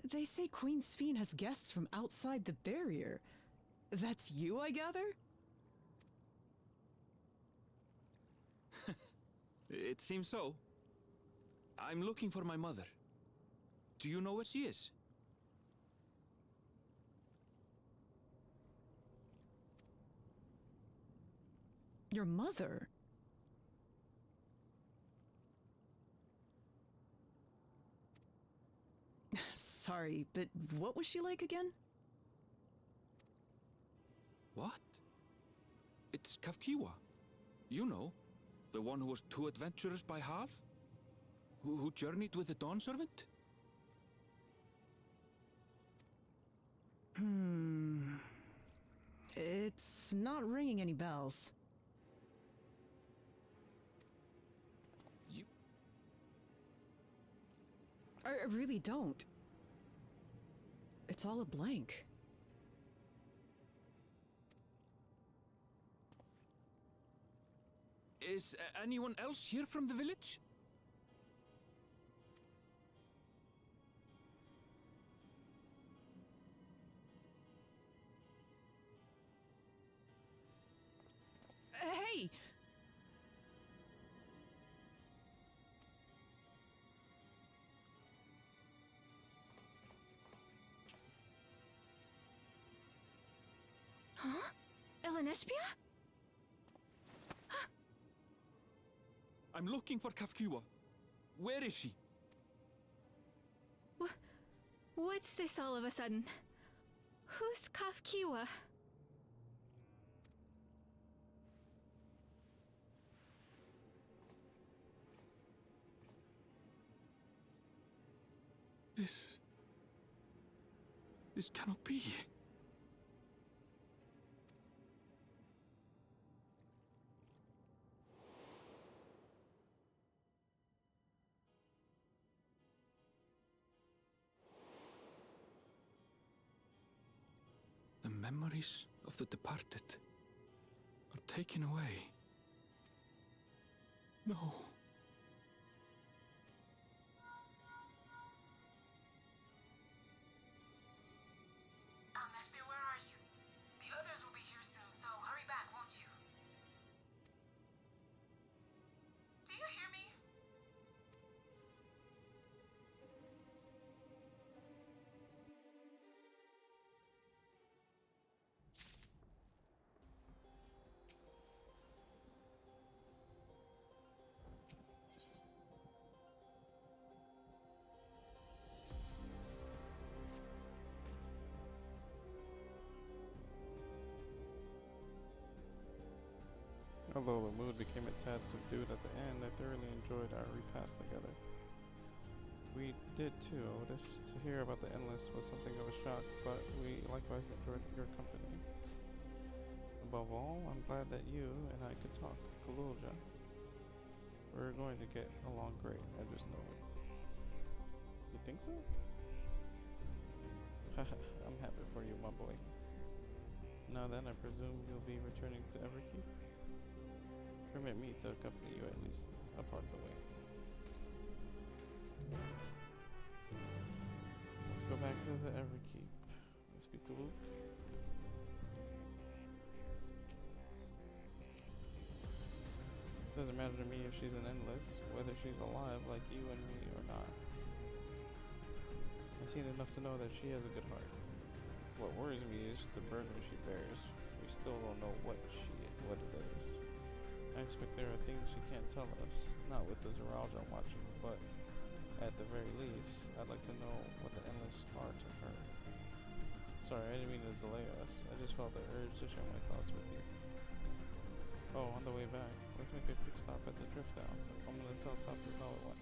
They say Queen Sphene has guests from outside the barrier. That's you, I gather? It seems so. I'm looking for my mother. Do you know where she is? Your mother? Sorry, but what was she like again? What? It's Kafkiwa. You know, the one who was too adventurous by half? Who journeyed with the Dawn Servant? It's not ringing any bells. I really don't. It's all a blank. Is anyone else here from the village? Hey! Elenespia? I'm looking for Kafkiwa. Where is she? What's this all of a sudden? Who's Kafkiwa? This cannot be. The memories of the departed are taken away. No. Elenespia, where are you? The others will be here soon, so hurry back, won't you? Do you hear me? Although the mood became a tad subdued at the end, I thoroughly enjoyed our repast together. We did too, Otis. To hear about the Endless was something of a shock, but we likewise enjoyed your company. Above all, I'm glad that you and I could talk. Kalulja. We're going to get along great, I just know it. You think so? Haha, I'm happy for you, my boy. Now then, I presume you'll be returning to Everkeep? Permit me to accompany you at least a part of the way. Let's go back to the Everkeep. Speak to Luke. Doesn't matter to me if she's an Endless, whether she's alive like you and me or not. I've seen enough to know that she has a good heart. What worries me is the burden she bears. We still don't know what it is. I expect there are things she can't tell us, not with the Zoraljah watching, but at the very least, I'd like to know what the Endless are to her. Sorry, I didn't mean to delay us. I just felt the urge to share my thoughts with you. Oh, on the way back, let's make a quick stop at the Drift Downs. I'm gonna tell Tucker how it went.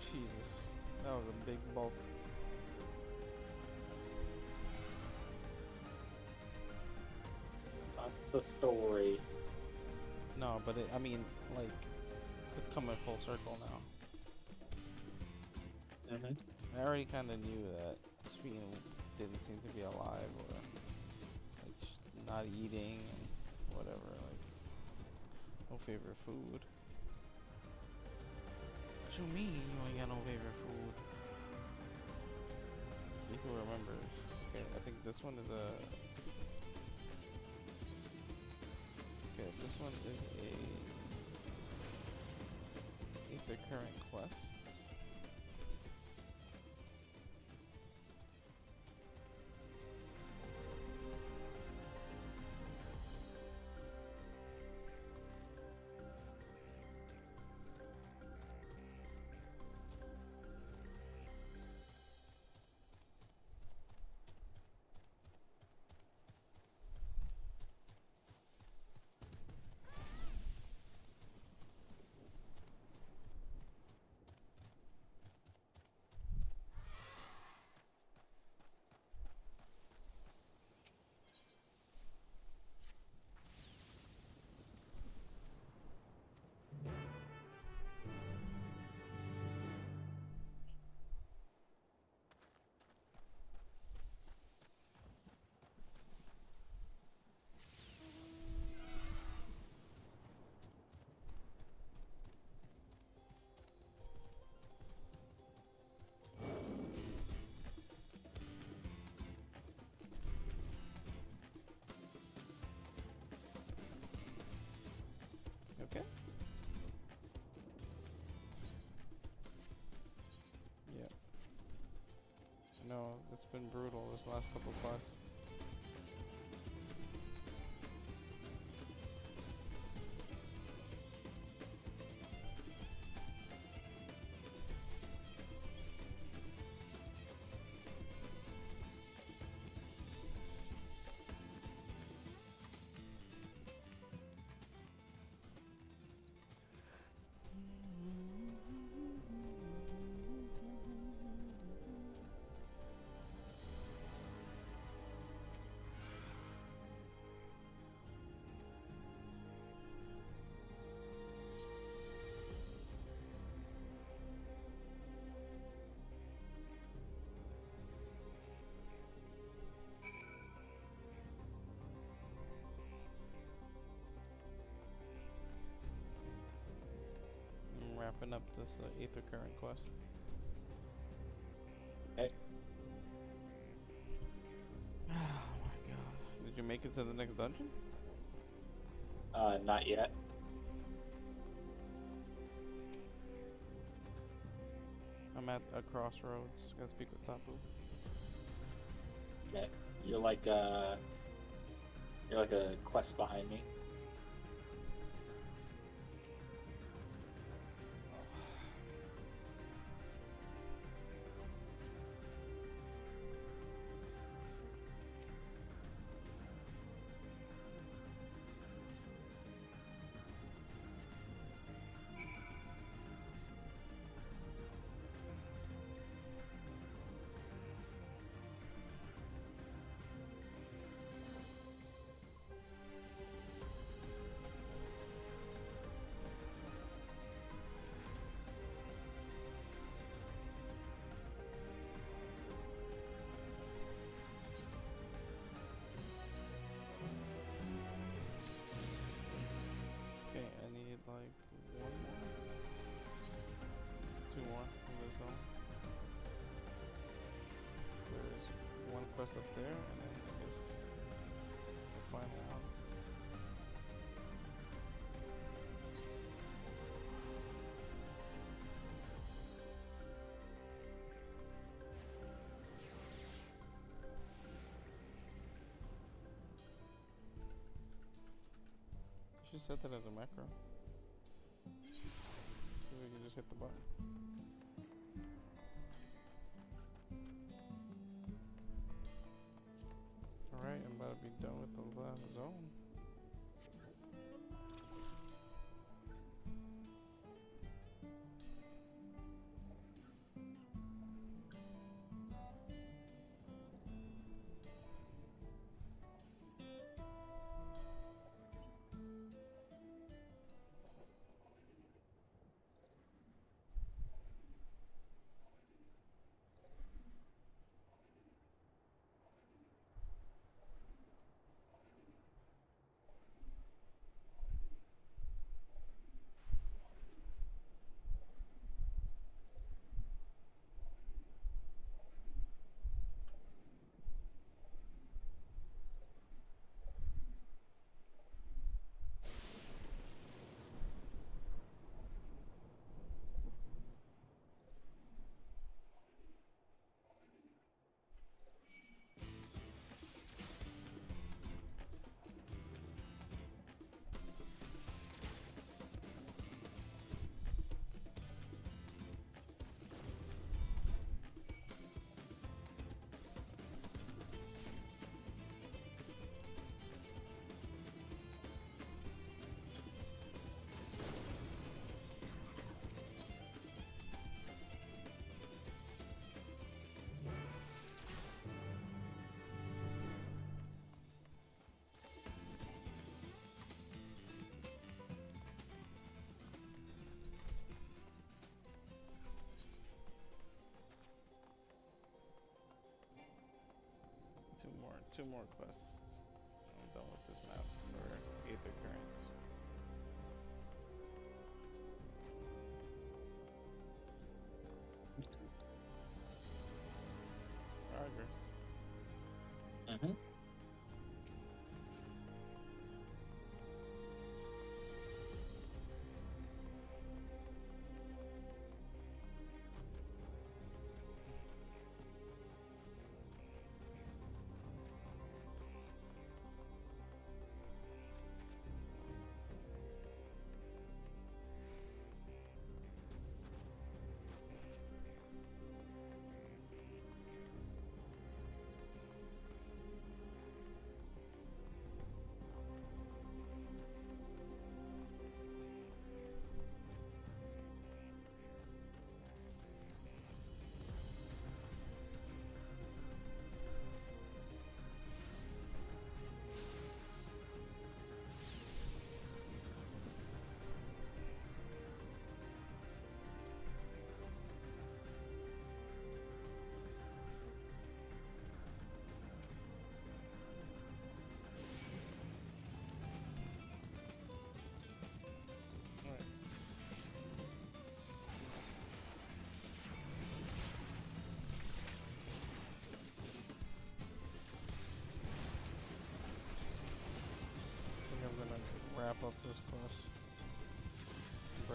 Jesus, that was a big bulk. That's a story. No, but I mean, like, it's coming full circle now. I already kind of knew that Sphene didn't seem to be alive, or like not eating and whatever. Like, no favorite food. What you mean you ain't got no favorite food? You who remembers? Okay, I think this one is a. Okay, this one is the current quest. It's been brutal this last couple quests. Wrapping up this Aether Current quest. Okay. Oh my god. Did you make it to the next dungeon? Not yet. I'm at a crossroads. Gotta speak with Tapu. Okay. You're like a quest behind me. Okay, I need like one more. 2 more from the zone. There's one quest up there, and then I guess the final one. You should set that as a macro. So we can just hit the button. Alright, I'm about to be done with the last zone. Two more quests. I'm done with this map for Aether Currents. Progress. Mm-hmm.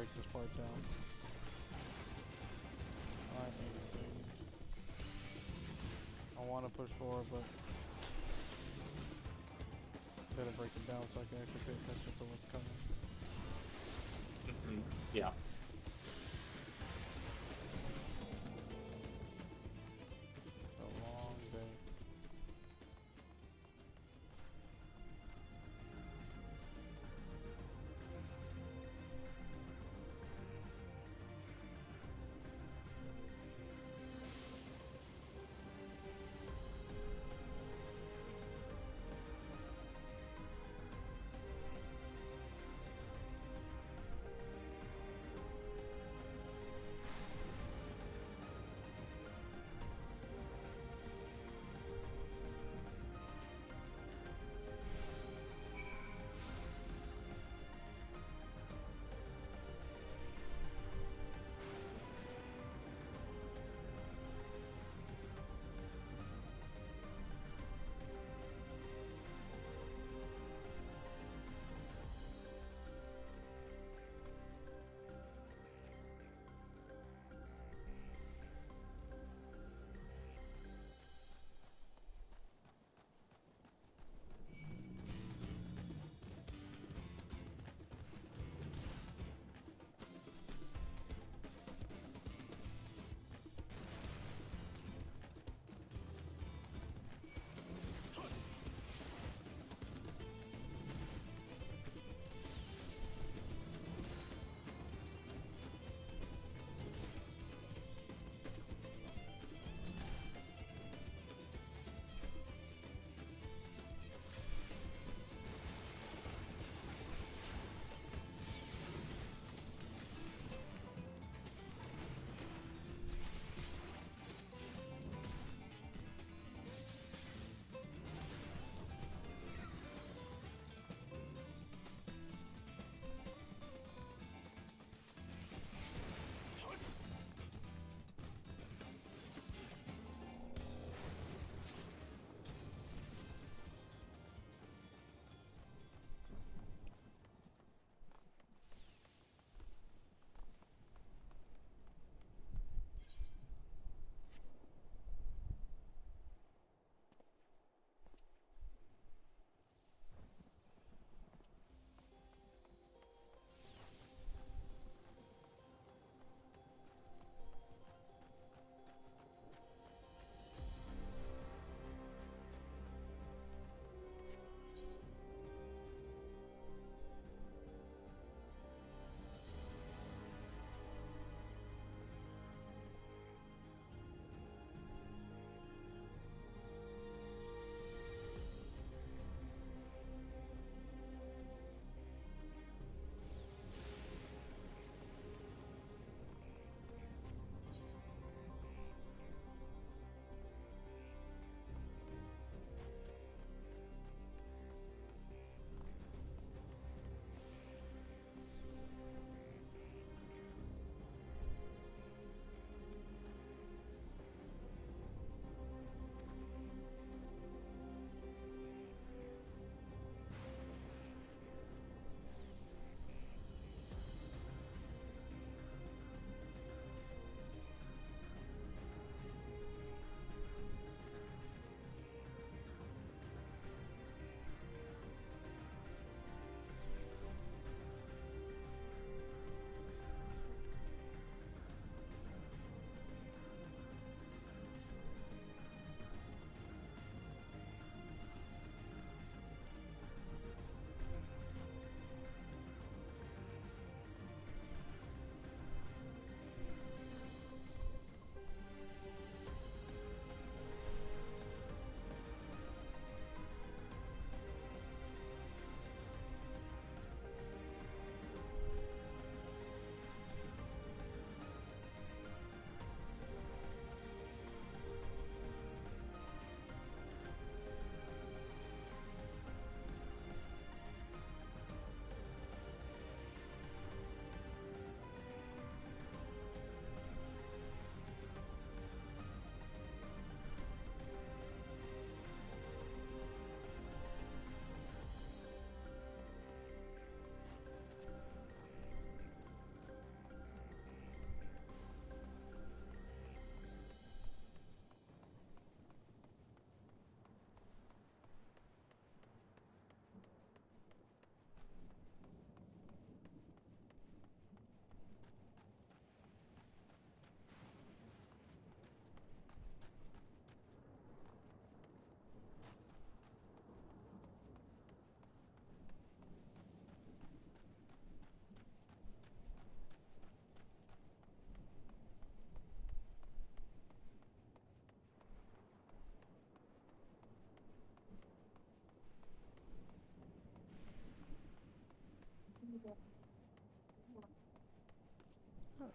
break this part down. I want to push forward, but better break it down so I can actually pay attention to what's coming. Yeah. A long day.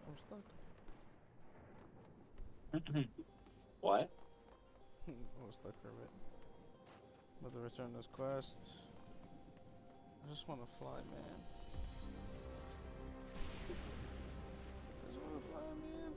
I'm stuck. What? I was stuck for a bit. About to return this quest. I just want to fly, man. I just want to fly, man.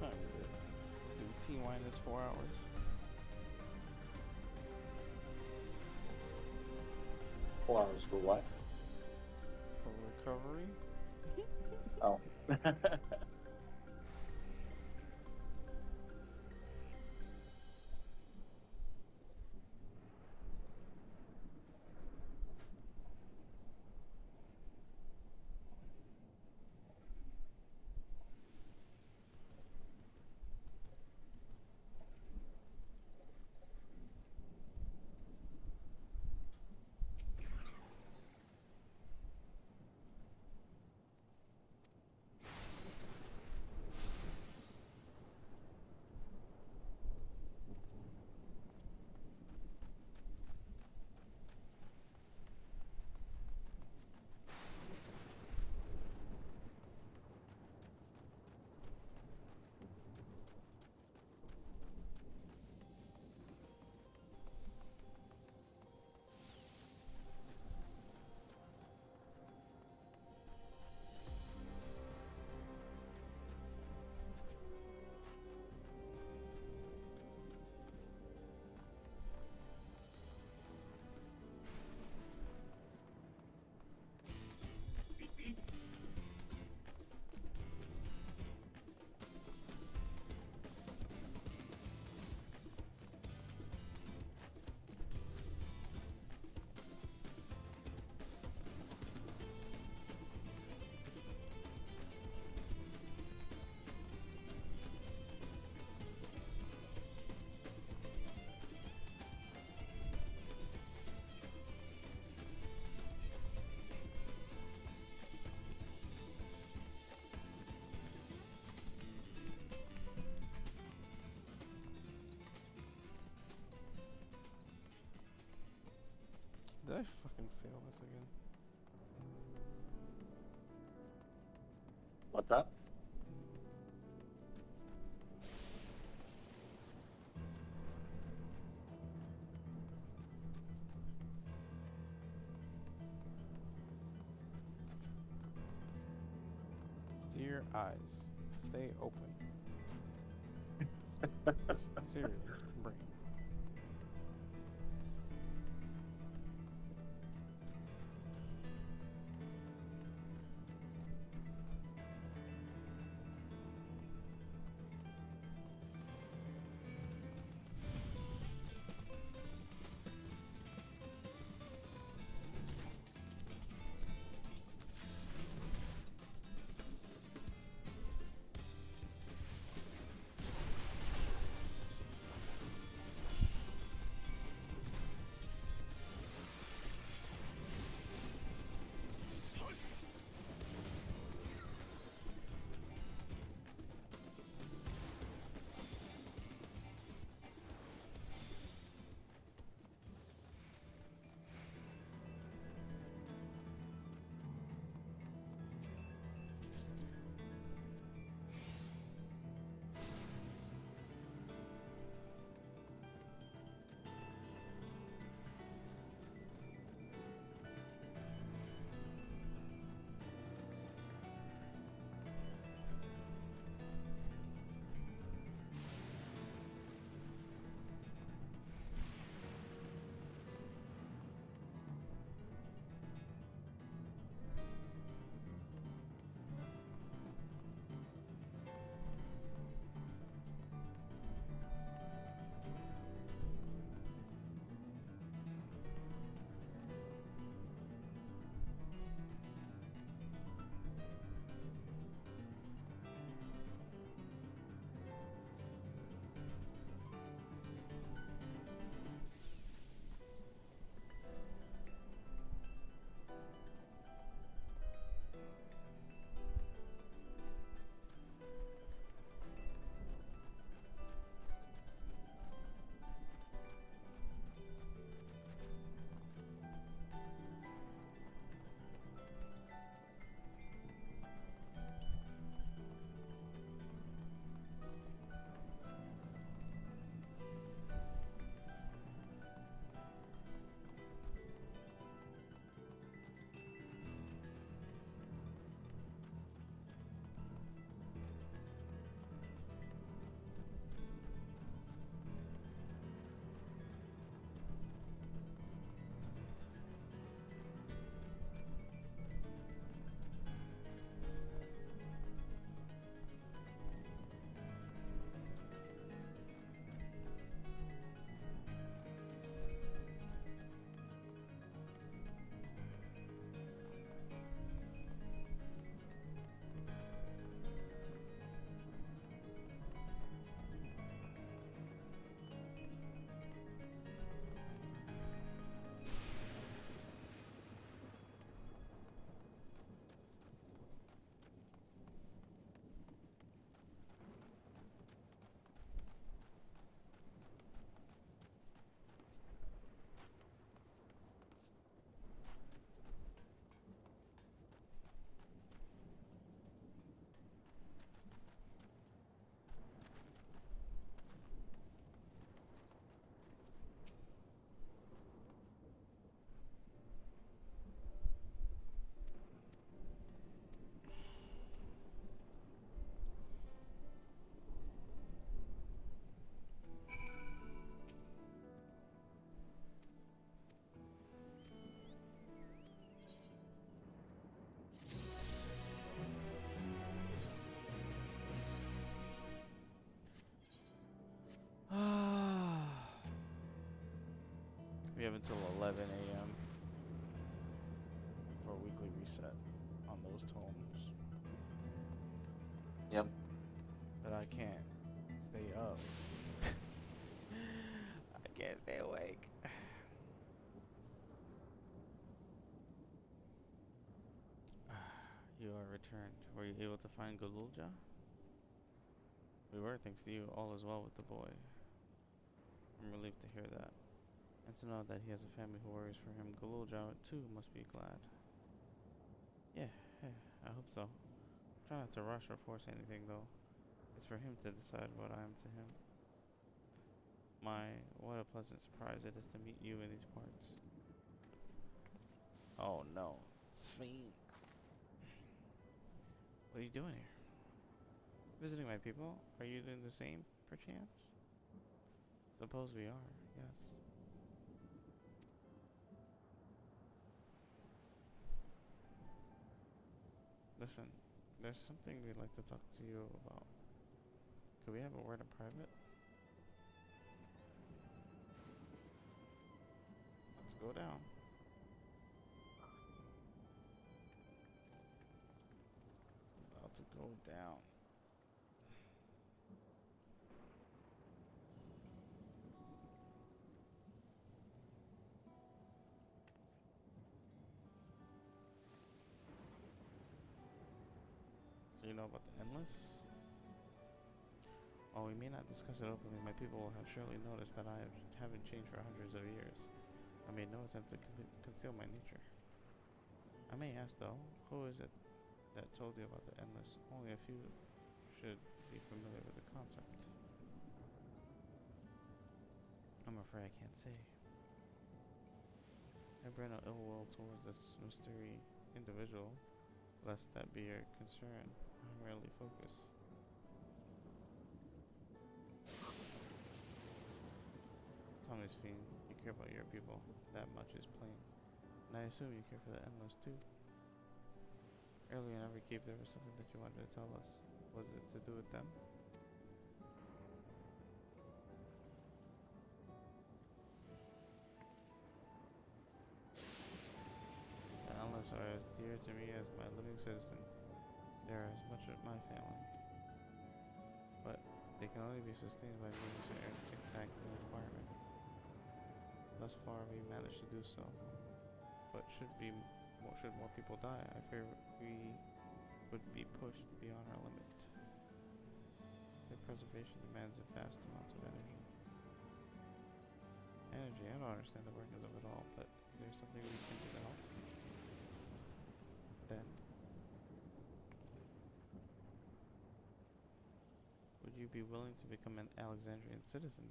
What time is it? Do T-minus 4 hours. $4 for what? For recovery? Oh. Did I fucking fail this again? What's that? Dear eyes, stay open. Seriously, brain. have until 11 a.m. for a weekly reset on those tomes. Yep. But I can't stay up. I can't stay awake. You are returned. Were you able to find Galulja? We were, thanks to you. All is well with the boy. I'm relieved to hear that. And to know that he has a family who worries for him. Galulja, too, must be glad. Yeah, I hope so. Try not to rush or force anything, though. It's for him to decide what I am to him. What a pleasant surprise it is to meet you in these parts. Oh no, Sven. What are you doing here? Visiting my people? Are you doing the same, perchance? Suppose we are, yes. Listen, there's something we'd like to talk to you about. Could we have a word in private? Let's go down. About to go down. So you know about the Endless? While we may not discuss it openly, my people will have surely noticed that I haven't changed for hundreds of years. I made no attempt to conceal my nature. I may ask though, who is it that told you about the Endless? Only a few should be familiar with the concept. I'm afraid I can't say. I bear no ill will towards this mystery individual, lest that be your concern. I merely focus. Tell me, Sven, you care about your people. That much is plain. And I assume you care for the Endless too. Earlier in every keep there was something that you wanted to tell us. Was it to do with them? The Endless are as dear to me as my living citizen. They are as much as my family. But they can only be sustained by meeting certain exact requirements. Thus far we managed to do so. But should more people die, I fear we would be pushed beyond our limit. Their preservation demands vast amounts of energy. Energy? I don't understand the workings of it all, but is there something we can do to help? Then, would you be willing to become an Alexandrian citizen?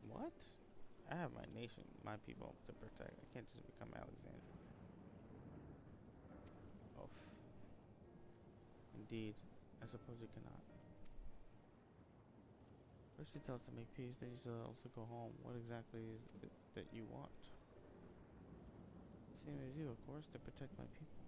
What? I have my nation, my people to protect. I can't just become Alexandrian. Oh. Indeed, I suppose you cannot. First you tell us to make peace, then you tell us to go home. What exactly is it that you want? Same as you, of course, to protect my people.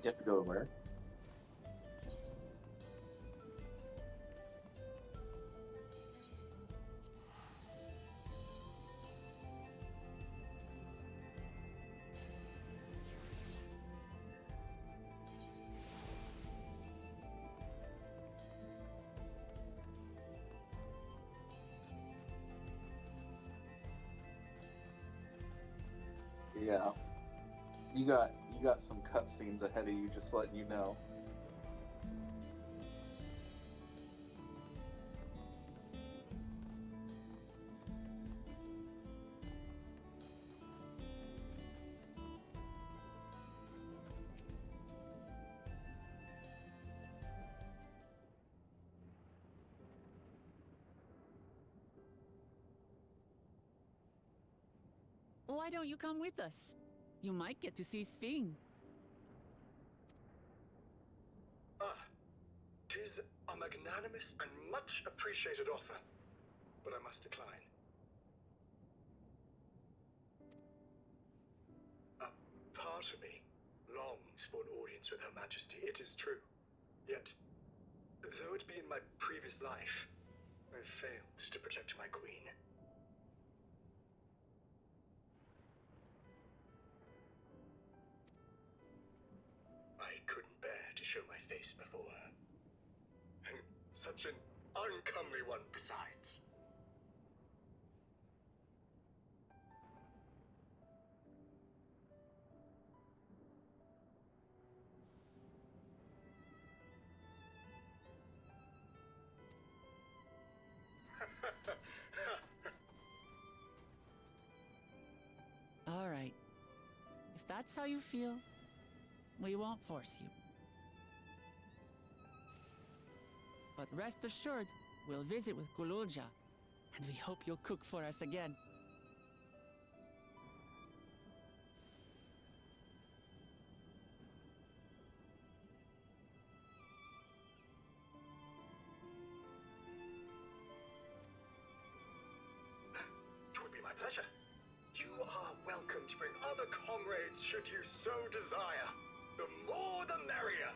You have to go where? Yeah. You got some cutscenes ahead of you, just letting you know. Why don't you come with us? You might get to see Sphene. Tis a magnanimous and much appreciated offer, but I must decline. A part of me longs for an audience with Her Majesty, it is true. Yet, though it be in my previous life, I failed to protect my queen. I couldn't bear to show my face before her. And such an uncomely one besides. All right. If that's how you feel, we won't force you. But rest assured, we'll visit with Kululja, and we hope you'll cook for us again. It would be my pleasure. You are welcome to bring other comrades should you so desire. The more the merrier.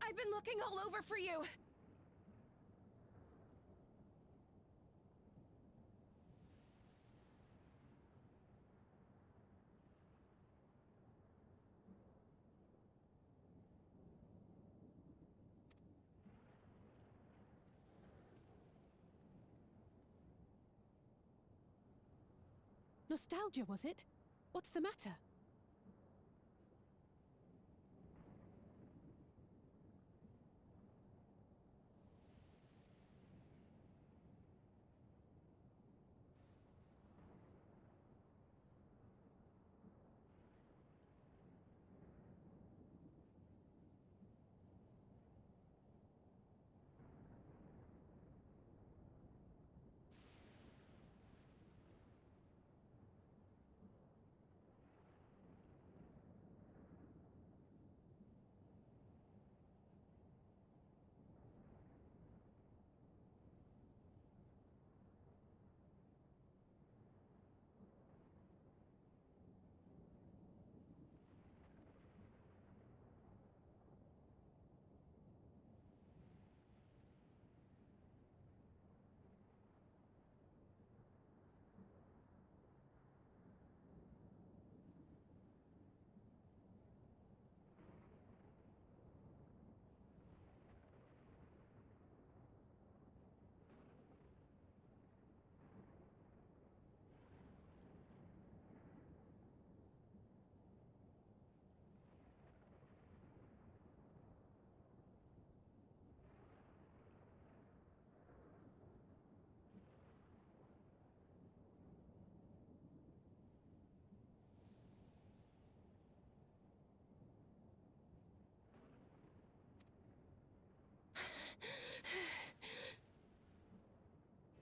I've been looking all over for you. Nostalgia, was it? What's the matter?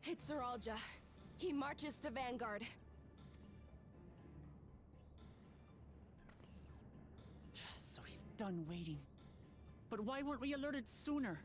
It's Zeralja. He marches to Vanguard. So he's done waiting. But why weren't we alerted sooner?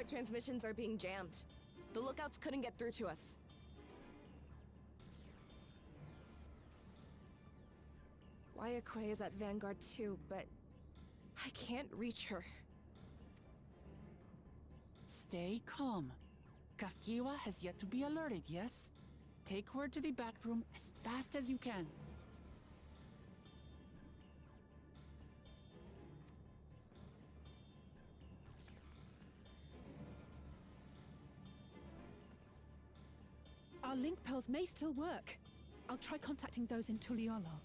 Our transmissions are being jammed. The lookouts couldn't get through to us. Wayakwe is at Vanguard too, but I can't reach her. Stay calm. Kafkiwa has yet to be alerted, yes? Take her to the back room as fast as you can. Our link pearls may still work. I'll try contacting those in Tuliolo.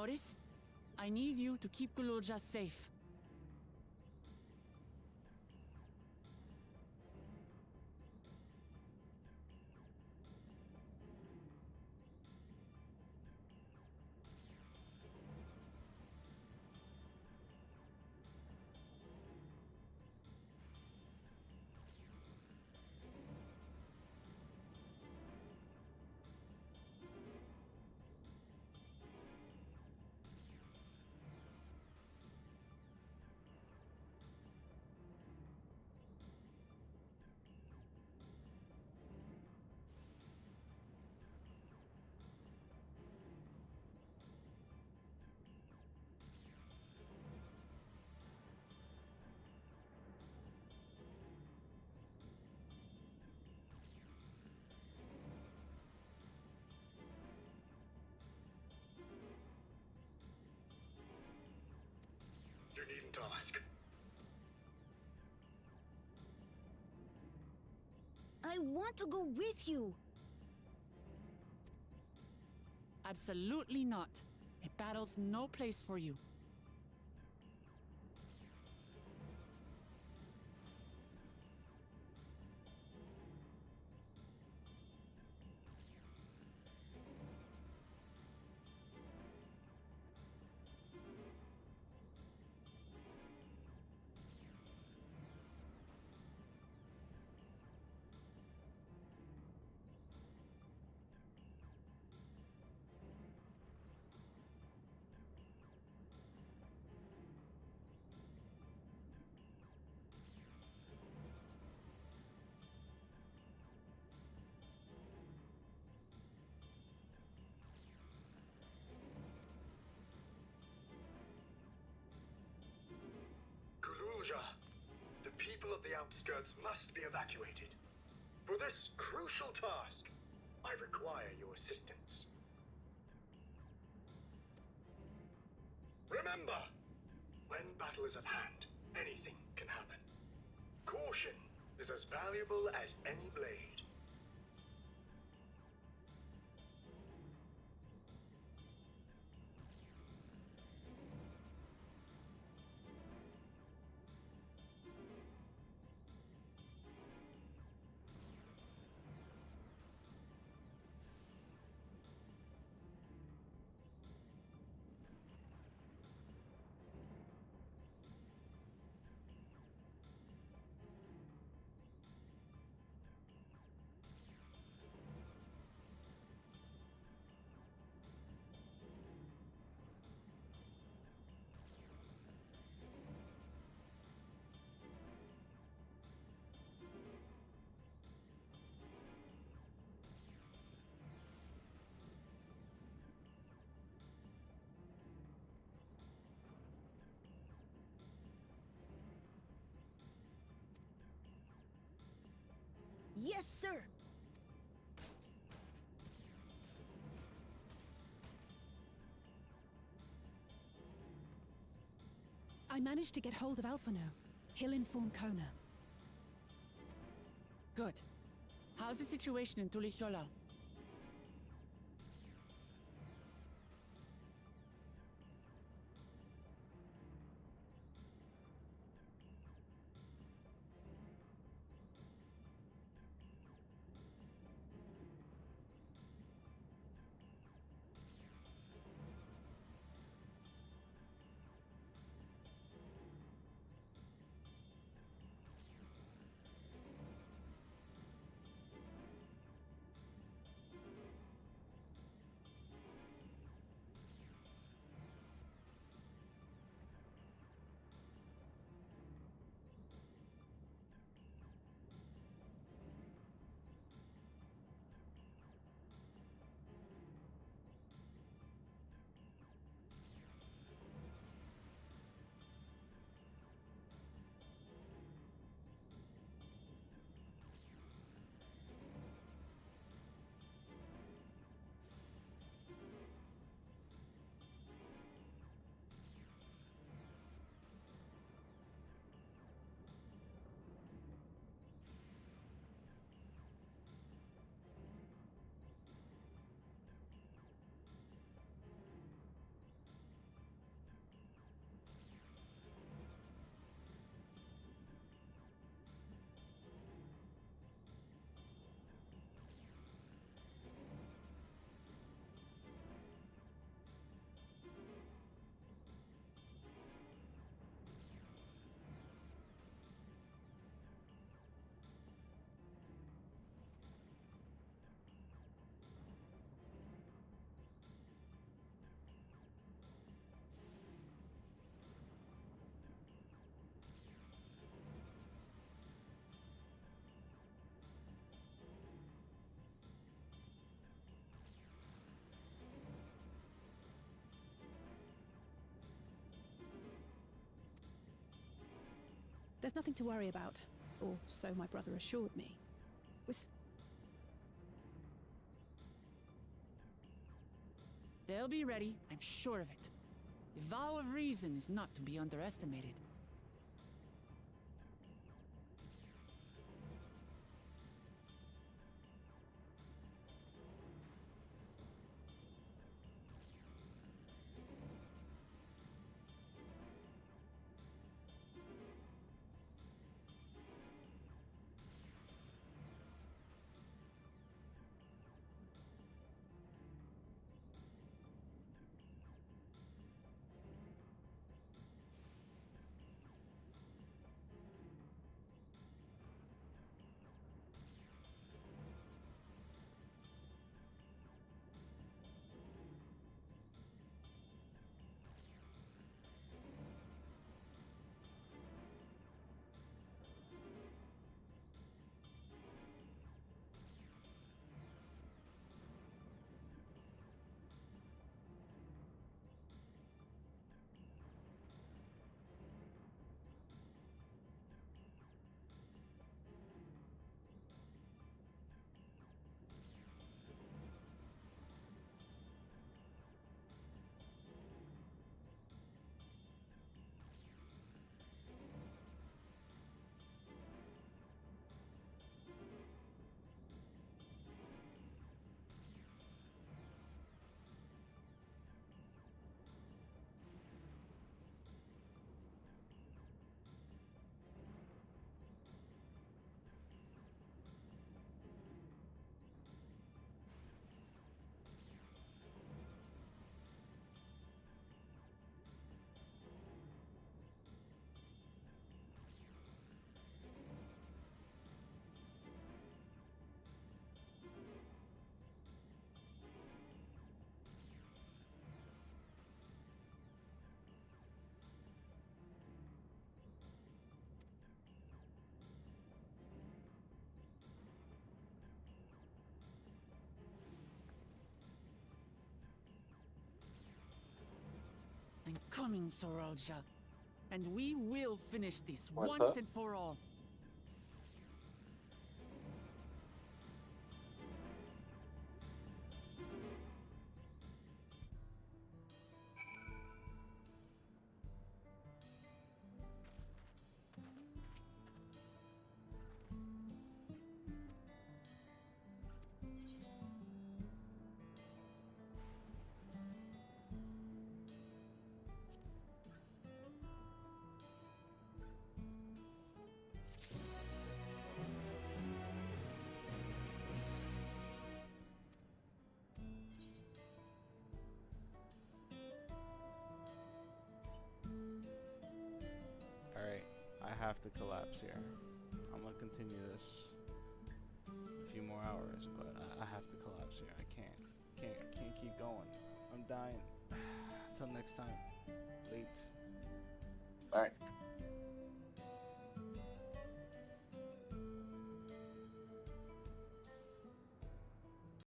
Otis, I need you to keep Guloja safe. You needn't ask. I want to go with you. Absolutely not. A battle's no place for you. The people of the outskirts must be evacuated. For this crucial task, I require your assistance. Remember, when battle is at hand, anything can happen. Caution is as valuable as any blade. Yes, sir! I managed to get hold of Alphano. He'll inform Kona. Good. How's the situation in Tulichola? There's nothing to worry about, or so my brother assured me. With... They'll be ready, I'm sure of it. The vow of reason is not to be underestimated. coming, Sorolja. And we will finish this What's once up? and for all. Alright, I have to collapse here. I'm gonna continue this a few more hours, but I have to collapse here. I can't keep going. I'm dying. Until next time. Late. Alright.